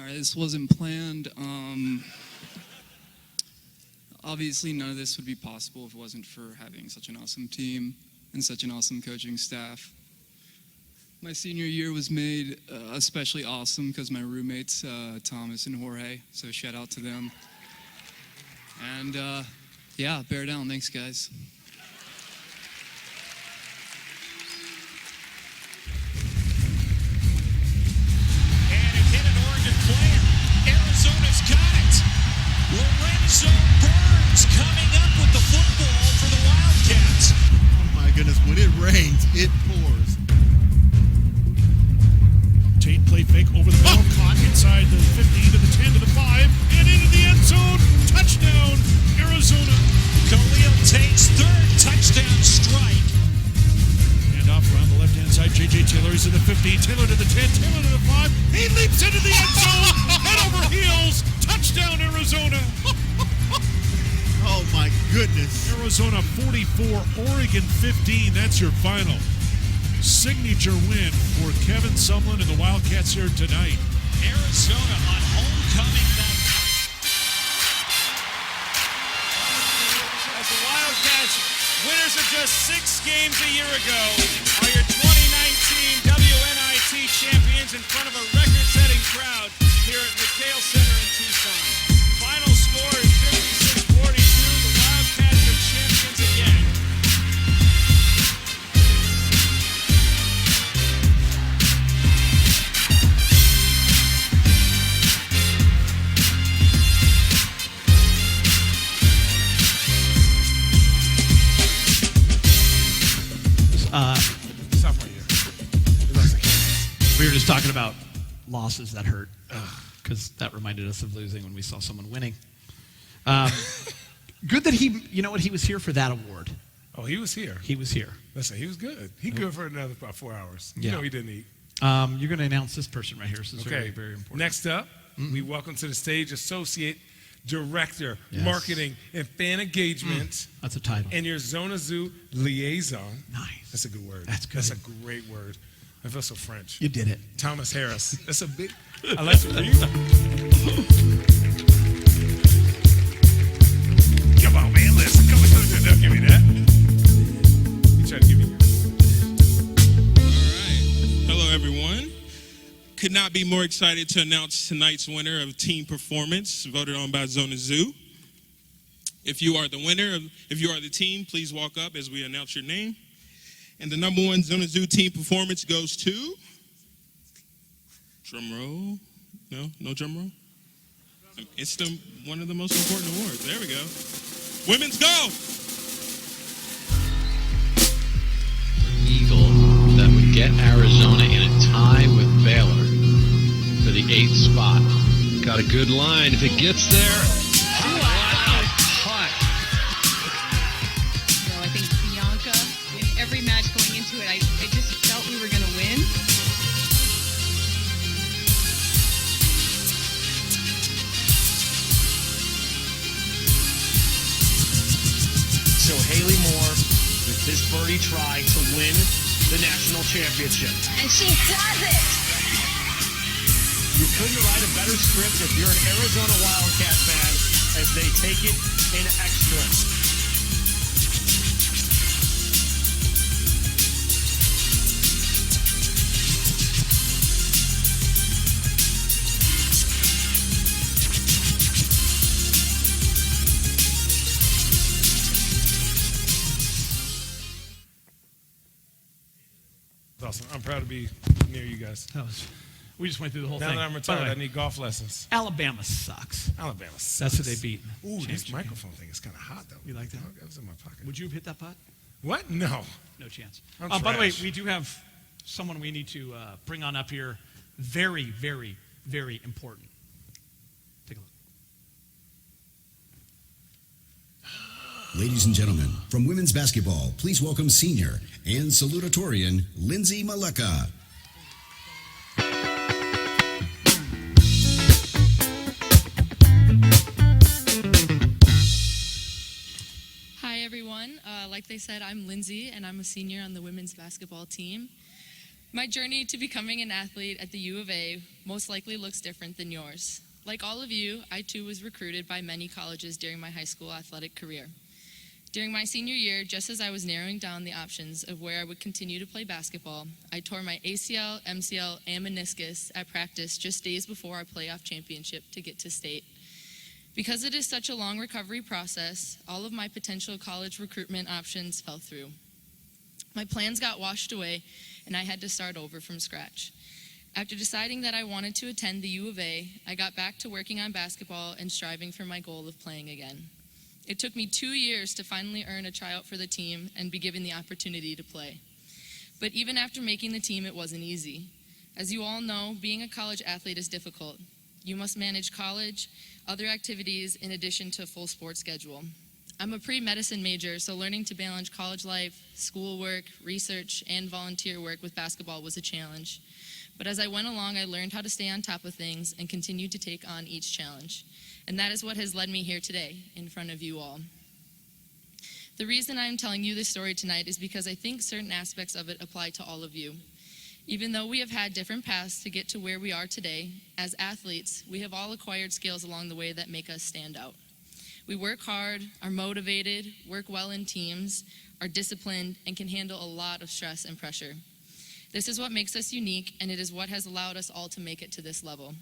This wasn't planned. Obviously, none of this would be possible if it wasn't for having such an awesome team and such an awesome coaching staff. My senior year was made especially awesome because my roommates, Thomas and Jorge, so shout out to them. And yeah, bear down. Thanks, guys. Arizona's got it. Lorenzo Burns coming up with the football for the Wildcats. Oh my goodness, when it rains, it pours. Tate play fake over the middle, caught inside the 15 to the 10 to the 5, and into the end zone. Touchdown, Arizona. Khalil Tate's 3rd touchdown strike. And off around the left-hand side, J.J. Taylor is in the 15, Taylor to the 10, Taylor to the 5. He leaps into the end zone, head over heels. Touchdown, Arizona. Oh my goodness. Arizona 44, Oregon 15. That's your final. Signature win for Kevin Sumlin and the Wildcats here tonight. Arizona on homecoming night. As the Wildcats, winners of just 6 games a year ago, are your 2019 WNIT champions in front of a record-setting crowd here at McHale Center in Tucson. Final score is 56-42. The Wildcats are champions again. We were just talking about losses that hurt, because that reminded us of losing when we saw someone winning. Good that he was here for that award. Oh, he was here. He was here. Listen, he was good. He good for another about 4 hours. Yeah. You know he didn't eat. You're going to announce this person right here. So it's Okay. very, very important. Next up, we welcome to the stage Associate Director, Yes. Marketing and Fan Engagement. That's a title. And your Zona Zoo Liaison. Nice. That's a good word. That's good. That's a great word. I feel so French. You did it. Thomas Harris. That's a big. I like to read. Come on, man. Listen. Come on. Give me that. could not be more excited to announce tonight's winner of team performance, voted on by Zona Zoo. If you are the winner, if you are the team, please walk up as we announce your name. And the number one Zona Zoo team performance goes to, drum roll, no drum roll? It's one of the most important awards. There we go. Women's go! Eagle that would get Arizona in a tie with Baylor for the 8th spot. Got a good line. If it gets there, wow, putt. I think Bianca, in every match going into it, I just felt we were going to win. So Haley Moore with this birdie try to win the national championship. And she does it! You couldn't write a better script if you're an Arizona Wildcat fan as they take it in extra. Awesome. I'm proud to be near you guys. We just went through the whole now thing. Now that I'm retired, I need golf lessons. Alabama sucks. Alabama sucks. That's who they beat. Ooh, this microphone thing is kind of hot, though. You like that? That was in my pocket. Would you have hit that putt? What? No. No chance. I'm By the way, trash. we do have someone we need to bring on up here. Very, very, very important. Take a look. Ladies and gentlemen, from women's basketball, please welcome senior and salutatorian Lindsay Maleka. Hi, everyone. Like they said, I'm Lindsay, and I'm a senior on the women's basketball team. My journey to becoming an athlete at the U of A most likely looks different than yours. Like all of you, I too was recruited by many colleges during my high school athletic career. During my senior year, just as I was narrowing down the options of where I would continue to play basketball, I tore my ACL, MCL, and meniscus at practice just days before our playoff championship to get to state. Because it is such a long recovery process, all of my potential college recruitment options fell through. My plans got washed away, and I had to start over from scratch. After deciding that I wanted to attend the U of A, I got back to working on basketball and striving for my goal of playing again. It took me 2 years to finally earn a tryout for the team and be given the opportunity to play. But even after making the team, it wasn't easy. As you all know, being a college athlete is difficult. You must manage college, other activities, in addition to a full sports schedule. I'm a pre-medicine major, so learning to balance college life, schoolwork, research, and volunteer work with basketball was a challenge. But as I went along, I learned how to stay on top of things and continued to take on each challenge. And that is what has led me here today, in front of you all. The reason I am telling you this story tonight is because I think certain aspects of it apply to all of you. Even though we have had different paths to get to where we are today, as athletes, we have all acquired skills along the way that make us stand out. We work hard, are motivated, work well in teams, are disciplined, and can handle a lot of stress and pressure. This is what makes us unique, and it is what has allowed us all to make it to this level.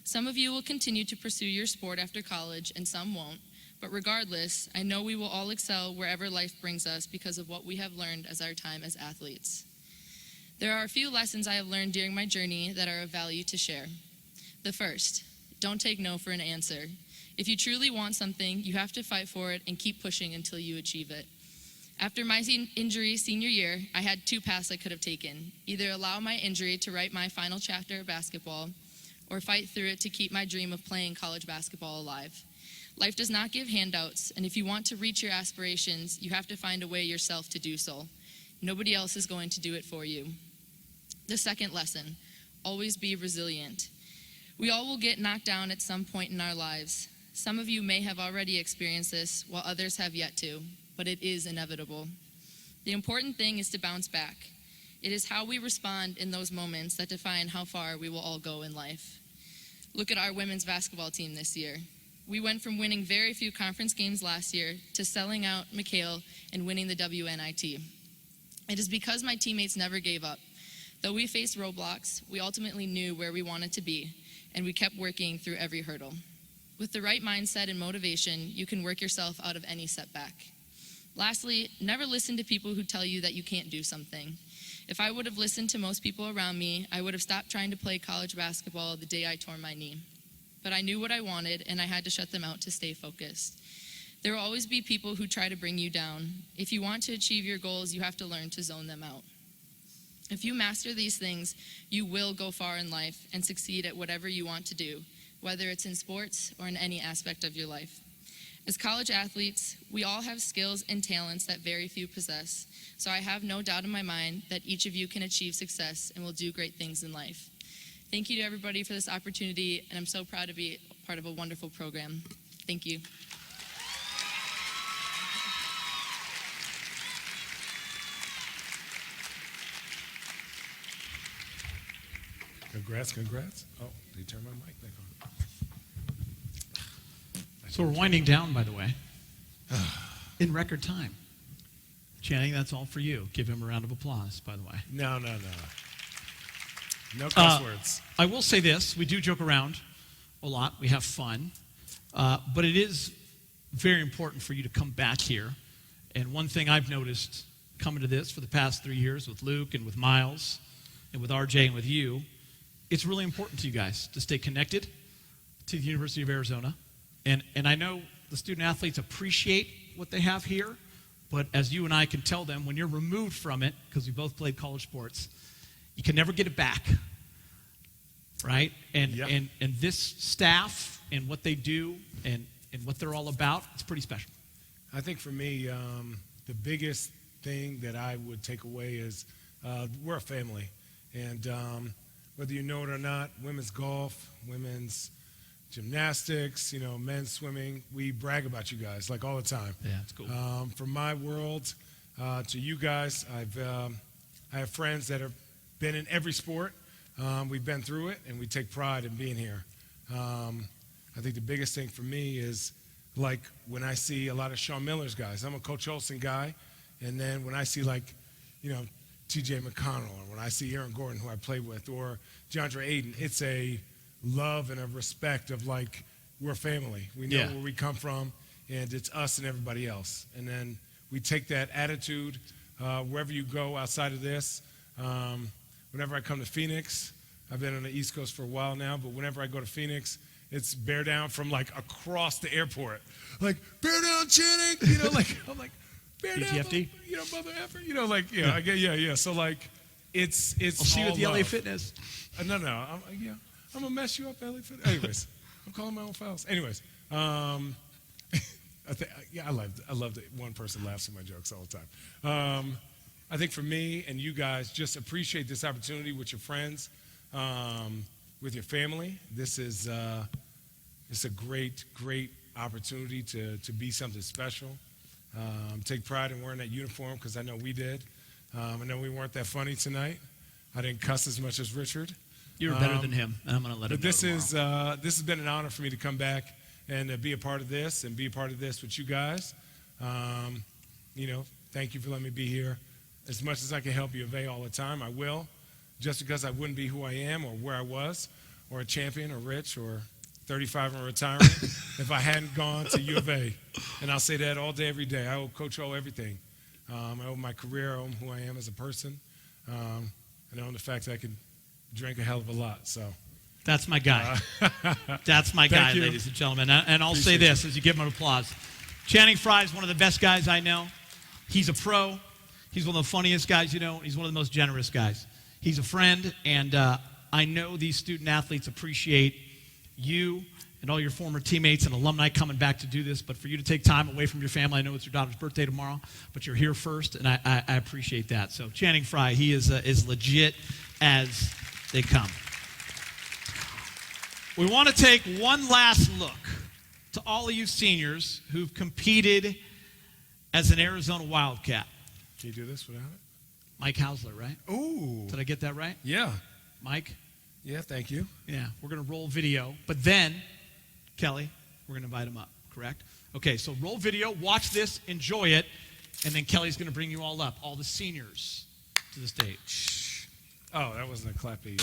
Some of you will continue to pursue your sport after college, and some won't. But regardless, I know we will all excel wherever life brings us because of what we have learned as our time as athletes. There are a few lessons I have learned during my journey that are of value to share. The first, don't take no for an answer. If you truly want something, you have to fight for it and keep pushing until you achieve it. After my injury senior year, I had two paths I could have taken. Either allow my injury to write my final chapter of basketball, or fight through it to keep my dream of playing college basketball alive. Life does not give handouts, and if you want to reach your aspirations, you have to find a way yourself to do so. Nobody else is going to do it for you. The second lesson, always be resilient. We all will get knocked down at some point in our lives. Some of you may have already experienced this, while others have yet to, but it is inevitable. The important thing is to bounce back. It is how we respond in those moments that define how far we will all go in life. Look at our women's basketball team this year. We went from winning very few conference games last year to selling out McHale and winning the WNIT. It is because my teammates never gave up. Though we faced roadblocks, we ultimately knew where we wanted to be, and we kept working through every hurdle. With the right mindset and motivation, you can work yourself out of any setback. Lastly, never listen to people who tell you that you can't do something. If I would have listened to most people around me, I would have stopped trying to play college basketball the day I tore my knee. But I knew what I wanted, and I had to shut them out to stay focused. There will always be people who try to bring you down. If you want to achieve your goals, you have to learn to zone them out. If you master these things, you will go far in life and succeed at whatever you want to do, whether it's in sports or in any aspect of your life. As college athletes, we all have skills and talents that very few possess, so I have no doubt in my mind that each of you can achieve success and will do great things in life. Thank you to everybody for this opportunity, and I'm so proud to be part of a wonderful program. Thank you. Congrats. Oh, they turned my mic back on. So we're winding down, by the way, in record time. Channing, that's all for you. Give him a round of applause, by the way. No. No cuss words. I will say this. We do joke around a lot. We have fun. But it is very important for you to come back here. And one thing I've noticed coming to this for the past 3 years with Luke and with Miles and with RJ and with you, it's really important to you guys to stay connected to the University of Arizona. And I know the student athletes appreciate what they have here, but as you and I can tell them, when you're removed from it, because we both played college sports, you can never get it back, right? And this staff and what they do and what they're all about, it's pretty special. I think for me, the biggest thing that I would take away is we're a family. And whether you know it or not, women's golf, women's gymnastics, men's swimming, we brag about you guys like all the time. Yeah, it's cool. From my world to you guys, I have friends that have been in every sport. We've been through it, and we take pride in being here. I think the biggest thing for me is like when I see a lot of Sean Miller's guys. I'm a Coach Olson guy, and then when I see T.J. McConnell, or when I see Aaron Gordon, who I played with, or DeAndre Ayton, it's a love and a respect of we're family. We know where we come from, and it's us and everybody else. And then we take that attitude wherever you go outside of this. Whenever I come to Phoenix, I've been on the East Coast for a while now, but whenever I go to Phoenix, it's bear down from across the airport. Bear down, Channing! I'm like, bear down, BTFD? Mother effer, yeah. So it's I'll see you at the love. LA Fitness. No, I'm gonna mess you up, LA Fitness. Anyways, I'm calling my own fouls. Anyways, I love that one person laughs at my jokes all the time. I think for me and you guys, just appreciate this opportunity with your friends, with your family. This is it's a great opportunity to be something special. Take pride in wearing that uniform because I know we did. I know we weren't that funny tonight. I didn't cuss as much as Richard. You were better than him, and I'm going to let him know this has been an honor for me to come back and be a part of this and be a part of this with you guys. Thank you for letting me be here. As much as I can help U of A all the time, I will. Just because I wouldn't be who I am or where I was or a champion or rich or 35 and retiring if I hadn't gone to U of A. And I'll say that all day, every day. I owe Coach O everything. I owe my career, I owe who I am as a person. And I owe the fact that I can drink a hell of a lot. So that's my guy. That's my guy, ladies and gentlemen. And I'll say this as you give him an applause. Channing Frye is one of the best guys I know. He's a pro. He's one of the funniest guys you know. He's one of the most generous guys. He's a friend, and I know these student athletes appreciate you and all your former teammates and alumni coming back to do this, but for you to take time away from your family, I know it's your daughter's birthday tomorrow, but you're here first, and I appreciate that. So Channing Frye, he is as legit as they come. We want to take one last look to all of you seniors who've competed as an Arizona Wildcat. Can you do this without it? Mike Hausler, right? Ooh. Did I get that right? Yeah. Mike? Yeah, thank you. Yeah, we're going to roll video, but then, Kelly, we're going to invite him up, correct? Okay, so roll video, watch this, enjoy it, and then Kelly's going to bring you all up, all the seniors, to the stage. Oh, that wasn't a clappy.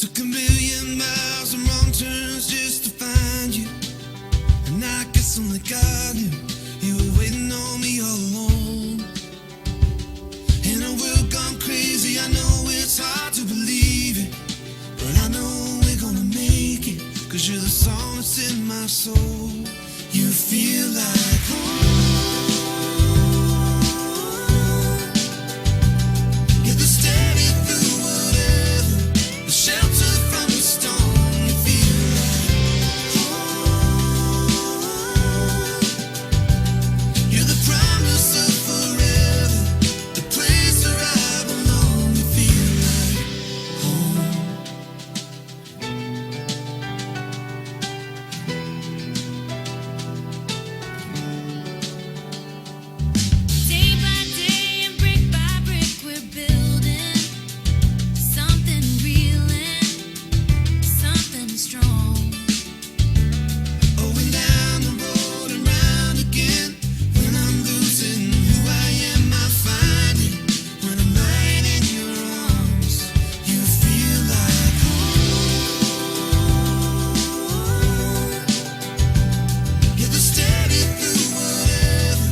Took a million miles and wrong turns just to find you. And I guess only God knew you were waiting on me all along. In a world gone crazy, I know it's hard to believe it, but I know we're gonna make it, 'cause you're the song that's in my soul. You feel like home. You're the steady through whatever, the shelter from the storm. You feel like home. You're the promise of forever, the place where I belong. You feel like home. Day by day and brick by brick, we're building something real and something strong. Going down the road and round again. When I'm losing who I am, I find it. When I'm lying in your arms, you feel like home. You're the steady through whatever,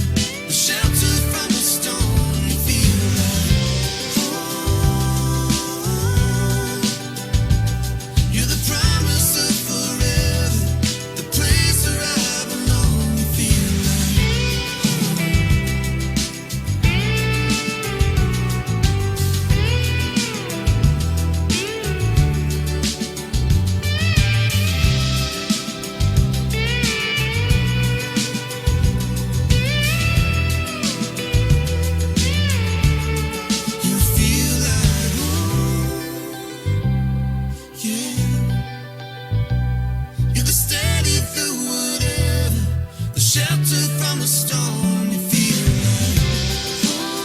the shelter from the storm. You feel like home. You're the promise of forever, the place where I belong. You feel like you feel like home. Yeah. You're the steady through whatever, the shelter from the storm. You feel like home.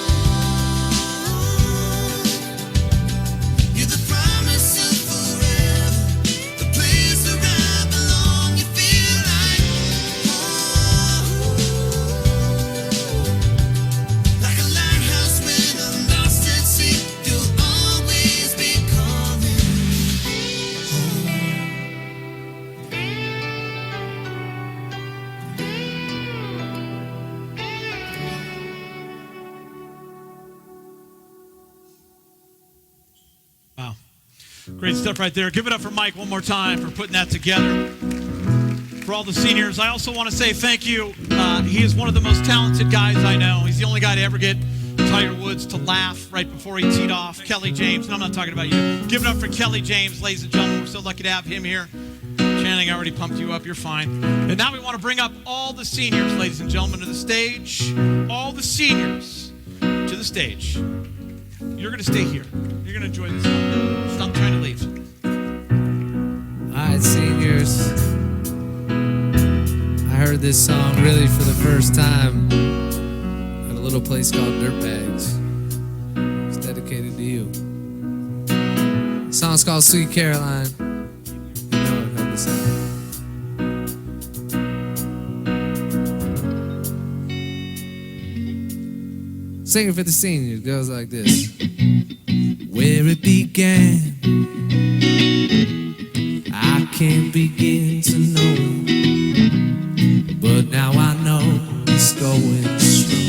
You're the promise of forever, the place where I belong. You feel like home. Like a lighthouse when I'm lost at sea, you'll always be calling home. Wow. Great stuff right there. Give it up for Mike one more time for putting that together. For all the seniors, I also want to say thank you. He is one of the most talented guys I know. He's the only guy to ever get Tiger Woods to laugh right before he teed off. Kelly James, and I'm not talking about you. Give it up for Kelly James, ladies and gentlemen. We're so lucky to have him here. Channing, I already pumped you up. You're fine. And now we want to bring up all the seniors, ladies and gentlemen, to the stage. All the seniors to the stage. You're going to stay here. You're going to enjoy this moment. Stop trying to leave. All right, seniors. I heard this song really for the first time at a little place called Dirtbags. It's dedicated to you. The song's called Sweet Caroline. You know it, help us out. Sing it for the seniors. It goes like this. Where it began, I can't begin to know, but now I know it's going strong.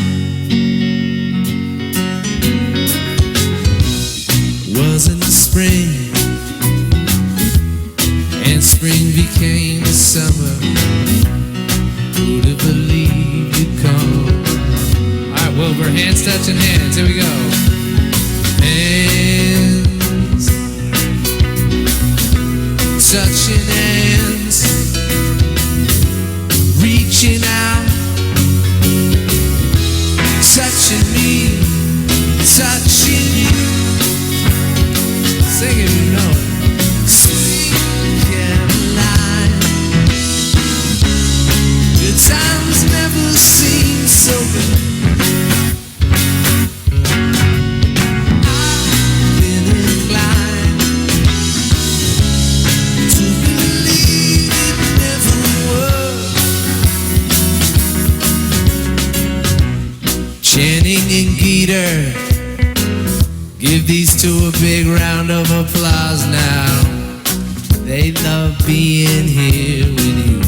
Was in the spring, and spring became the summer. Who'd have believed you'd come? All right, Wilbur, hands touching hands. Here we go. Hands touching hands, reaching out, touching me, touching you. Sing it, you know it. Sweet Caroline, good times never seem so good. Channing and Geeter, give these two a big round of applause now. They love being here with you.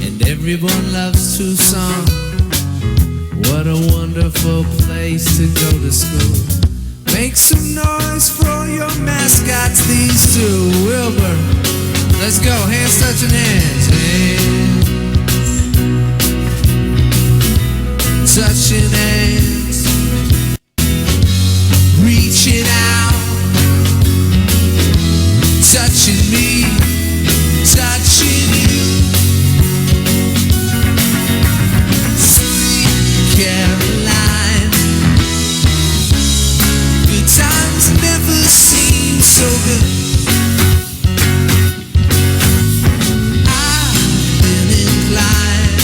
And everyone loves Tucson. What a wonderful place to go to school. Make some noise for your mascots, these two. Wilbur, let's go. Hands touching hands. Hands touching hands. Reaching out. Touching me. Touching you. Sweet Caroline. Good times never seem so good. I've been inclined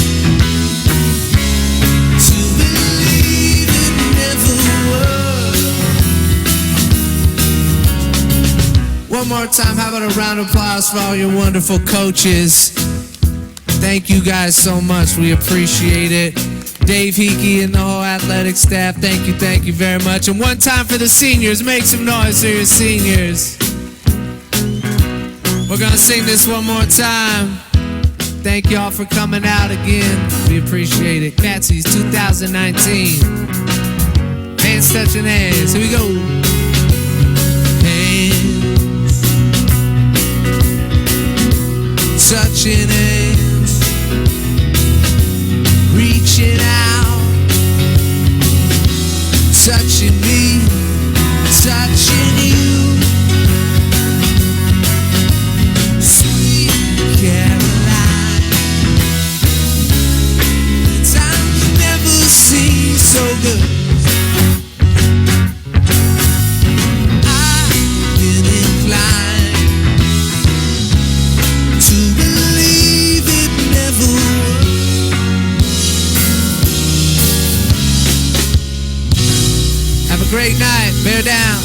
to believe it never would. One more time, how about a round of applause for all your wonderful coaches? Thank you guys so much. We appreciate it. Dave Hickey and the whole athletic staff, thank you very much. And one time for the seniors, make some noise for your seniors. We're gonna sing this one more time. Thank y'all for coming out again. We appreciate it. Catsys 2019. Hands touching hands. Here we go. Hands touching hands. Reaching out, touching me, touching you. Sweet Caroline, the times never seem so good. I've been inclined to believe it never would. Have a great night. Bear down.